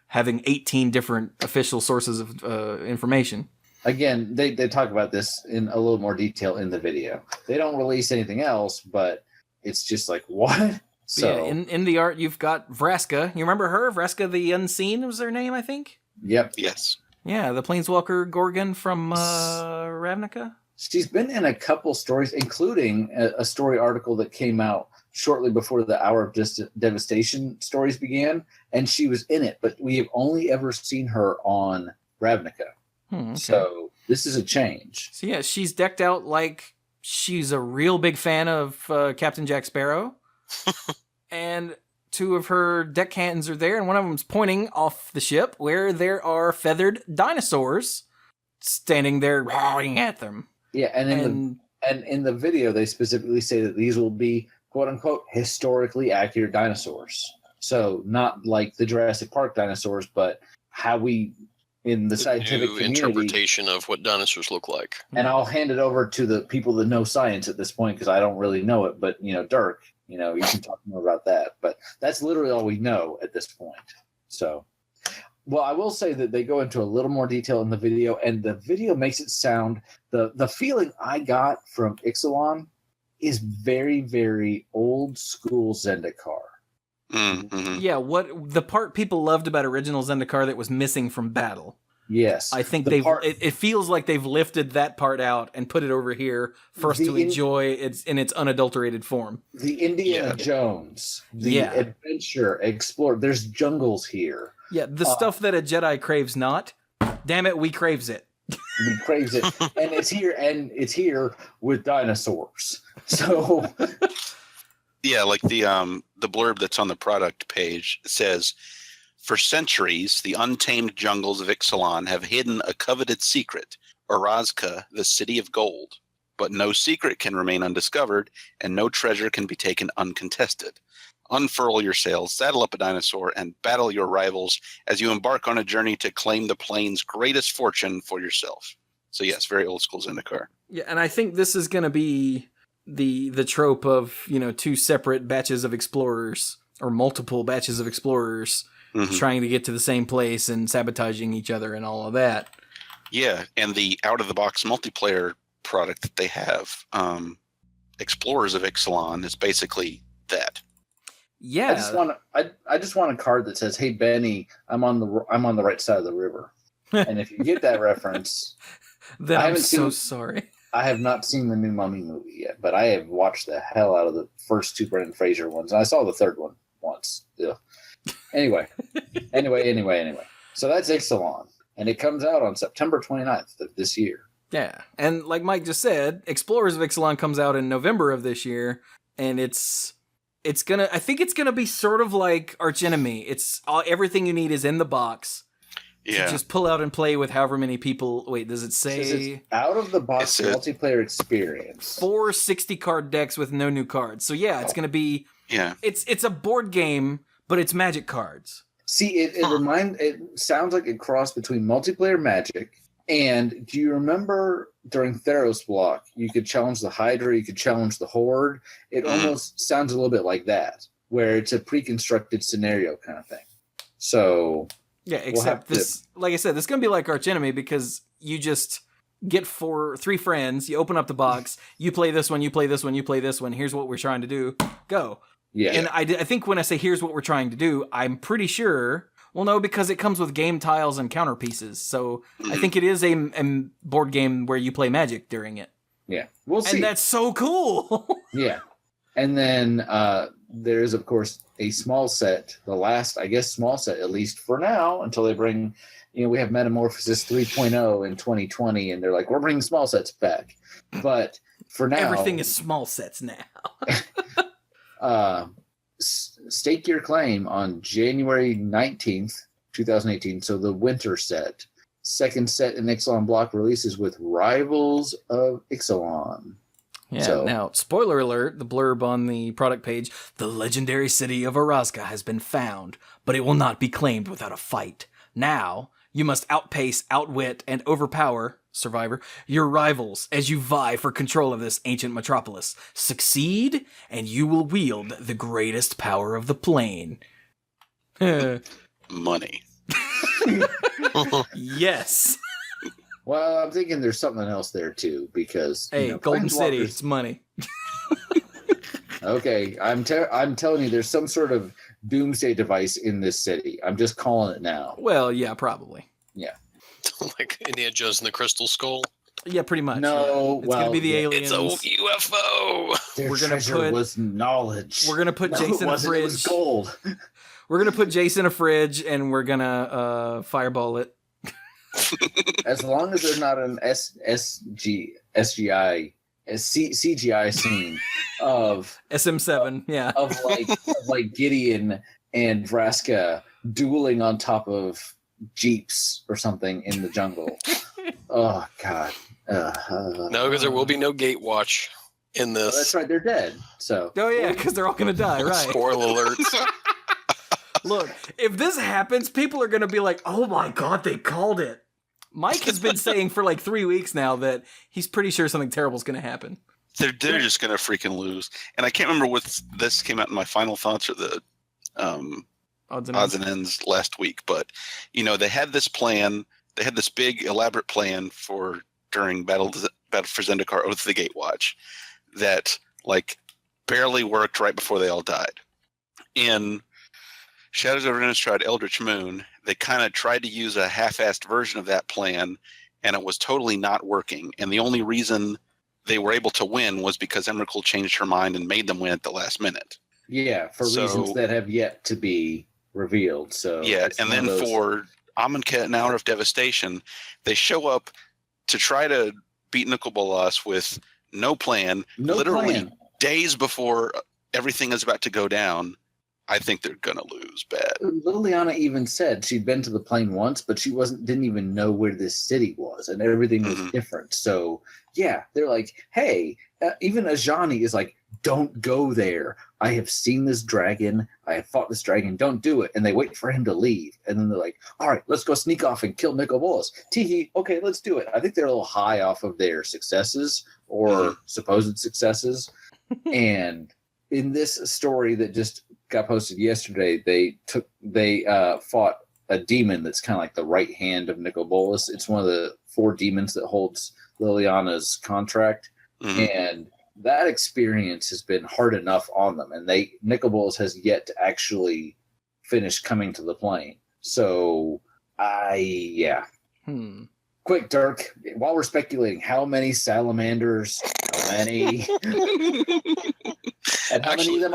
Speaker 4: having 18 different official sources of information. Again,
Speaker 1: they talk about this in a little more detail in the video. They don't release anything else, but it's just like, what? So
Speaker 4: in the art, you've got Vraska. You remember her? Vraska the Unseen was her name, I think.
Speaker 1: yep.
Speaker 6: Yes.
Speaker 4: Yeah, the Planeswalker Gorgon from Ravnica.
Speaker 1: She's been in a couple stories, including a story article that came out shortly before the Hour of Devastation stories began, and she was in it, but we have only ever seen her on Ravnica.
Speaker 4: Okay.
Speaker 1: So this is a change.
Speaker 4: So yeah, she's decked out like she's a real big fan of Captain Jack Sparrow. And two of her deck hands are there, and one of them's pointing off the ship where there are feathered dinosaurs standing there roaring at them.
Speaker 1: Yeah, and in the video, they specifically say that these will be "quote unquote" historically accurate dinosaurs. So not like the Jurassic Park dinosaurs, but how we in the scientific
Speaker 5: New
Speaker 1: community.
Speaker 5: interpretation of what dinosaurs look like.
Speaker 1: And I'll hand it over to the people that know science at this point because I don't really know it. But Dirk, you can talk more about that. But that's literally all we know at this point. So, well, I will say that they go into a little more detail in the video, and the video makes it sound the feeling I got from Ixalan is very, very old school Zendikar.
Speaker 6: Mm-hmm.
Speaker 4: Yeah, what the part people loved about original Zendikar that was missing from battle.
Speaker 1: Yes,
Speaker 4: I think it feels like they've lifted that part out and put it over here for us to enjoy it in its unadulterated form.
Speaker 1: The Indiana Jones, the adventure, explore. There's jungles here.
Speaker 4: Yeah, the stuff that a Jedi craves not. Damn it, we craves it.
Speaker 1: We craves it, and it's here with dinosaurs. So.
Speaker 6: Yeah, like the blurb that's on the product page says, "For centuries, the untamed jungles of Ixalan have hidden a coveted secret, Orazka, the city of gold. But no secret can remain undiscovered, and no treasure can be taken uncontested. Unfurl your sails, saddle up a dinosaur, and battle your rivals as you embark on a journey to claim the plane's greatest fortune for yourself." So yes, very old school Zendikar.
Speaker 4: Yeah, and I think this is going to be the trope of two separate batches of explorers or multiple batches of explorers trying to get to the same place and sabotaging each other and all of that.
Speaker 6: Yeah, and the out of the box multiplayer product that they have, Explorers of Ixalan, is basically that.
Speaker 4: Yeah,
Speaker 1: I just want a card that says, "Hey Benny, I'm on the right side of the river," and if you get that reference,
Speaker 4: then I'm so sorry.
Speaker 1: I have not seen the new Mummy movie yet, but I have watched the hell out of the first two Brendan Fraser ones. And I saw the third one once. Ugh. Anyway. So that's Ixalan, and it comes out on September 29th of this year.
Speaker 4: Yeah, and like Mike just said, Explorers of Ixalan comes out in November of this year, and I think it's gonna be sort of like Arch Enemy. It's everything you need is in the box.
Speaker 6: Yeah.
Speaker 4: To just pull out and play with however many people. Wait, does it say?
Speaker 1: It's out of the box multiplayer experience.
Speaker 4: 4 60-card decks with no new cards. So yeah, it's going to be.
Speaker 6: Yeah.
Speaker 4: It's a board game, but it's Magic cards.
Speaker 1: See, it sounds like a cross between multiplayer Magic and do you remember during Theros block you could challenge the Hydra, you could challenge the Horde. It almost sounds a little bit like that, where it's a pre-constructed scenario kind of thing. So.
Speaker 4: Yeah, except this, like I said, this is going to be like Arch Enemy because you just get 3 friends, you open up the box, you play this one, you play this one, you play this one, here's what we're trying to do, go.
Speaker 1: Yeah.
Speaker 4: And I think when I say here's what we're trying to do, I'm pretty sure, well, no, because it comes with game tiles and counter pieces, so I think it is a board game where you play Magic during it.
Speaker 1: Yeah, we'll see.
Speaker 4: And that's so cool!
Speaker 1: Yeah. And then there is, of course, a small set, the last, I guess, small set, at least for now, until they bring, we have Metamorphosis 3.0 in 2020, and they're like, we're bringing small sets back. But for now.
Speaker 4: Everything is small sets now.
Speaker 1: Stake your claim on January 19th, 2018, so the winter set. Second set in Ixalan block releases with Rivals of Ixalan.
Speaker 4: Yeah, now, spoiler alert, the blurb on the product page, the legendary city of Orazka has been found, but it will not be claimed without a fight. Now, you must outpace, outwit, and overpower, survivor, your rivals as you vie for control of this ancient metropolis. Succeed, and you will wield the greatest power of the plane.
Speaker 6: Money.
Speaker 4: Yes.
Speaker 1: Well, I'm thinking there's something else there too, because
Speaker 4: Golden City, it's money.
Speaker 1: Okay, I'm telling you, there's some sort of doomsday device in this city. I'm just calling it now.
Speaker 4: Well, yeah, probably.
Speaker 5: Like Indiana Jones and the Crystal Skull.
Speaker 4: Yeah, pretty much.
Speaker 1: No,
Speaker 4: yeah. It's gonna be the aliens.
Speaker 5: It's a UFO.
Speaker 1: Their
Speaker 4: We're gonna
Speaker 1: treasure was knowledge.
Speaker 4: We're gonna put
Speaker 1: No,
Speaker 4: Jason
Speaker 1: it
Speaker 4: in a
Speaker 1: wasn't.
Speaker 4: fridge.
Speaker 1: It was gold.
Speaker 4: We're gonna put Jason in a fridge, and we're gonna fireball it.
Speaker 1: As long as there's not an CGI scene of
Speaker 4: SM7, yeah.
Speaker 1: of like Gideon and Vraska dueling on top of jeeps or something in the jungle. Oh God.
Speaker 5: No, because there will be no gate watch in this.
Speaker 1: That's right. They're dead. So.
Speaker 4: Oh yeah, because they're all gonna die, right?
Speaker 5: Spoiler alerts.
Speaker 4: Look, if this happens, people are gonna be like, "Oh my God, they called it." Mike has been saying for like 3 weeks now that he's pretty sure something terrible is gonna happen.
Speaker 6: They're just going to freaking lose. And I can't remember what this came out in my final thoughts or the
Speaker 4: Odds
Speaker 6: odds and ends last week. But, they had this plan. They had this big, elaborate plan for during Battle for Zendikar Oath of the Gatewatch that, like, barely worked right before they all died. In Shadows over Innistrad Eldritch Moon, they kind of tried to use a half-assed version of that plan, and it was totally not working. And the only reason they were able to win was because Emrakul changed her mind and made them win at the last minute.
Speaker 1: Yeah, for reasons that have yet to be revealed. So
Speaker 6: yeah, and then for Amonkhet and Hour of Devastation, they show up to try to beat Nicol Bolas with no plan, literally days before everything is about to go down. I think they're gonna lose bad.
Speaker 1: Liliana even said she'd been to the plane once, but she didn't even know where this city was, and everything was different. So yeah, they're like, hey, even Ajani is like, don't go there. I have seen this dragon. I have fought this dragon. Don't do it. And they wait for him to leave, and then they're like, all right, let's go sneak off and kill Nicol Bolas. Teehee, okay, let's do it. I think they're a little high off of their successes or supposed successes, and in this story that just got posted yesterday, they fought a demon that's kind of like the right hand of Nicol Bolas. It's one of the 4 demons that holds Liliana's contract, and that experience has been hard enough on them. And Nicol Bolas has yet to actually finish coming to the plane. So Quick, Dirk, while we're speculating, how many salamanders? How many? And how many of them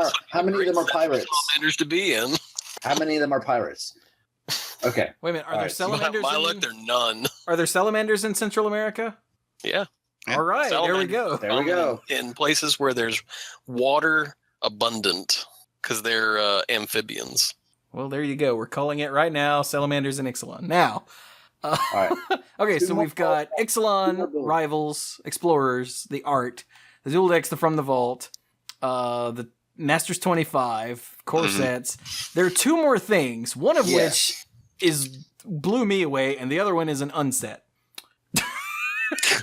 Speaker 1: are pirates?
Speaker 5: Salamanders to be in.
Speaker 1: How many of them are pirates? Okay.
Speaker 4: Wait a minute, are there salamanders?
Speaker 5: My luck, there are none.
Speaker 4: Are there salamanders in Central America?
Speaker 5: Yeah.
Speaker 4: All right, there we go.
Speaker 1: There we go.
Speaker 5: In places where there's water abundant, because they're amphibians.
Speaker 4: Well, there you go. We're calling it right now, salamanders in Ixalan. Now,
Speaker 1: All right.
Speaker 4: okay, so we've got Ixalan, Rivals, Explorers, the Art, the Dual Decks, the From the Vault, the Masters 25, core sets. There are 2 more things, one of which blew me away, and the other one is an unset.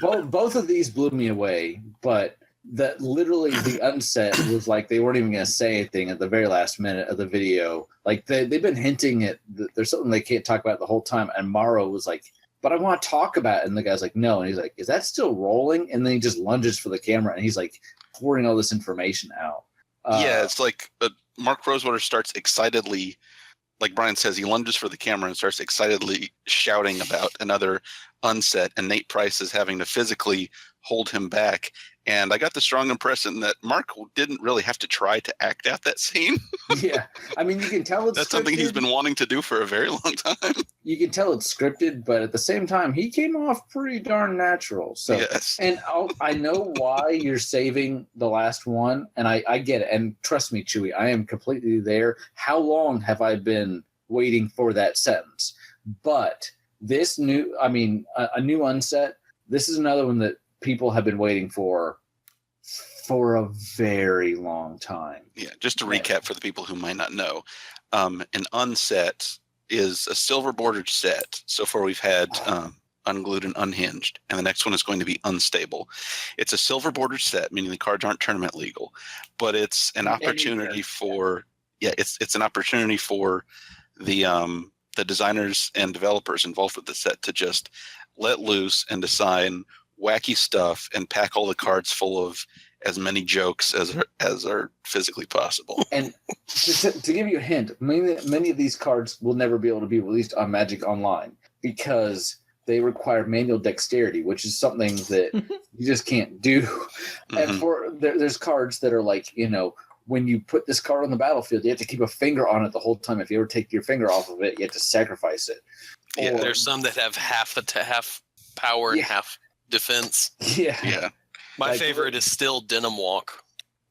Speaker 1: Both of these blew me away, but that literally the unset was like they weren't even going to say anything at the very last minute of the video. Like they've been hinting at there's something they can't talk about the whole time, and MaRo was like, but I want to talk about it. And the guy's like, no. And he's like, is that still rolling? And then he just lunges for the camera, and he's like pouring all this information out.
Speaker 6: It's like Mark Rosewater starts excitedly, like Brian says, he lunges for the camera and starts excitedly shouting about another unset, and Nate Price is having to physically hold him back. And I got the strong impression that Mark didn't really have to try to act out that scene.
Speaker 1: Yeah. I mean, you can tell it's
Speaker 6: That's
Speaker 1: scripted.
Speaker 6: something he's been wanting to do for a very long time.
Speaker 1: You can tell it's scripted, but at the same time, he came off pretty darn natural. So,
Speaker 6: yes.
Speaker 1: And I know why you're saving the last one, and I get it. And trust me, Chewy, I am completely there. How long have I been waiting for that sentence? But this new, a new unset, this is another one that people have been waiting for a very long time.
Speaker 6: Yeah, just to recap for the people who might not know, an unset is a silver bordered set. So far we've had unglued and unhinged, and the next one is going to be unstable. It's a silver bordered set, meaning the cards aren't tournament legal, but it's an opportunity for it's an opportunity for the designers and developers involved with the set to just let loose and design wacky stuff and pack all the cards full of as many jokes as are physically possible.
Speaker 1: And to give you a hint, many of these cards will never be able to be released on Magic Online because they require manual dexterity, which is something that you just can't do. And there's cards that are like, when you put this card on the battlefield, you have to keep a finger on it the whole time. If you ever take your finger off of it, you have to sacrifice it.
Speaker 5: Yeah, there's some that have half power and half defense.
Speaker 1: Yeah.
Speaker 5: My favorite is still Denim Walk.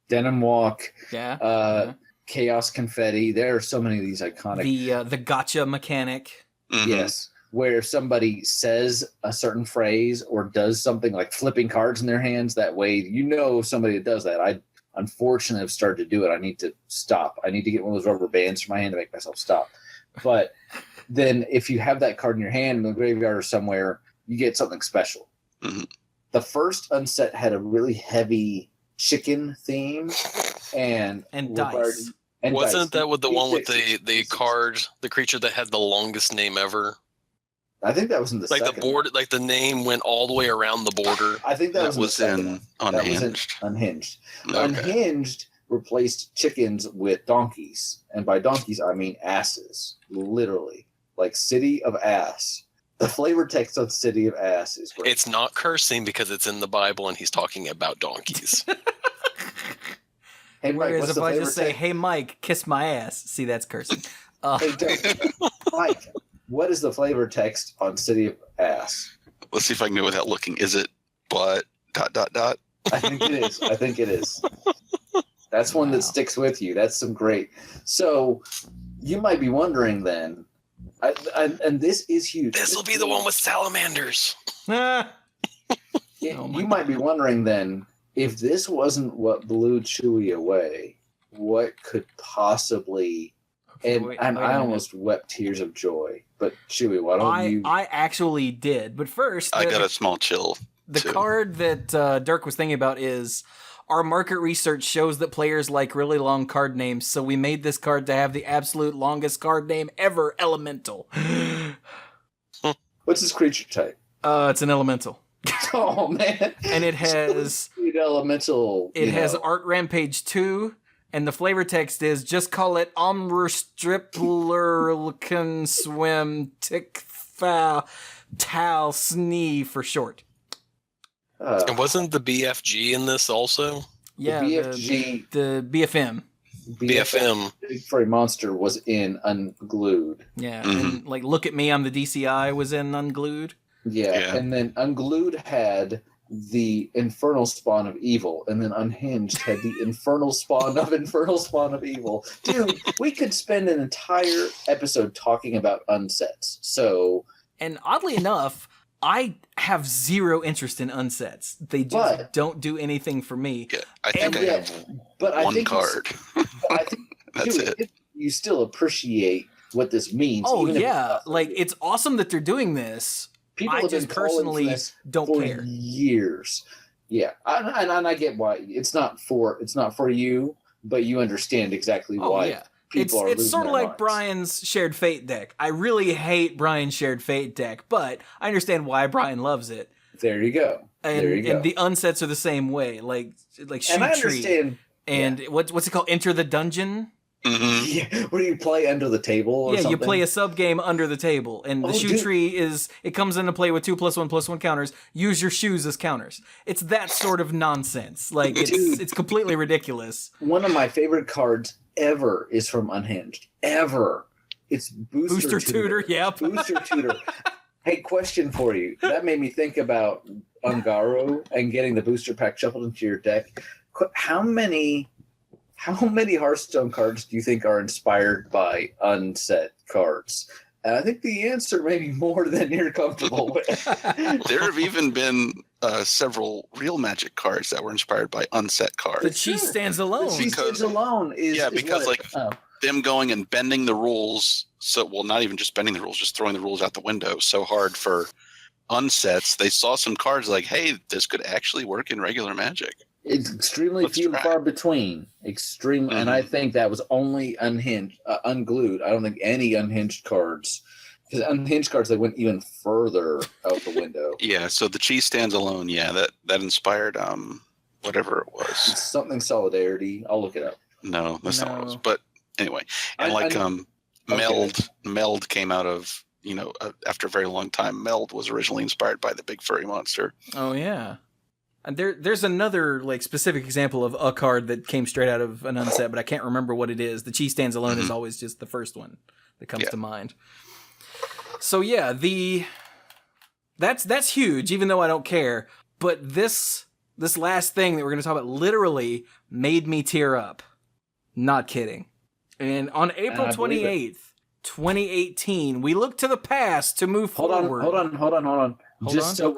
Speaker 1: Denim Walk.
Speaker 4: Yeah.
Speaker 1: Chaos Confetti. There are so many of these iconic.
Speaker 4: The gotcha mechanic.
Speaker 6: Mm-hmm.
Speaker 1: Yes. Where somebody says a certain phrase or does something like flipping cards in their hands. That way, somebody that does that. I unfortunately have started to do it. I need to stop. I need to get one of those rubber bands for my hand to make myself stop. But then if you have that card in your hand in the graveyard or somewhere, you get something special.
Speaker 6: Mm-hmm.
Speaker 1: The first unset had a really heavy chicken theme and
Speaker 4: dice.
Speaker 5: And wasn't that with the one with the
Speaker 1: D6.
Speaker 5: card, the creature that had the longest name ever?
Speaker 1: I think that was in the
Speaker 5: like
Speaker 1: second
Speaker 5: the board, like the name went all the way around the border.
Speaker 1: I think that was
Speaker 6: in Unhinged.
Speaker 1: Unhinged.
Speaker 6: Okay.
Speaker 1: Unhinged replaced chickens with donkeys, and by donkeys I mean asses, literally, like City of Ass. The flavor text of City of Ass is great.
Speaker 5: It's not cursing because it's in the Bible and he's talking about donkeys.
Speaker 1: Hey, Mike,
Speaker 4: Whereas
Speaker 1: what's
Speaker 4: if
Speaker 1: the
Speaker 4: I
Speaker 1: flavor
Speaker 4: just say,
Speaker 1: text?
Speaker 4: "Hey Mike, kiss my ass," see, that's cursing.
Speaker 1: Mike, what is the flavor text on City of Ass?
Speaker 6: Let's see if I can do it without looking. Is it but ...
Speaker 1: I think it is. That's one that sticks with you. That's some great. So you might be wondering then, and this is huge.
Speaker 5: This will be the one with salamanders.
Speaker 1: You might be wondering then, if this wasn't what blew Chewie away, what could possibly? And I almost wept tears of joy. But Chewie, why don't you?
Speaker 4: I actually did, but first
Speaker 6: I got a small chill.
Speaker 4: The card that Dirk was thinking about is our market research shows that players like really long card names, so we made this card to have the absolute longest card name ever, Elemental.
Speaker 1: What's his creature type?
Speaker 4: It's an Elemental.
Speaker 1: Oh man!
Speaker 4: And it has
Speaker 1: Elemental.
Speaker 4: It has Art Rampage 2, and the flavor text is just call it Omr Stripler can swim tick foul tal snee for short.
Speaker 5: And wasn't the BFG in this also?
Speaker 4: Yeah,
Speaker 1: the BFG,
Speaker 4: the BFM.
Speaker 5: BFM.
Speaker 1: Big Furry Monster was in Unglued.
Speaker 4: Yeah, and like Look at Me, I'm the DCI was in Unglued.
Speaker 1: Yeah, and then Unglued had the Infernal Spawn of Evil, and then Unhinged had the Infernal Spawn of Evil. Dude, we could spend an entire episode talking about unsets. So,
Speaker 4: and oddly enough, I have zero interest in unsets. They just don't do anything for me.
Speaker 6: Yeah, I think I have one card.
Speaker 1: I think
Speaker 6: That's it.
Speaker 1: You still appreciate what this means.
Speaker 4: Oh yeah, like it's awesome that they're doing this.
Speaker 1: People
Speaker 4: I
Speaker 1: have
Speaker 4: just
Speaker 1: been personally
Speaker 4: don't
Speaker 1: for
Speaker 4: care.
Speaker 1: Years. Yeah, and I get why it's not for you, but you understand exactly why.
Speaker 4: Yeah.
Speaker 1: People
Speaker 4: it's sort of like
Speaker 1: minds.
Speaker 4: Brian's Shared Fate deck. I really hate Brian's Shared Fate deck, but I understand why Brian loves it.
Speaker 1: There you go.
Speaker 4: And the unsets are the same way, like Shoot
Speaker 1: and I
Speaker 4: Tree.
Speaker 1: understand.
Speaker 4: And what's it called? Enter the Dungeon.
Speaker 6: Mm-hmm.
Speaker 1: Yeah, where you play under the table. Or something?
Speaker 4: You play a sub game under the table, and the Shoe Tree it comes into play with 2+1/+1 counters. Use your shoes as counters. It's that sort of nonsense. Like it's completely ridiculous.
Speaker 1: One of my favorite cards ever is from Unhinged. Ever. It's Booster
Speaker 4: Tutor. Yep.
Speaker 1: Booster Tutor. Hey, question for you. That made me think about Ungaro and getting the booster pack shuffled into your deck. How many Hearthstone cards do you think are inspired by unset cards? And I think the answer may be more than you're comfortable with.
Speaker 6: There have even been several real Magic cards that were inspired by unset cards.
Speaker 4: The Chi Stands Alone.
Speaker 1: The Chi Stands Alone is
Speaker 6: because them going and bending the rules. So, well, not even just bending the rules, just throwing the rules out the window so hard for unsets. They saw some cards like, hey, this could actually work in regular Magic.
Speaker 1: It's extremely few and far between. And I think that was only Unglued. I don't think any Unhinged cards, because Unhinged cards they went even further out the window.
Speaker 6: Yeah, so the Chi Stands Alone. Yeah, that inspired whatever it was.
Speaker 1: It's something solidarity. I'll look it up.
Speaker 6: No, that's not what it was.
Speaker 4: No.
Speaker 6: But anyway, and Meld came out of, after a very long time. Meld was originally inspired by the big furry monster.
Speaker 4: Oh yeah. And there's another like specific example of a card that came straight out of an unset, but I can't remember what it is. The Cheese Stands Alone is always just the first one that comes to mind. So yeah, that's huge, even though I don't care. But this last thing that we're going to talk about literally made me tear up. Not kidding. And on April 28th, 2018, we look to the past to move forward.
Speaker 1: Hold on. So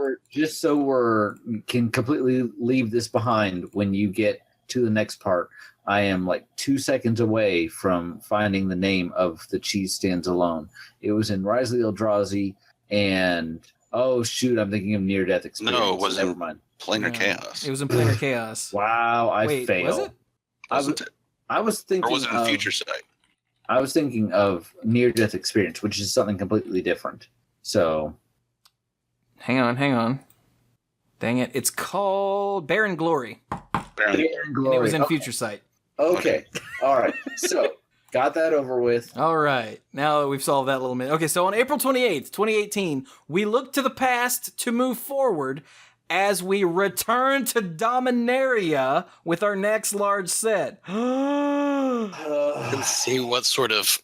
Speaker 1: we can completely leave this behind when you get to the next part. I am like 2 seconds away from finding the name of the Cheese Stands Alone. It was in Risley Eldrazi, and oh shoot, I'm thinking of Near Death Experience.
Speaker 6: No, it wasn't.
Speaker 1: Never mind.
Speaker 6: Planar Chaos.
Speaker 4: It was in Planar Chaos.
Speaker 1: Wow, I failed.
Speaker 4: Was it?
Speaker 1: I was thinking.
Speaker 6: Or was it in Future Sight?
Speaker 1: I was thinking of Near Death Experience, which is something completely different. So,
Speaker 4: hang on. Dang it! It's called Barren Glory.
Speaker 1: Barren Glory.
Speaker 4: And it was in Future Sight.
Speaker 1: Okay. All right. So, got that over with.
Speaker 4: All right. Now that we've solved that little bit. Okay, so on April 28th, 2018, we look to the past to move forward as we return to Dominaria with our next large set.
Speaker 5: Let's see what sort of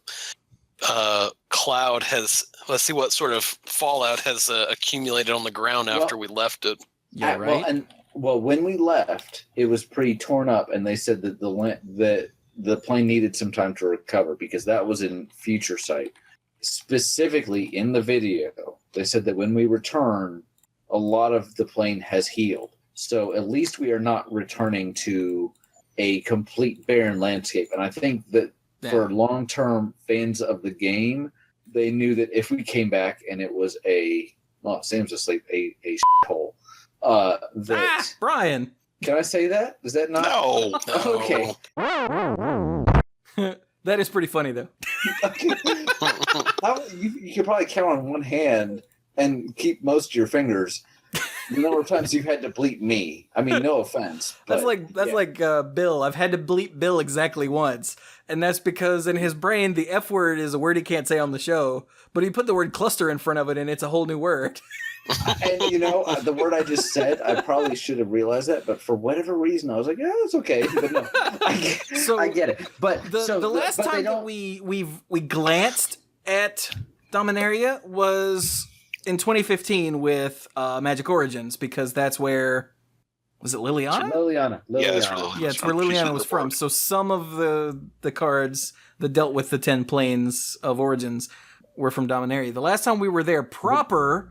Speaker 5: let's see what sort of fallout has accumulated on the ground after we left it.
Speaker 4: Yeah, right.
Speaker 1: Well, when we left, it was pretty torn up, and they said that the plane needed some time to recover because that was in Future Sight. Specifically in the video, they said that when we return, a lot of the plane has healed. So at least we are not returning to a complete barren landscape. And I think that for long-term fans of the game, they knew that if we came back and it was Sam's asleep, a shithole.
Speaker 4: Brian.
Speaker 1: Can I say that? Is that not?
Speaker 6: No.
Speaker 1: Okay.
Speaker 4: That is pretty funny, though.
Speaker 1: You could probably count on one hand and keep most of your fingers the number of times you've had to bleep me. I mean, no offense.
Speaker 4: That's like Bill. I've had to bleep Bill exactly once. And that's because in his brain, the F word is a word he can't say on the show. But he put the word cluster in front of it, and it's a whole new word.
Speaker 1: And, the word I just said, I probably should have realized that. But for whatever reason, I was like, yeah, that's okay. But no, I get it. But
Speaker 4: the last time that we glanced at Dominaria was in 2015 with Magic Origins, because that's where... Was it Liliana?
Speaker 1: Liliana.
Speaker 6: Yeah, that's where Liliana was
Speaker 4: it's where Liliana was from. So some of the cards that dealt with the 10 planes of Origins were from Dominaria. The last time we were there proper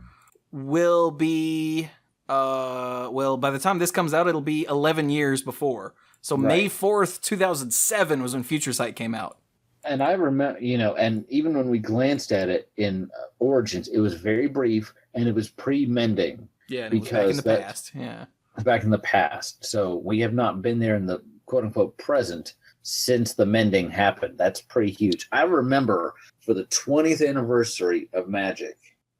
Speaker 4: will be... by the time this comes out, it'll be 11 years before. So right. May 4th, 2007 was when Future Sight came out.
Speaker 1: And I remember, and even when we glanced at it in Origins, it was very brief, and it was pre-mending.
Speaker 4: Yeah, and it was back in the past. Yeah.
Speaker 1: Back in the past. So we have not been there in the quote-unquote present since the mending happened. That's pretty huge. I remember for the 20th anniversary of Magic,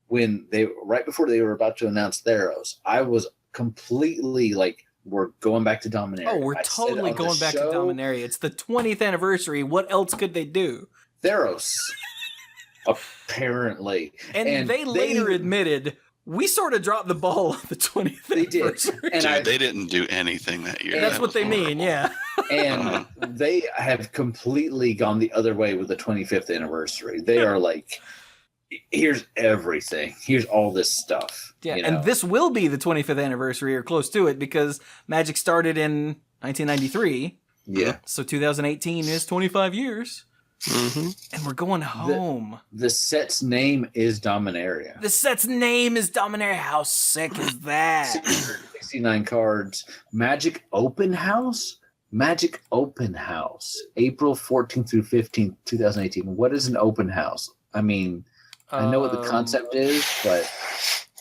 Speaker 1: when right before they were about to announce Theros, I was completely like, we're going back to Dominaria.
Speaker 4: Oh, we're totally going back to Dominaria. It's the 20th anniversary. What else could they do?
Speaker 1: Theros. Apparently.
Speaker 4: And they later admitted, we sort of dropped the ball on the 20th anniversary.
Speaker 1: They did. And
Speaker 6: they didn't do anything that year.
Speaker 4: That's what they mean, yeah.
Speaker 1: And they have completely gone the other way with the 25th anniversary. They are like, here's everything. Here's all this stuff.
Speaker 4: Yeah, and this will be the 25th anniversary or close to it, because Magic started in 1993.
Speaker 1: Yeah.
Speaker 4: So 2018 is 25 years.
Speaker 5: Mm-hmm.
Speaker 4: And we're going home.
Speaker 1: The set's name is Dominaria.
Speaker 4: The set's name is Dominaria. How sick is that?
Speaker 1: 69 cards. Magic Open House? Magic Open House. April 14th through 15th, 2018. What is an open house? I mean, I know what the concept is, but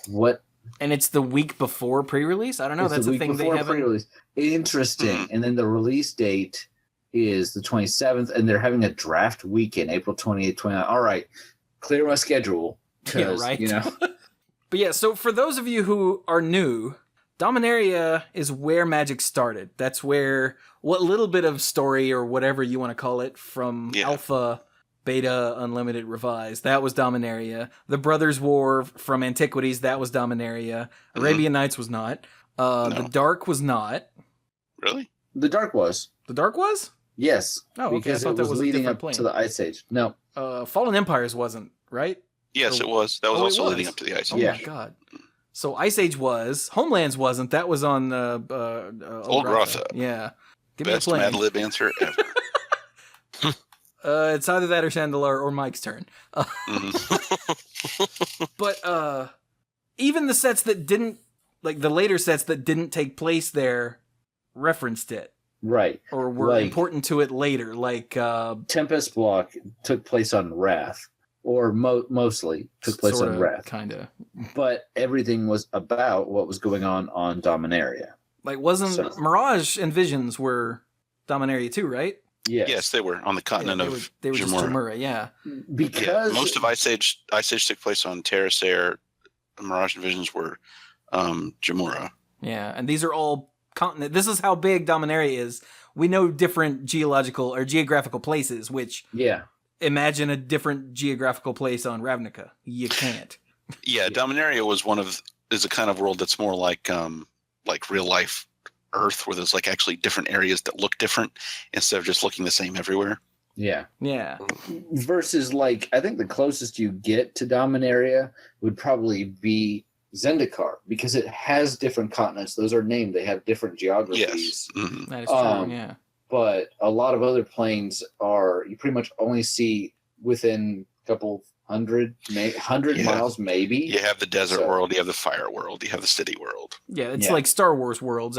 Speaker 1: what?
Speaker 4: And it's the week before pre-release? I don't know. That's the thing they haven't...
Speaker 1: Pre-release. Interesting. And then the release date is the 27th, and they're having a draft weekend, April 28th, 29th. All right, clear my schedule.
Speaker 4: Yeah, right. But yeah, so for those of you who are new, Dominaria is where Magic started. That's where what little bit of story or whatever you want to call it from Alpha, Beta, Unlimited, Revised, that was Dominaria. The Brothers' War from Antiquities, that was Dominaria. Arabian Nights was not.
Speaker 3: No.
Speaker 4: The Dark was not.
Speaker 3: Really?
Speaker 1: The Dark was.
Speaker 4: The Dark was?
Speaker 1: Yes.
Speaker 4: Oh, okay.
Speaker 1: Because
Speaker 4: I thought
Speaker 1: it
Speaker 4: that
Speaker 1: was
Speaker 4: was a
Speaker 1: leading
Speaker 4: different
Speaker 1: up
Speaker 4: plane.
Speaker 1: to the Ice Age. No.
Speaker 4: Fallen Empires wasn't, right?
Speaker 3: Yes, it was. That was
Speaker 4: Oh, it
Speaker 3: also
Speaker 4: was?
Speaker 3: leading up to the Ice
Speaker 4: Oh
Speaker 3: Age.
Speaker 1: Yeah.
Speaker 4: my god. So Ice Age was. Homelands wasn't. That was on
Speaker 3: Old Rotha.
Speaker 4: Yeah. Give me a
Speaker 3: Best
Speaker 4: plane.
Speaker 3: Mad Lib answer ever.
Speaker 4: It's either that or Chandelar or Mike's turn. But even the sets that didn't, like the later sets that didn't take place there, referenced it.
Speaker 1: Right.
Speaker 4: Or were
Speaker 1: Like-
Speaker 4: important to it later. Like
Speaker 1: Tempest Block took place on Wrath, or mostly took place on Wrath.
Speaker 4: Kind of.
Speaker 1: But everything was about what was going on Dominaria.
Speaker 4: Like wasn't
Speaker 1: So-
Speaker 4: Mirage and Visions were Dominaria too, right?
Speaker 1: Yes.
Speaker 3: They were on the continent of
Speaker 4: they were just
Speaker 3: Jamura.
Speaker 4: Jamura, yeah.
Speaker 1: Because
Speaker 3: Most of Ice Age took place on Terrasair. Mirage and Visions were Jamura.
Speaker 4: Yeah, and these are all continent. This is how big Dominaria is. We know different geological or geographical places, which imagine a different geographical place on Ravnica. You can't.
Speaker 3: Yeah, Dominaria is a kind of world that's more like real life Earth, where there's like actually different areas that look different instead of just looking the same everywhere.
Speaker 1: Yeah.
Speaker 2: Versus, like, I think the closest you get to Dominaria would probably be Zendikar, because it has different continents. Those are named. They have different geographies.
Speaker 3: Yes. Mm-hmm.
Speaker 4: That is true, yeah.
Speaker 2: But a lot of other planes you pretty much only see within a couple hundred miles, maybe.
Speaker 3: You have the desert world, you have the fire world, you have the city world.
Speaker 4: Yeah, it's like Star Wars worlds,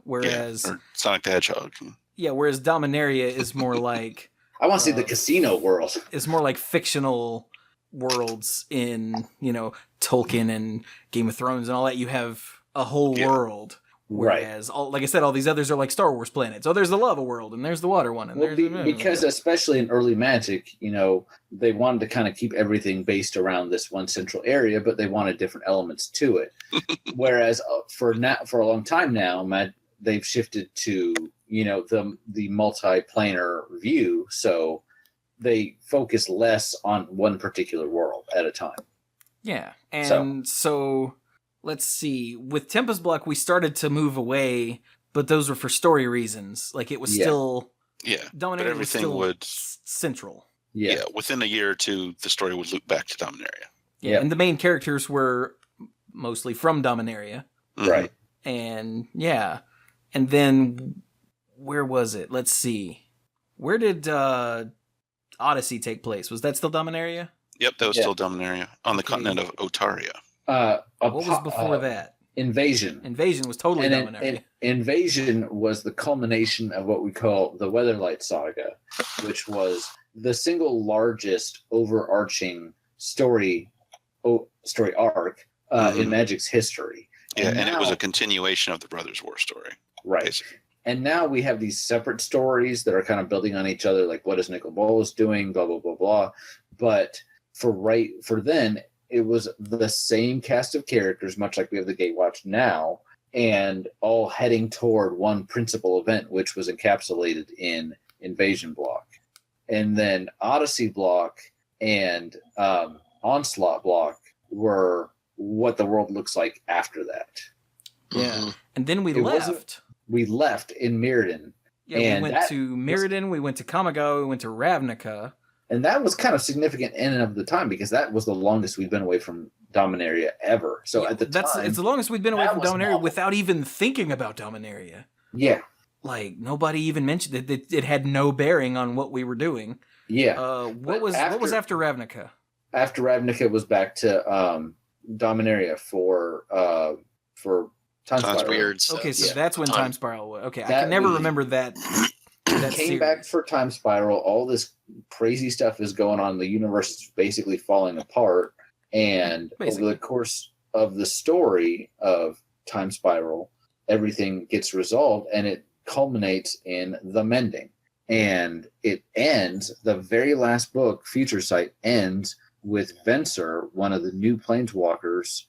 Speaker 4: whereas
Speaker 3: or Sonic the Hedgehog.
Speaker 4: Yeah, whereas Dominaria is more like
Speaker 2: I want to see the casino world.
Speaker 4: It's more like fictional worlds in, Tolkien and Game of Thrones and all that. You have a whole world. Whereas, like I said, all these others are like Star Wars planets. Oh, there's the lava world, and there's the water one, and
Speaker 2: because especially in early Magic, they wanted to kind of keep everything based around this one central area, but they wanted different elements to it. Whereas for a long time now, they've shifted to the multi-planar view, so they focus less on one particular world at a time.
Speaker 4: Yeah, and so let's see. With Tempest Block, we started to move away, but those were for story reasons. Like it was still
Speaker 3: but everything would
Speaker 4: central.
Speaker 3: Yeah, within a year or two, the story would loop back to Dominaria.
Speaker 4: Yeah, and the main characters were mostly from Dominaria,
Speaker 2: right?
Speaker 4: And and then where was it? Let's see. Where did Odyssey take place? Was that still Dominaria?
Speaker 3: Yep, that was still Dominaria on the continent of Otaria.
Speaker 4: What was before that?
Speaker 2: Invasion.
Speaker 4: Invasion was totally Dominaria.
Speaker 2: Invasion was the culmination of what we call the Weatherlight Saga, which was the single largest overarching story arc in Magic's history.
Speaker 3: Yeah, and it was a continuation of the Brothers' War story.
Speaker 2: Right.
Speaker 3: Basically.
Speaker 2: And now we have these separate stories that are kind of building on each other, like what is Nicol Bolas doing, blah, blah, blah, blah. But for then, it was the same cast of characters, much like we have the Gatewatch now, and all heading toward one principal event, which was encapsulated in Invasion Block. And then Odyssey Block and Onslaught Block were what the world looks like after that.
Speaker 4: Yeah. And then we left.
Speaker 2: We left in Mirrodin.
Speaker 4: Yeah, and we went to Mirrodin, we went to Kamigawa, we went to Ravnica.
Speaker 2: And that was kind of significant in and of the time, because that was the longest we'd been away from Dominaria ever. So at the time,
Speaker 4: it's the longest we'd been away from Dominaria without even thinking about Dominaria.
Speaker 2: Yeah.
Speaker 4: Like nobody even mentioned it. It had no bearing on what we were doing.
Speaker 2: Yeah.
Speaker 4: What was after Ravnica?
Speaker 2: After Ravnica was back to Dominaria for Time Spiral.
Speaker 5: Weird.
Speaker 4: Okay, so that's when Time Spiral was. Okay, I can never remember that. That
Speaker 2: came back for Time Spiral. All this crazy stuff is going on. The universe is basically falling apart. And over the course of the story of Time Spiral, everything gets resolved and it culminates in the Mending. And it ends, the very last book, Future Sight, ends with Venser, one of the new planeswalkers,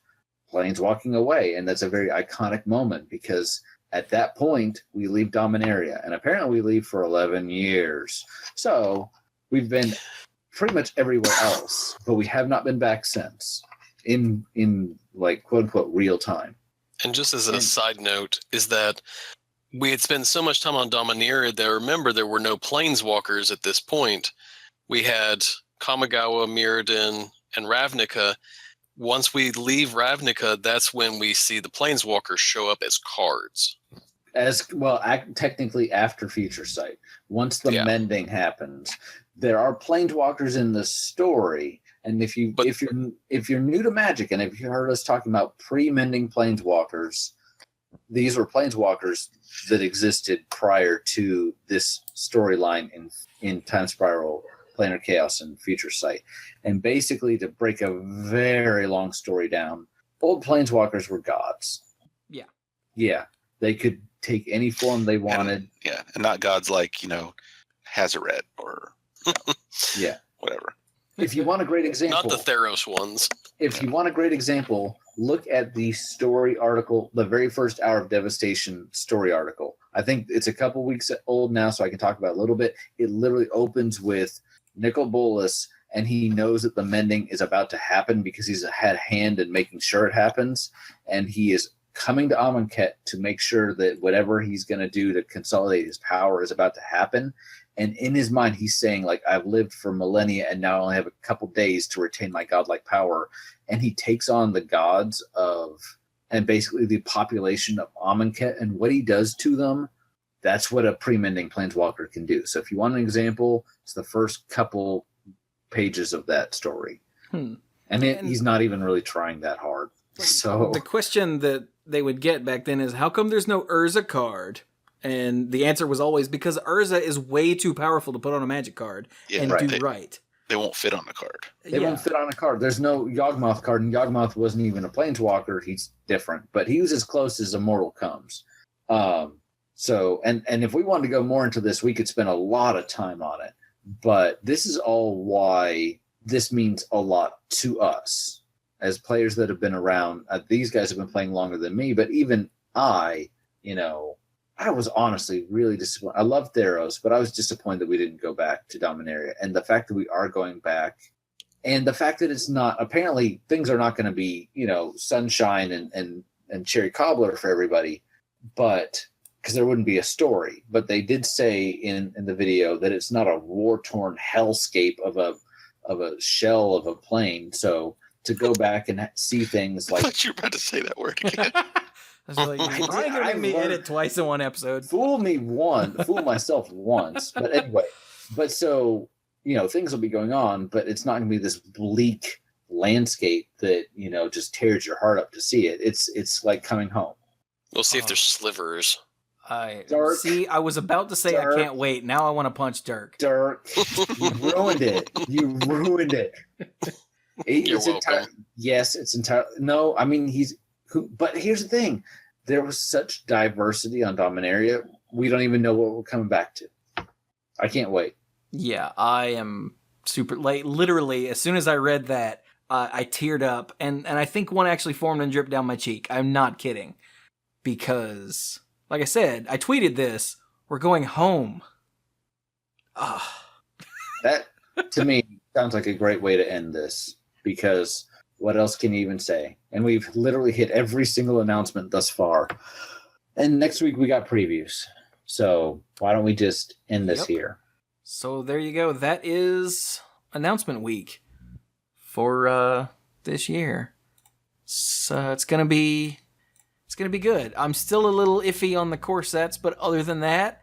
Speaker 2: planes walking away. And that's a very iconic moment because at that point, we leave Dominaria. And apparently we leave for 11 years. So we've been pretty much everywhere else, but we have not been back since in like, quote unquote, real time.
Speaker 5: And just as a side note, is that we had spent so much time on Dominaria that remember there were no planeswalkers at this point. We had Kamigawa, Mirrodin, and Ravnica. Once we leave Ravnica, that's when we see the planeswalkers show up as cards.
Speaker 2: As well, technically after Future Sight. Once the mending happens, there are planeswalkers in the story. And if you're new to Magic, and if you heard us talking about pre-mending planeswalkers, these were planeswalkers that existed prior to this storyline in Time Spiral, Planar Chaos, and Future Sight. And basically, to break a very long story down, old planeswalkers were gods.
Speaker 4: Yeah.
Speaker 2: Yeah. They could take any form they wanted.
Speaker 6: And not gods like, Hazaret or whatever.
Speaker 2: If you want a great example,
Speaker 5: not the Theros ones.
Speaker 2: If you want a great example, look at the story article, the very first Hour of Devastation story article. I think it's a couple weeks old now, so I can talk about it a little bit. It literally opens with Nicol Bolas, and he knows that the mending is about to happen because he's had a hand in making sure it happens, and he is coming to Amonkhet to make sure that whatever he's going to do to consolidate his power is about to happen. And in his mind, he's saying, like, I've lived for millennia and now I only have a couple days to retain my godlike power. And he takes on the gods and basically the population of Amonkhet, and what he does to them, that's what a pre-mending planeswalker can do. So if you want an example, it's the first couple pages of that story. And he's not even really trying that hard. So
Speaker 4: the question that they would get back then is, how come there's no Urza card? And the answer was always because Urza is way too powerful to put on a Magic card and do right.
Speaker 6: They won't fit on the card.
Speaker 2: They won't fit on a card. There's no Yawgmoth card, and Yawgmoth wasn't even a planeswalker. He's different, but he was as close as Immortal comes. So if we wanted to go more into this, we could spend a lot of time on it. But this is all why this means a lot to us as players that have been around. These guys have been playing longer than me, but even I was honestly really disappointed. I love Theros, but I was disappointed that we didn't go back to Dominaria. And the fact that we are going back, and the fact that it's not, apparently things are not going to be, sunshine and cherry cobbler for everybody, but because there wouldn't be a story. But they did say in the video that it's not a war-torn hellscape of a shell of a plane. So to go back and see things like...
Speaker 6: I thought you were about to say that word again.
Speaker 4: I was like, why are you going to make me edit twice in one episode?
Speaker 2: Fool myself once. But anyway, so, things will be going on, but it's not going to be this bleak landscape that, just tears your heart up to see it. It's like coming home.
Speaker 5: We'll see if there's slivers.
Speaker 2: Dirk,
Speaker 4: see, I was about to say Dirk, I can't wait. Now I want to punch Dirk.
Speaker 2: Dirk, you ruined it. You ruined it.
Speaker 5: You're welcome.
Speaker 2: Yes, it's entirely... No, I mean, but here's the thing. There was such diversity on Dominaria. We don't even know what we're coming back to. I can't wait.
Speaker 4: Yeah, I am super... literally, as soon as I read that, I teared up. And I think one actually formed and dripped down my cheek. I'm not kidding. Because, like I said, I tweeted this. We're going home.
Speaker 2: That, to me, sounds like a great way to end this. Because... what else can you even say? And we've literally hit every single announcement thus far. And next week we got previews. So why don't we just end this here?
Speaker 4: So there you go. That is announcement week for this year. So it's gonna be good. I'm still a little iffy on the core sets, but other than that,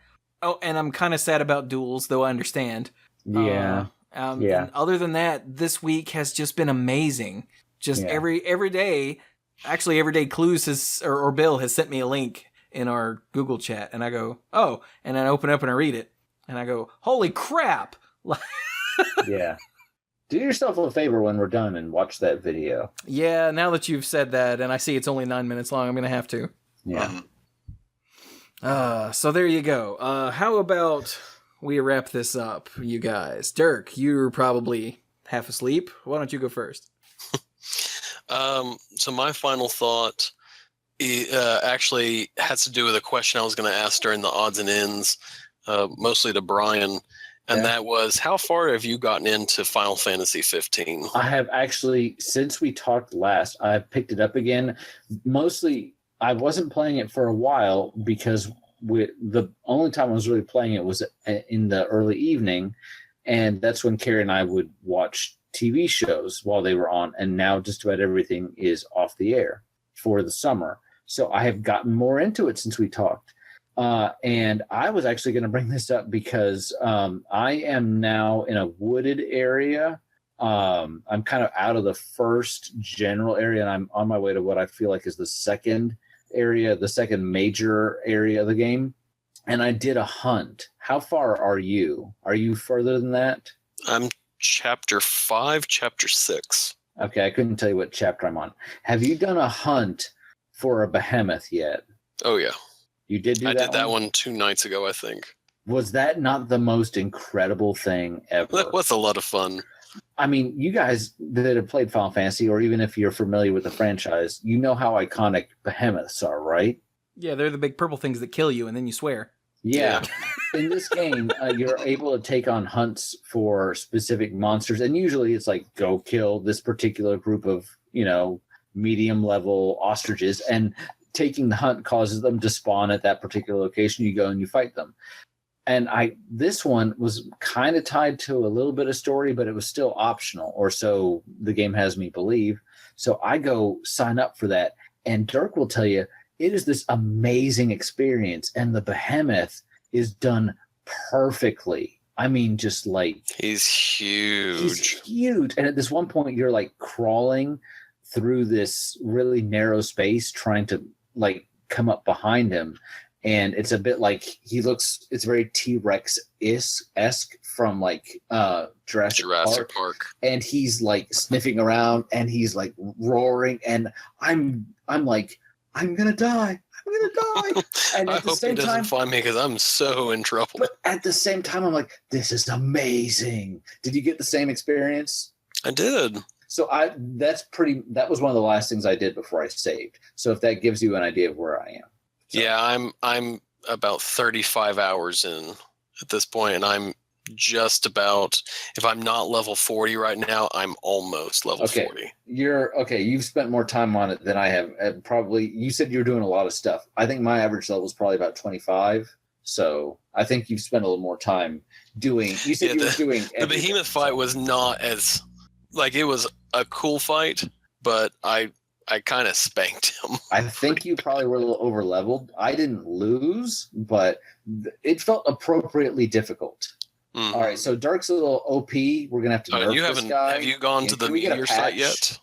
Speaker 4: and I'm kind of sad about duels, though I understand.
Speaker 2: Yeah.
Speaker 4: And other than that, this week has just been amazing. Just every day, actually every day, Clues or Bill has sent me a link in our Google chat, and I go, oh, and I open up and I read it, and I go, holy crap!
Speaker 2: Yeah. Do yourself a favor when we're done and watch that video.
Speaker 4: Yeah, now that you've said that, and I see it's only 9 minutes long, I'm gonna have to.
Speaker 2: Yeah.
Speaker 4: So there you go. How about we wrap this up, you guys? Dirk, you're probably half asleep. Why don't you go first?
Speaker 5: So my final thought actually has to do with a question I was going to ask during the odds and ends, mostly to Brian. And that was, how far have you gotten into Final Fantasy 15?
Speaker 2: I have actually, since we talked last, I've picked it up again. Mostly, I wasn't playing it for a while because the only time I was really playing it was in the early evening. And that's when Carrie and I would watch TV shows while they were on. And now just about everything is off the air for the summer. So I have gotten more into it since we talked. And I was actually going to bring this up because I am now in a wooded area. I'm kind of out of the first general area, and I'm on my way to what I feel like is the second area, the second major area of the game. And I did a hunt. How far are you? Are you further than that?
Speaker 5: I'm chapter 5, chapter 6.
Speaker 2: Okay, I couldn't tell you what chapter I'm on. Have you done a hunt for a behemoth yet?
Speaker 5: Oh, yeah.
Speaker 2: You did do
Speaker 5: I
Speaker 2: that
Speaker 5: did that one 2 nights ago, I think.
Speaker 2: Was that not the most incredible thing ever?
Speaker 5: That was a lot of fun.
Speaker 2: I mean, you guys that have played Final Fantasy, or even if you're familiar with the franchise, you know how iconic behemoths are, right?
Speaker 4: Yeah, they're the big purple things that kill you, and then you swear.
Speaker 2: Yeah. In this game, you're able to take on hunts for specific monsters, and usually it's like, go kill this particular group of, medium level ostriches, and taking the hunt causes them to spawn at that particular location. You go and you fight them. And this one was kind of tied to a little bit of story, but it was still optional, or so the game has me believe. So I go sign up for that. And Dirk will tell you, it is this amazing experience. And the behemoth is done perfectly. I mean, just like...
Speaker 5: He's huge.
Speaker 2: He's huge. And at this one point, you're like crawling through this really narrow space, trying to like come up behind him. And it's a bit like it's very T-Rex-esque from like Jurassic Park. And he's like sniffing around and he's like roaring. And I'm like, I'm going to die. I'm going to die. And
Speaker 5: I hope he doesn't find me because I'm so in trouble.
Speaker 2: But at the same time, I'm like, this is amazing. Did you get the same experience?
Speaker 5: I did.
Speaker 2: So that was one of the last things I did before I saved. So if that gives you an idea of where I am. So.
Speaker 5: Yeah, I'm about 35 hours in at this point, and I'm just about, if I'm not level 40 right now, I'm almost level 40.
Speaker 2: You've spent more time on it than I have. Probably, you said you were doing a lot of stuff. I think my average level is probably about 25. So I think you've spent a little more time doing. You said you were doing.
Speaker 5: The behemoth fight was not as, like, it was a cool fight, but I kind of spanked him.
Speaker 2: I think you probably were a little over leveled. I didn't lose, but it felt appropriately difficult. Mm-hmm. All right, so Dark's a little OP. We're gonna have to nerf this guy.
Speaker 5: Have you gone to the meteor site yet?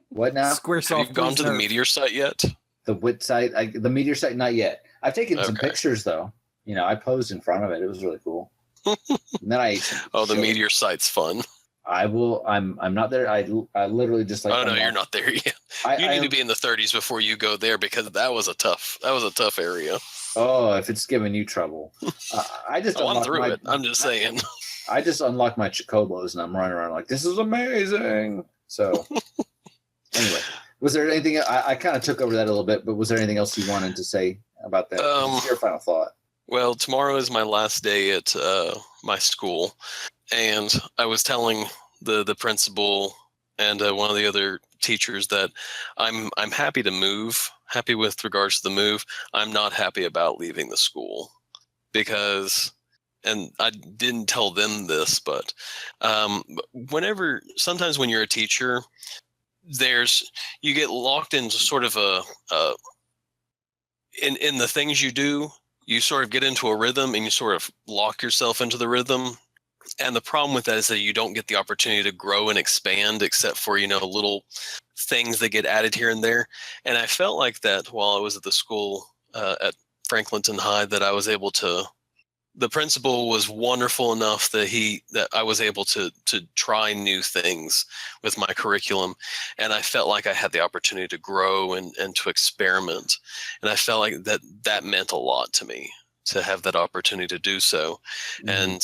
Speaker 2: What now?
Speaker 4: Squaresoft.
Speaker 5: Have you gone to the meteor site yet?
Speaker 2: The wit site? The meteor site? Not yet. I've taken some pictures though. I posed in front of it. It was really cool. And then
Speaker 5: the meteor site's fun.
Speaker 2: I will. I'm not there. I literally just like.
Speaker 5: Oh no, you're not there yet. You need to be in the 30s before you go there because that was a tough area.
Speaker 2: Oh, if it's giving you trouble, I just.
Speaker 5: I'm through it. I'm just saying.
Speaker 2: I just unlocked my Chocobos and I'm running around like this is amazing. So, anyway, was there anything? I kind of took over that a little bit, but was there anything else you wanted to say about that? Your final thought.
Speaker 5: Well, tomorrow is my last day at my school. And I was telling the principal and one of the other teachers that I'm happy to move, happy with regards to the move. I'm not happy about leaving the school because, and I didn't tell them this, but sometimes when you're a teacher, you get locked into sort of in the things you do, you sort of get into a rhythm and you sort of lock yourself into the rhythm. And the problem with that is that you don't get the opportunity to grow and expand except for, little things that get added here and there. And I felt like that while I was at the school at Franklinton High that I was able to, the principal was wonderful enough that I was able to try new things with my curriculum. And I felt like I had the opportunity to grow and to experiment. And I felt like that meant a lot to me to have that opportunity to do so. Mm-hmm. And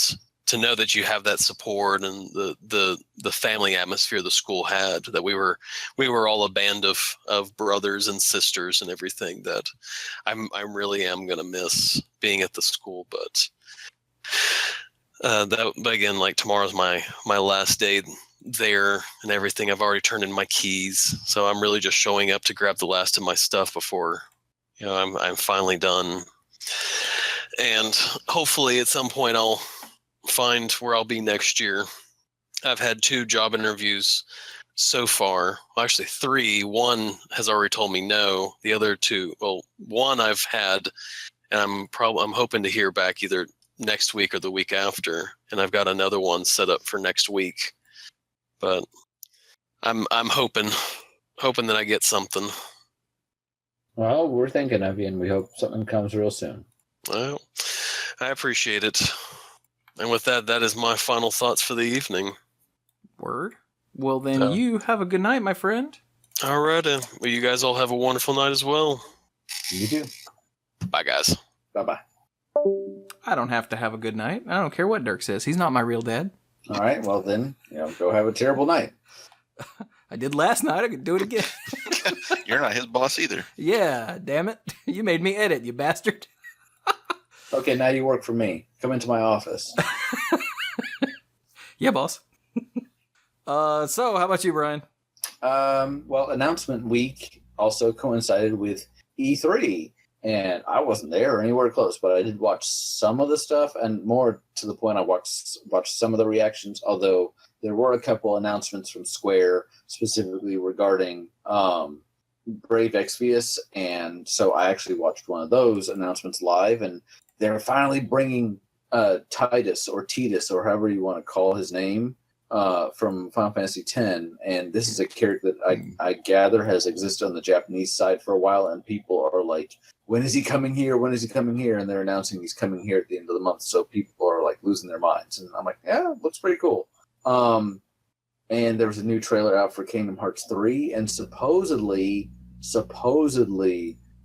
Speaker 5: to know that you have that support and the family atmosphere the school had, that we were all a band of brothers and sisters and everything, that I really am going to miss being at the school. But but again, like tomorrow's my last day there and everything. I've already turned in my keys, so I'm really just showing up to grab the last of my stuff before, I'm finally done. And hopefully at some point I'll find where I'll be next year. I've had 2 job interviews so far. Well, actually 3. One has already told me no. The other 2, well, one I've had, and I'm hoping to hear back either next week or the week after. And I've got another one set up for next week. But I'm hoping that I get something.
Speaker 2: Well, we're thinking of you, and we hope something comes real soon.
Speaker 5: Well, I appreciate it. And with that, that is my final thoughts for the evening.
Speaker 4: Word. Well, then you have a good night, my friend.
Speaker 5: All right. Well, you guys all have a wonderful night as well.
Speaker 2: You too.
Speaker 5: Bye, guys.
Speaker 2: Bye-bye.
Speaker 4: I don't have to have a good night. I don't care what Dirk says. He's not my real dad.
Speaker 2: All right. Well, then, go have a terrible night.
Speaker 4: I did last night. I could do it again.
Speaker 6: You're not his boss either.
Speaker 4: Yeah, damn it. You made me edit, you bastard.
Speaker 2: Okay, now you work for me. Come into my office.
Speaker 4: Yeah, boss. So how about you, Brian?
Speaker 2: Well, announcement week also coincided with E3, and I wasn't there or anywhere close, but I did watch some of the stuff, and more to the point, I watched some of the reactions, although there were a couple announcements from Square specifically regarding Brave Exvius, and so I actually watched one of those announcements live, and they're finally bringing Titus, or Titus, or however you want to call his name, from Final Fantasy X, and this is a character that I gather has existed on the Japanese side for a while, and people are like, when is he coming here? When is he coming here? And they're announcing he's coming here at the end of the month, so people are like losing their minds, and I'm like, yeah, looks pretty cool. And there was a new trailer out for Kingdom Hearts 3, and supposedly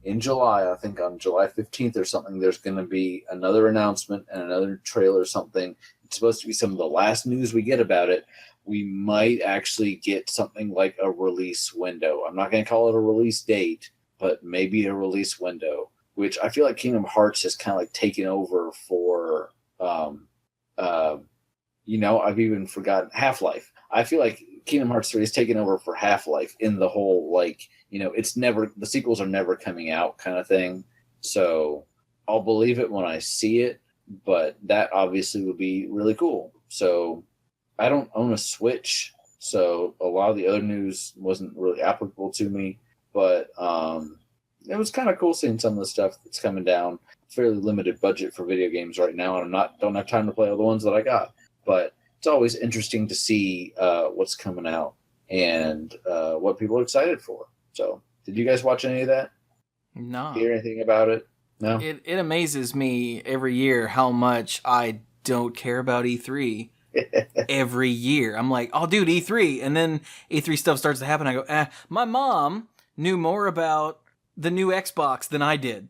Speaker 2: in July, I think on July 15th or something, there's going to be another announcement and another trailer or something. It's supposed to be some of the last news we get about it. We might actually get something like a release window. I'm not going to call it a release date, but maybe a release window, which I feel like Kingdom Hearts has kind of like taken over for, I've even forgotten Half-Life. I feel like Kingdom Hearts 3 is taken over for Half-Life in the whole, the sequels are never coming out kind of thing. So I'll believe it when I see it, but that obviously would be really cool. So I don't own a Switch, so a lot of the other news wasn't really applicable to me, but it was kind of cool seeing some of the stuff that's coming down. Fairly limited budget for video games right now, and don't have time to play all the ones that I got. But it's always interesting to see what's coming out and what people are excited for. So, did you guys watch any of that?
Speaker 4: No.
Speaker 2: Hear anything about it? No?
Speaker 4: It amazes me every year how much I don't care about E3 every year. I'm like, oh, dude, E3. And then E3 stuff starts to happen. I go, My mom knew more about the new Xbox than I did.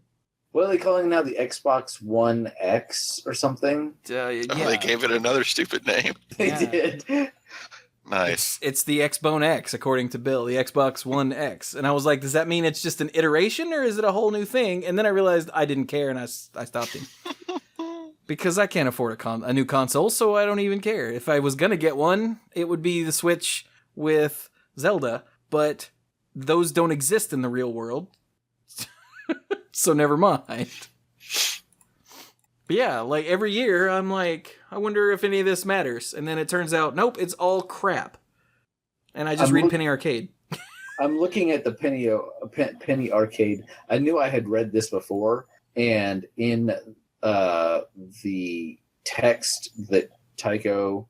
Speaker 2: What are they calling now? The Xbox One X or something?
Speaker 4: Yeah.
Speaker 6: Oh, they gave it another stupid name.
Speaker 2: They did.
Speaker 6: Nice.
Speaker 4: It's the Xbone X, according to Bill, the Xbox One X. And I was like, does that mean it's just an iteration or is it a whole new thing? And then I realized I didn't care and I stopped him. Because I can't afford a new console, so I don't even care. If I was going to get one, it would be the Switch with Zelda, but those don't exist in the real world. So never mind. But yeah, like every year, I'm like, I wonder if any of this matters. And then it turns out, nope, it's all crap. And I just read Penny Arcade.
Speaker 2: I'm looking at the Penny Arcade. I knew I had read this before, and in the text that Tycho,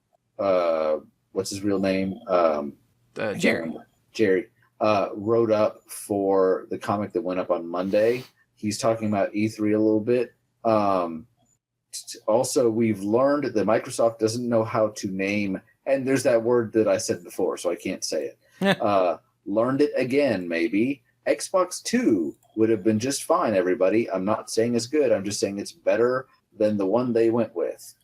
Speaker 2: what's his real name? Jerry wrote up for the comic that went up on Monday. He's talking about E3 a little bit. Also, we've learned that Microsoft doesn't know how to name, and there's that word that I said before, so I can't say it. Learned it again, maybe. Xbox 2 would have been just fine, everybody. I'm not saying it's good. I'm just saying it's better than the one they went with.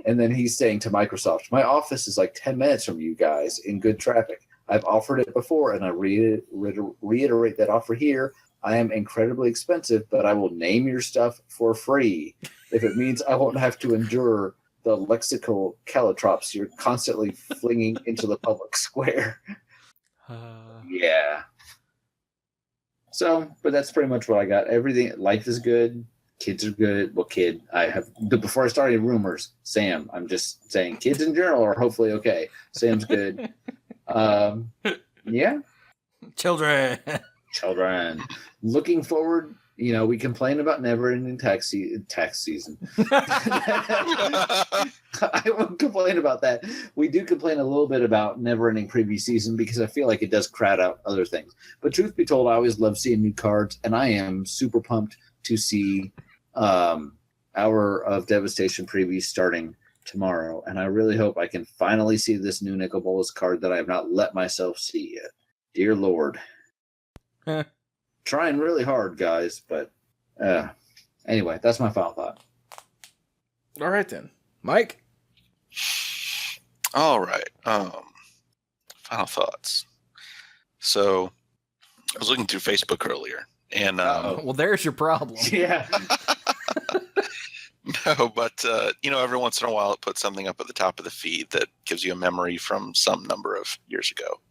Speaker 2: And then he's saying to Microsoft, my office is like 10 minutes from you guys in good traffic. I've offered it before, and I reiterate that offer here. I am incredibly expensive, but I will name your stuff for free if it means I won't have to endure the lexical caltrops you're constantly flinging into the public square. Yeah. So, but that's pretty much what I got. Everything, life is good. Kids are good. Well, before I started rumors, Sam, I'm just saying kids in general are hopefully okay. Sam's good. Yeah.
Speaker 4: Children. Looking forward, we complain about never-ending tax season. I won't complain about that. We do complain a little bit about never-ending preview season because I feel like it does crowd out other things. But truth be told, I always love seeing new cards, and I am super pumped to see Hour of Devastation preview starting tomorrow. And I really hope I can finally see this new Nicol Bolas card that I have not let myself see yet. Dear Lord. Trying really hard, guys, but anyway, that's my final thought. All right, then. Mike?
Speaker 3: All right. Final thoughts. So I was looking through Facebook earlier, and
Speaker 4: well, there's your problem.
Speaker 2: Yeah.
Speaker 3: No, but every once in a while it puts something up at the top of the feed that gives you a memory from some number of years ago.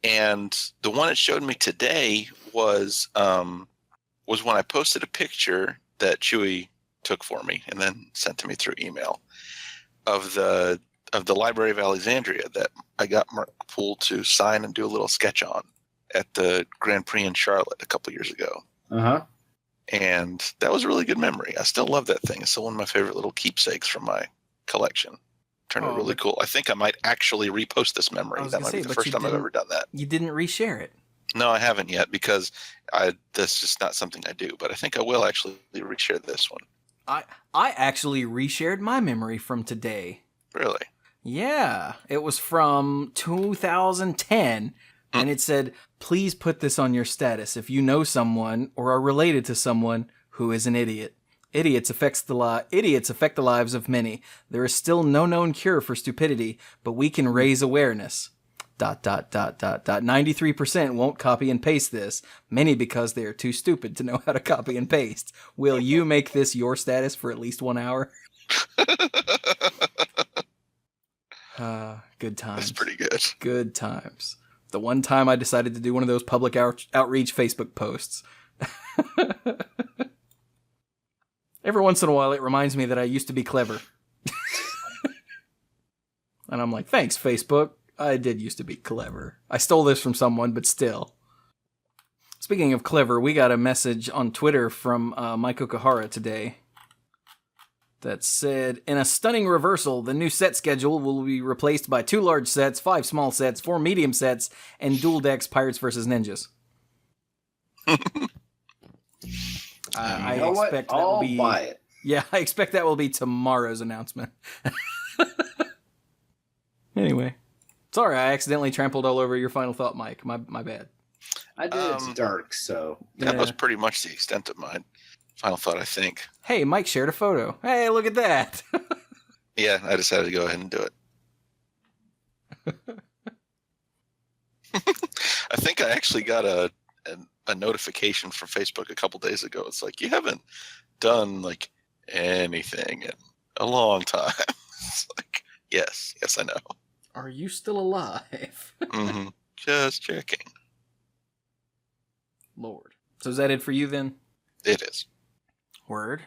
Speaker 3: And the one it showed me today was when I posted a picture that Chewy took for me and then sent to me through email of the Library of Alexandria that I got Mark Poole to sign and do a little sketch on at the Grand Prix in Charlotte a couple years ago.
Speaker 2: Uh-huh.
Speaker 3: And that was a really good memory. I still love that thing. It's still one of my favorite little keepsakes from my collection. Turned out really cool. I think I might actually repost this memory. That might be the first time I've ever done that.
Speaker 4: You didn't reshare it.
Speaker 3: No, I haven't yet because that's just not something I do. But I think I will actually reshare this one.
Speaker 4: I actually reshared my memory from today.
Speaker 3: Really?
Speaker 4: Yeah. It was from 2010. And it said, please put this on your status if you know someone or are related to someone who is an idiot. Idiots affect the lives of many. There is still no known cure for stupidity, but we can raise awareness. ... 93% won't copy and paste this. Many because they are too stupid to know how to copy and paste. Will you make this your status for at least 1 hour? Good times.
Speaker 3: That's pretty good.
Speaker 4: Good times. The one time I decided to do one of those public outreach Facebook posts. Every once in a while, it reminds me that I used to be clever. And I'm like, thanks, Facebook. I did used to be clever. I stole this from someone, but still. Speaking of clever, we got a message on Twitter from Mike Okahara today that said, in a stunning reversal, the new set schedule will be replaced by 2 large sets, 5 small sets, 4 medium sets, and dual decks Pirates vs. Ninjas. I expect that will be.
Speaker 2: Buy it.
Speaker 4: Yeah, I expect that will be tomorrow's announcement. Anyway, sorry, I accidentally trampled all over your final thought, Mike. My bad.
Speaker 2: I did. It's dark, so
Speaker 3: that was pretty much the extent of my final thought, I think.
Speaker 4: Hey, Mike shared a photo. Hey, look at that.
Speaker 3: Yeah, I decided to go ahead and do it. I think I actually got a notification from Facebook a couple days ago. It's like, you haven't done like anything in a long time. It's like, yes, I know.
Speaker 4: Are you still alive?
Speaker 3: Mm-hmm. Just checking.
Speaker 4: Lord. So is that it for you then?
Speaker 3: It is.
Speaker 4: Word.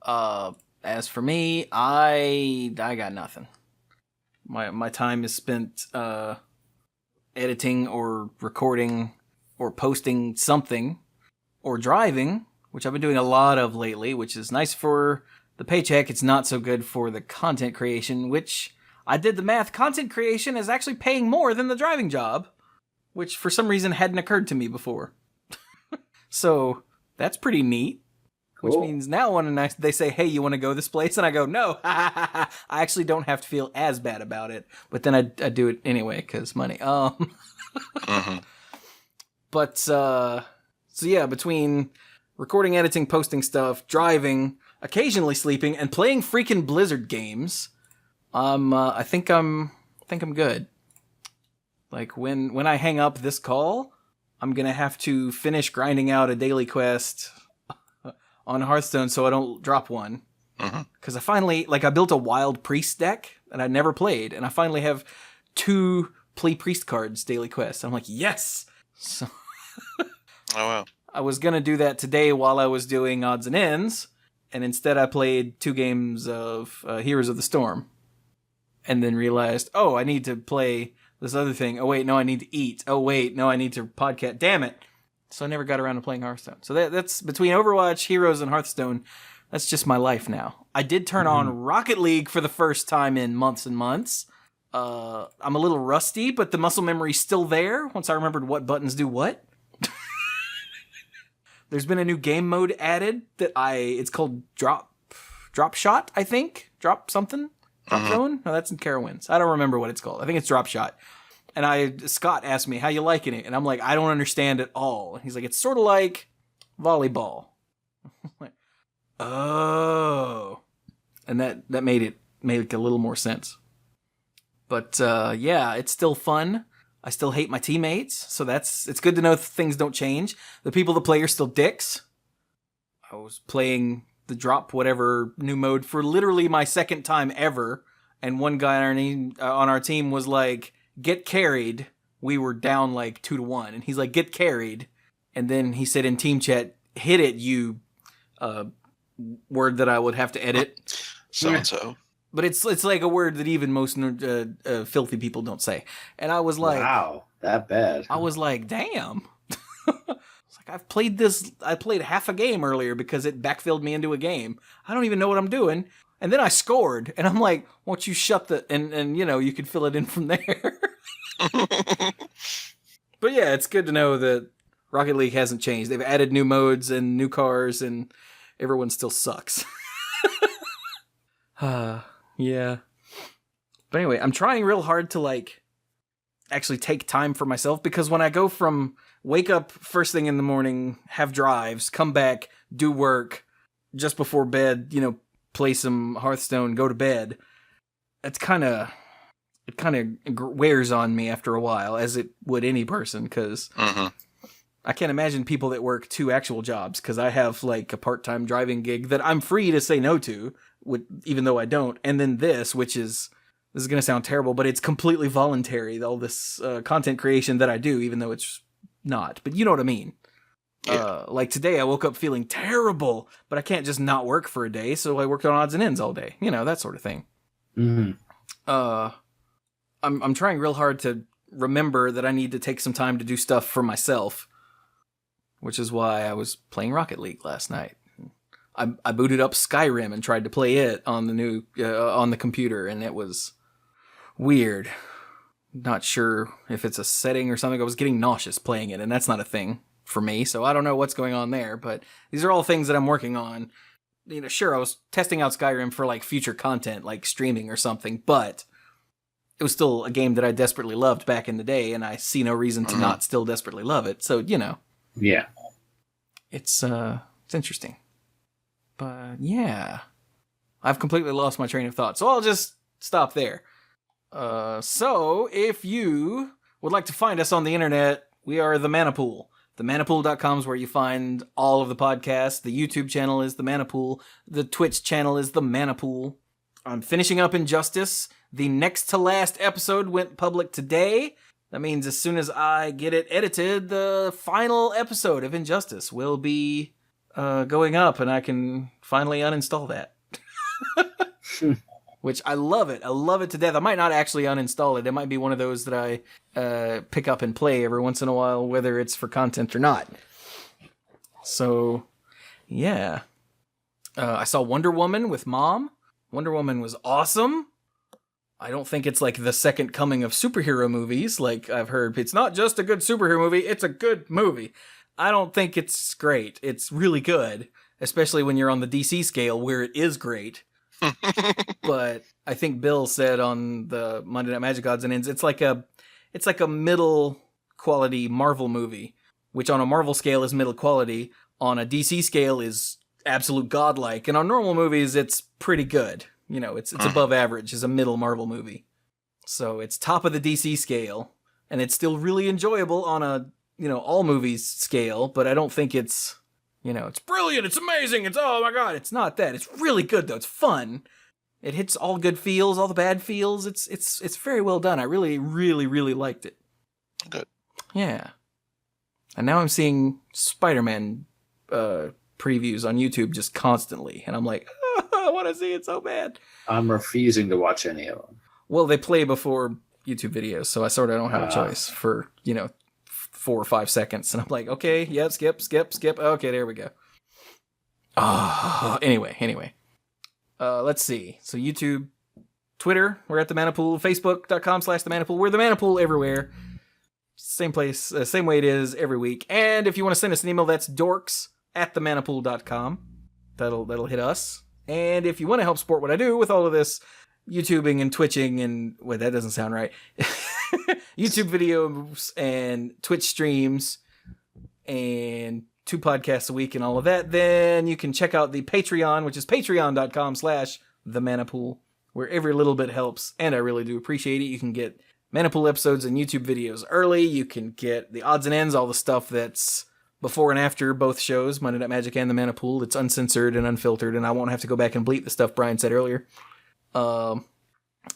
Speaker 4: As for me, I got nothing. My time is spent editing or recording or posting something or driving, which I've been doing a lot of lately, which is nice for the paycheck. It's not so good for the content creation, which I did the math. Content creation is actually paying more than the driving job, which for some reason hadn't occurred to me before. So that's pretty neat. Which means now when they say, hey, you want to go this place? And I go, no. I actually don't have to feel as bad about it. But then I do it anyway because money.
Speaker 3: Mm-hmm.
Speaker 4: But, so yeah, between recording, editing, posting stuff, driving, occasionally sleeping, and playing freaking Blizzard games, I think I'm good. Like when I hang up this call, I'm gonna have to finish grinding out a daily quest on Hearthstone so I don't drop one. Because I finally, I built a wild priest deck that I never played, and I finally have 2 play priest cards daily quests. I'm like, yes. So
Speaker 3: Oh wow.
Speaker 4: I was gonna do that today while I was doing odds and ends, and instead I played 2 games of Heroes of the Storm, and then realized, oh, I need to play this other thing. Oh wait, no, I need to eat. Oh wait, no, I need to podcast. Damn it! So I never got around to playing Hearthstone. So that's between Overwatch, Heroes, and Hearthstone. That's just my life now. I did turn on Rocket League for the first time in months and months. I'm a little rusty, but the muscle memory's still there once I remembered what buttons do what. There's been a new game mode added it's called Drop Shot, I think. Drop something? Drop Zone? No, that's in Carowinds. I don't remember what it's called. I think it's Drop Shot. And Scott asked me, how you liking it? And I'm like, I don't understand at all. He's like, it's sort of like volleyball. I'm like, oh. And that made a little more sense. But yeah, it's still fun. I still hate my teammates, so it's good to know things don't change. The people that play are still dicks. I was playing the drop whatever new mode for literally my second time ever, and one guy on our team was like, get carried. We were down 2-1, and he's like, get carried. And then he said in team chat, hit it, you word that I would have to edit.
Speaker 3: So-and-so.
Speaker 4: But it's like a word that even most filthy people don't say. And I was like,
Speaker 2: wow, that bad.
Speaker 4: I was like, damn. It's like, I played half a game earlier because it backfilled me into a game. I don't even know what I'm doing. And then I scored, and I'm like, won't you shut and you can fill it in from there. But yeah, it's good to know that Rocket League hasn't changed. They've added new modes and new cars, and everyone still sucks. Yeah. But anyway, I'm trying real hard to actually take time for myself, because when I go from wake up first thing in the morning, have drives, come back, do work, just before bed, play some Hearthstone, go to bed, it kind of wears on me after a while, as it would any person, because I can't imagine people that work 2 actual jobs, because I have a part-time driving gig that I'm free to say no to, even though I don't. And then this is going to sound terrible, but it's completely voluntary, all this content creation that I do, even though it's not. But you know what I mean. Yeah. Today I woke up feeling terrible, but I can't just not work for a day, so I worked on odds and ends all day. That sort of thing. I'm trying real hard to remember that I need to take some time to do stuff for myself, which is why I was playing Rocket League last night. I booted up Skyrim and tried to play it on the new on the computer, and it was weird. Not sure if it's a setting or something. I was getting nauseous playing it, and that's not a thing for me, so I don't know what's going on there. But these are all things that I'm working on. Sure, I was testing out Skyrim for future content, like streaming or something, but it was still a game that I desperately loved back in the day, and I see no reason to not still desperately love it. So
Speaker 2: yeah,
Speaker 4: it's interesting. But yeah, I've completely lost my train of thought, so I'll just stop there. So if you would like to find us on the internet, we are the Manapool. TheManapool.com is where you find all of the podcasts. The YouTube channel is the Manapool. The Twitch channel is the Manapool. I'm finishing up Injustice. The next to last episode went public today. That means as soon as I get it edited, the final episode of Injustice will be going up, and I can finally uninstall that. Which I love it. I love it to death. I might not actually uninstall it. It might be one of those that I pick up and play every once in a while, whether it's for content or not. So, yeah. I saw Wonder Woman with Mom. Wonder Woman was awesome. I don't think it's the second coming of superhero movies. I've heard, it's not just a good superhero movie, it's a good movie. I don't think it's great. It's really good, especially when you're on the DC scale where it is great. But I think Bill said on the Monday Night Magic Odds and Ends, it's like a middle quality Marvel movie, which on a Marvel scale is middle quality. On a DC scale is absolute godlike, and on normal movies it's pretty good. it's above average. It's a middle Marvel movie. So it's top of the DC scale, and it's still really enjoyable on a, all movies scale, but I don't think it's, it's brilliant, it's amazing, it's, oh my god, it's not that. It's really good though, it's fun. It hits all good feels, all the bad feels. It's very well done. I really, really, really liked it.
Speaker 3: Good.
Speaker 4: Yeah. And now I'm seeing Spider-Man previews on YouTube just constantly, and I'm like, I want to see it so bad.
Speaker 2: I'm refusing to watch any of them.
Speaker 4: Well, they play before YouTube videos, so I sort of don't have a choice for, 4 or 5 seconds. And I'm like, okay, yeah, skip. Okay, there we go. Anyway. Let's see. So YouTube, Twitter, we're at The Manapool, Facebook.com/The Manapool. We're The Manapool everywhere. Same place, same way it is every week. And if you want to send us an email, that's dorks@themanapool.com. That'll hit us. And if you want to help support what I do with all of this YouTubing and Twitching and, wait, that doesn't sound right. YouTube videos and Twitch streams and 2 podcasts a week and all of that, then you can check out the Patreon, which is patreon.com/themanapool, where every little bit helps, and I really do appreciate it. You can get Manapool episodes and YouTube videos early. You can get the odds and ends, all the stuff that's before and after both shows, Monday Night Magic and the Manapool. It's uncensored and unfiltered, and I won't have to go back and bleep the stuff Brian said earlier.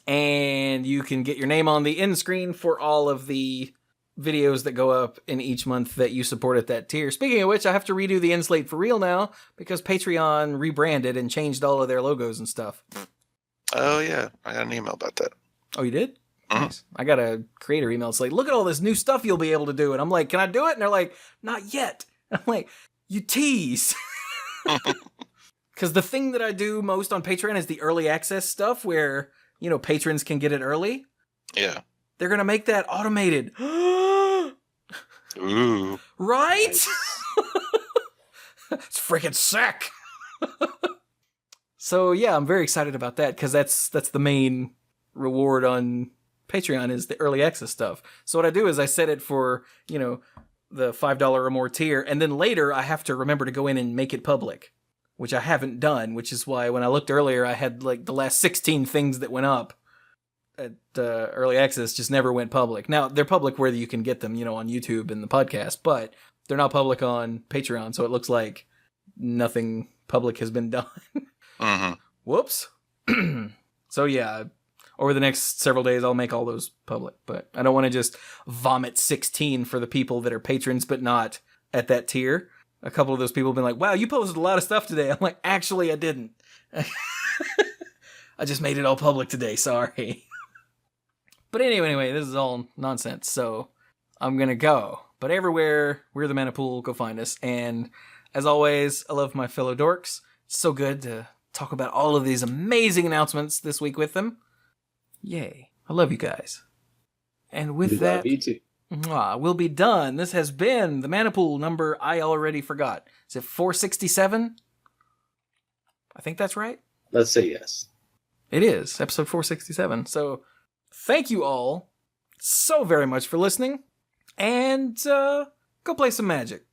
Speaker 4: And you can get your name on the end screen for all of the videos that go up in each month that you support at that tier. Speaking of which, I have to redo the end slate for real now because Patreon rebranded and changed all of their logos and stuff.
Speaker 3: Oh, yeah. I got an email about that.
Speaker 4: Oh, you did? Nice. I got a creator email. It's like, look at all this new stuff you'll be able to do. And I'm like, can I do it? And they're like, not yet. I'm like, you tease. Because the thing that I do most on Patreon is the early access stuff where, patrons can get it early.
Speaker 3: Yeah.
Speaker 4: They're going to make that automated.
Speaker 3: Ooh.
Speaker 4: Right? It's freaking sick. So, yeah, I'm very excited about that because that's the main reward on Patreon is the early access stuff. So what I do is I set it for, the $5 or more tier, and then later I have to remember to go in and make it public, which I haven't done, which is why when I looked earlier, I had like the last 16 things that went up at early access just never went public. Now, they're public where you can get them, on YouTube and the podcast, but they're not public on Patreon, so it looks like nothing public has been done.
Speaker 3: Mm-hmm.
Speaker 4: Whoops. So yeah, over the next several days, I'll make all those public, but I don't want to just vomit 16 for the people that are patrons, but not at that tier. A couple of those people have been like, wow, you posted a lot of stuff today. I'm like, actually, I didn't. I just made it all public today. Sorry. But anyway, this is all nonsense. So I'm going to go. But everywhere, we're the Manapool. Go find us. And as always, I love my fellow dorks. It's so good to talk about all of these amazing announcements this week with them. Yay. I love you guys. And with that,
Speaker 2: love you too.
Speaker 4: We'll be done. This has been the Manapool number I already forgot. Is it 467? I think that's right.
Speaker 2: Let's say yes.
Speaker 4: It is, episode 467. So thank you all so very much for listening. And go play some Magic.